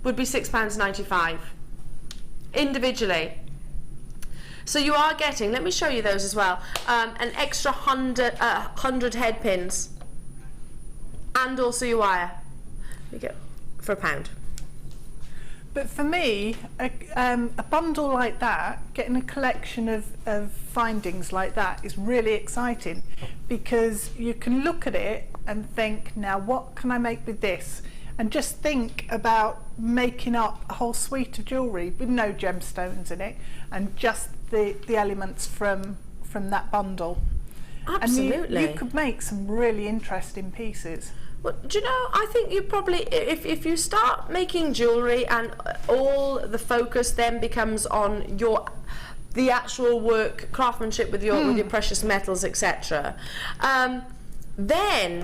would be £6.95 individually. So you are getting, let me show you those as well, an extra 100 head pins and also your wire. You get for £1. But for me, a bundle like that, getting a collection of findings like that is really exciting, because you can look at it and think, now what can I make with this? And just think about making up a whole suite of jewellery with no gemstones in it, and just the elements from that bundle. Absolutely. And you could make some really interesting pieces. Well, do you know, I think you probably, if you start making jewellery and all the focus then becomes on the actual work, craftsmanship with your precious metals, etc., then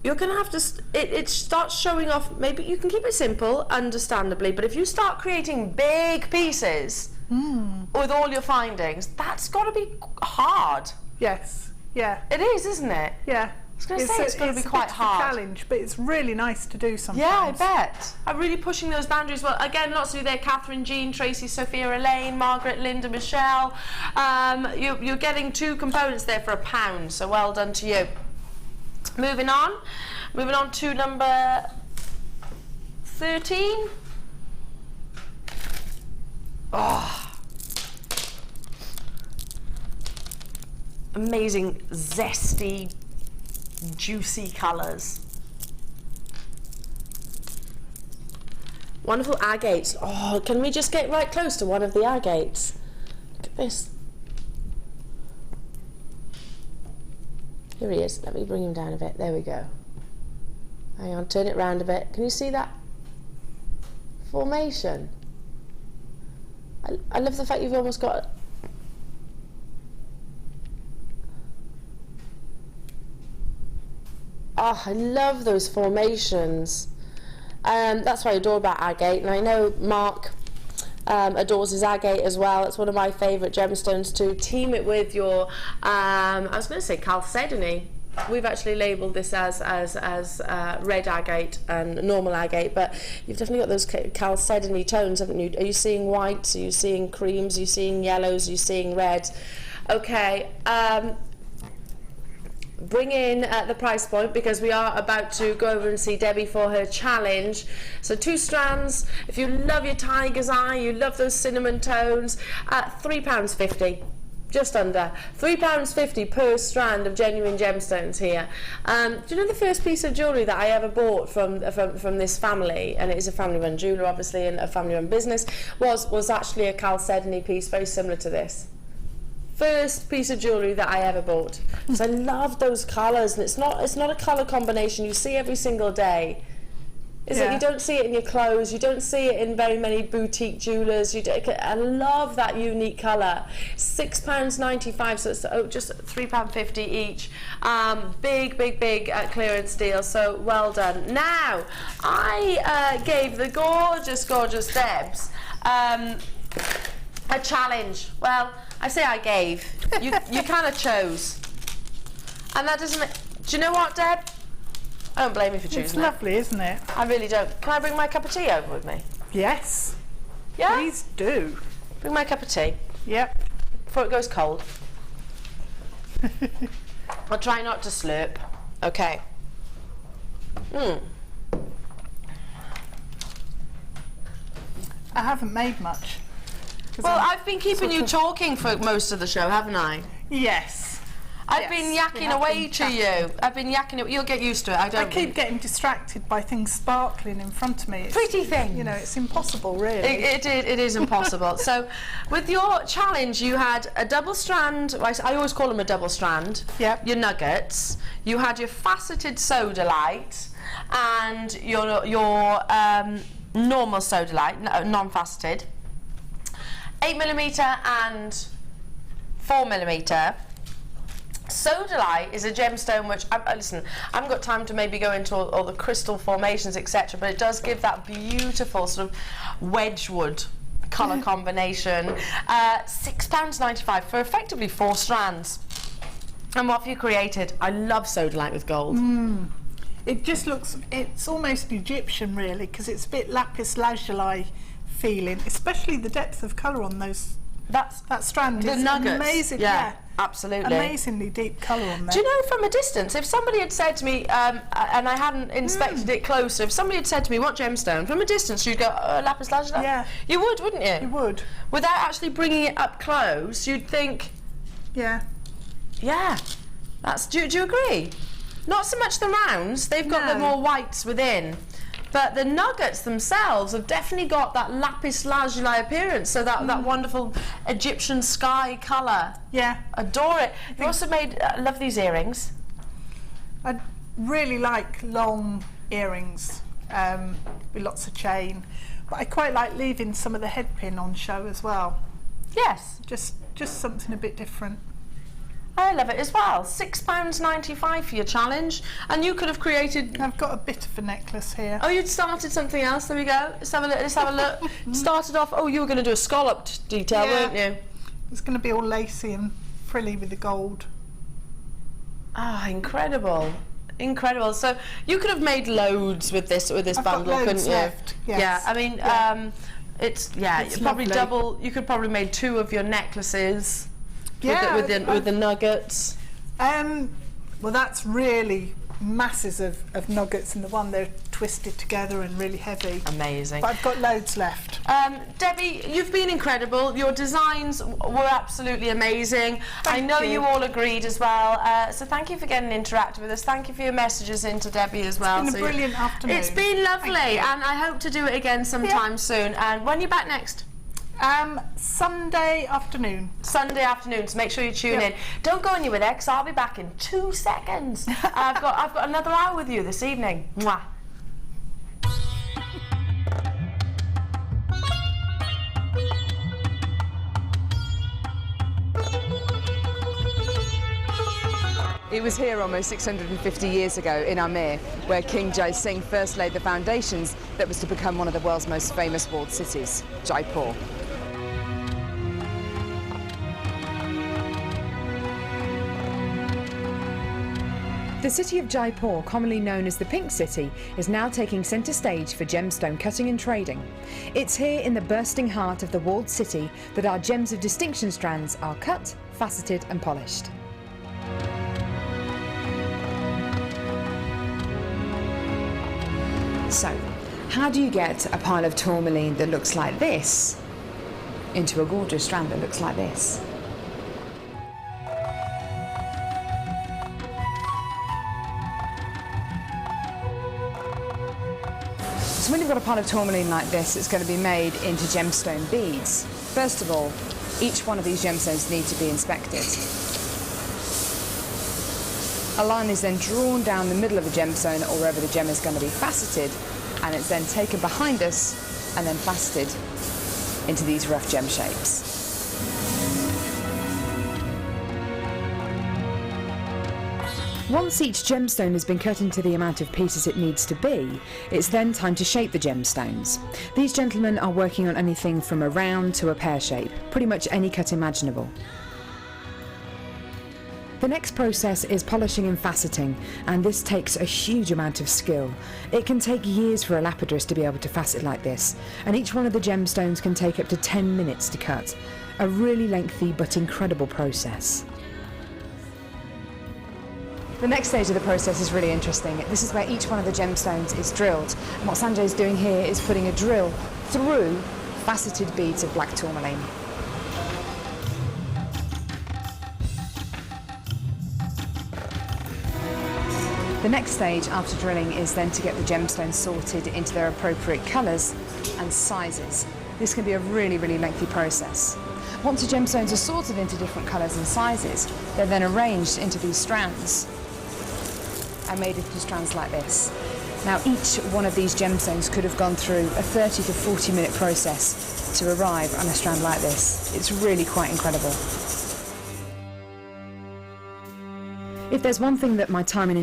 you're going to have to, it starts showing off. Maybe you can keep it simple, understandably, but if you start creating big pieces with all your findings, that's got to be hard. Yes, yeah. It is, isn't it? Yeah. I was going to say it's going to be quite hard. It's a challenge, but it's really nice to do sometimes. Yeah, I bet. I'm really pushing those boundaries. Well, again, lots of you there: Catherine, Jean, Tracy, Sophia, Elaine, Margaret, Linda, Michelle. You're getting 2 components there for £1, so well done to you. Moving on to number 13. Oh, amazing, zesty, juicy colours. Wonderful agates. Oh, can we just get right close to one of the agates? Look at this. Here he is. Let me bring him down a bit. There we go. Hang on, turn it round a bit. Can you see that formation? I love the fact you've almost got... Oh, I love those formations. That's what I adore about agate, and I know Mark adores his agate as well. It's one of my favourite gemstones to team it with your, I was going to say chalcedony. We've actually labelled this as red agate and normal agate, but you've definitely got those chalcedony tones, haven't you? Are you seeing whites? Are you seeing creams? Are you seeing yellows? Are you seeing reds? Okay. Bring in the price point, because we are about to go over and see Debbie for her challenge. So 2 strands. If you love your tiger's eye, you love those cinnamon tones, £3.50. Just under £3.50 per strand of genuine gemstones here. Do you know the first piece of jewellery that I ever bought from this family, and it is a family-run jeweller, obviously, and a family-run business, was actually a chalcedony piece, very similar to this. First piece of jewellery that I ever bought, because I love those colours, and it's not a colour combination you see every single day. Is it? You don't see it in your clothes, you don't see it in very many boutique jewellers. I love that unique colour. £6.95, so it's just £3.50 each. Big clearance deal, so well done. Now, I gave the gorgeous Debs a challenge. Well, I say I gave. You kind of chose. And that doesn't... Do you know what, Deb? I don't blame you for choosing It's lovely, isn't it? I really don't. Can I bring my cup of tea over with me? Yes. Yeah? Please do. Bring my cup of tea. Yep. Before it goes cold. I'll try not to slurp. Okay. I haven't made much. Well, I've been keeping you talking for most of the show, haven't I? Yes. I've been yakking away to you. I've been yakking it. You'll get used to it. I keep getting distracted by things sparkling in front of me. It's, pretty things. You know, it's impossible, really. It is impossible. So, with your challenge, you had a double strand. I always call them a double strand. Yep. Your nuggets. You had your faceted sodalite, and your normal sodalite, non-faceted, 8mm and 4mm. Sodalite is a gemstone which, listen, I haven't got time to maybe go into all the crystal formations, etc., but it does give that beautiful sort of Wedgwood colour combination. £6.95 for effectively 4 strands. And what have you created? I love sodalite with gold. It just looks, it's almost Egyptian really, because it's a bit lapis lazuli feeling, especially the depth of colour on those. That strand the is nuggets. Amazing. Yeah, absolutely. Amazingly deep colour on there. Do you know, from a distance, if somebody had said to me, and I hadn't inspected it closer, if somebody had said to me, what gemstone? From a distance, you'd go, oh, lapis lazuli. Yeah. You would, wouldn't you? You would. Without actually bringing it up close, you'd think, yeah. Yeah. Do you agree? Not so much the rounds, they've got the more whites within. But the nuggets themselves have definitely got that lapis lazuli appearance, so that wonderful Egyptian sky colour. Yeah. Adore it. You also made, love these earrings. I really like long earrings with lots of chain, but I quite like leaving some of the headpin on show as well. Yes. Just something a bit different. I love it as well. £6.95 for your challenge, and you could have created. I've got a bit of a necklace here. Oh, you'd started something else. There we go. Let's have a look. Let's have a look. Started off. Oh, you were going to do a scalloped detail, weren't you? It's going to be all lacy and frilly with the gold. Ah, incredible. Incredible. So you could have made loads with this bundle, couldn't you? Left, yes. Yeah. I mean, it's probably lovely. double. You could probably made 2 of your necklaces. Yeah, with the nuggets. Well, that's really masses of nuggets, and the one they're twisted together and really heavy. Amazing. But I've got loads left. Debbie, you've been incredible. Your designs were absolutely amazing. I know you all agreed as well. So thank you for getting interactive with us. Thank you for your messages into Debbie as well. It's been a brilliant afternoon. It's been lovely, and I hope to do it again sometime soon. And when are you back next? Sunday afternoon. Sunday afternoon, so make sure you tune in. Don't go anywhere there, because I'll be back in 2 seconds. I've got another hour with you this evening. Mwah. It was here almost 650 years ago in Amir, where King Jai Singh first laid the foundations that was to become one of the world's most famous walled cities, Jaipur. The city of Jaipur, commonly known as the Pink City, is now taking centre stage for gemstone cutting and trading. It's here in the bursting heart of the walled city that our gems of distinction strands are cut, faceted and polished. So, how do you get a pile of tourmaline that looks like this into a gorgeous strand that looks like this? So when you've got a pile of tourmaline like this, it's going to be made into gemstone beads. First of all, each one of these gemstones need to be inspected. A line is then drawn down the middle of the gemstone or wherever the gem is going to be faceted, and it's then taken behind us and then faceted into these rough gem shapes. Once each gemstone has been cut into the amount of pieces it needs to be, it's then time to shape the gemstones. These gentlemen are working on anything from a round to a pear shape, pretty much any cut imaginable. The next process is polishing and faceting, and this takes a huge amount of skill. It can take years for a lapidurist to be able to facet like this, and each one of the gemstones can take up to 10 minutes to cut. A really lengthy but incredible process. The next stage of the process is really interesting. This is where each one of the gemstones is drilled. And what Sanjay's doing here is putting a drill through faceted beads of black tourmaline. The next stage after drilling is then to get the gemstones sorted into their appropriate colours and sizes. This can be a really, really lengthy process. Once the gemstones are sorted into different colours and sizes, they're then arranged into these strands. I made it into strands like this. Now each one of these gemstones could have gone through a 30 to 40 minute process to arrive on a strand like this. It's really quite incredible. If there's one thing that my time in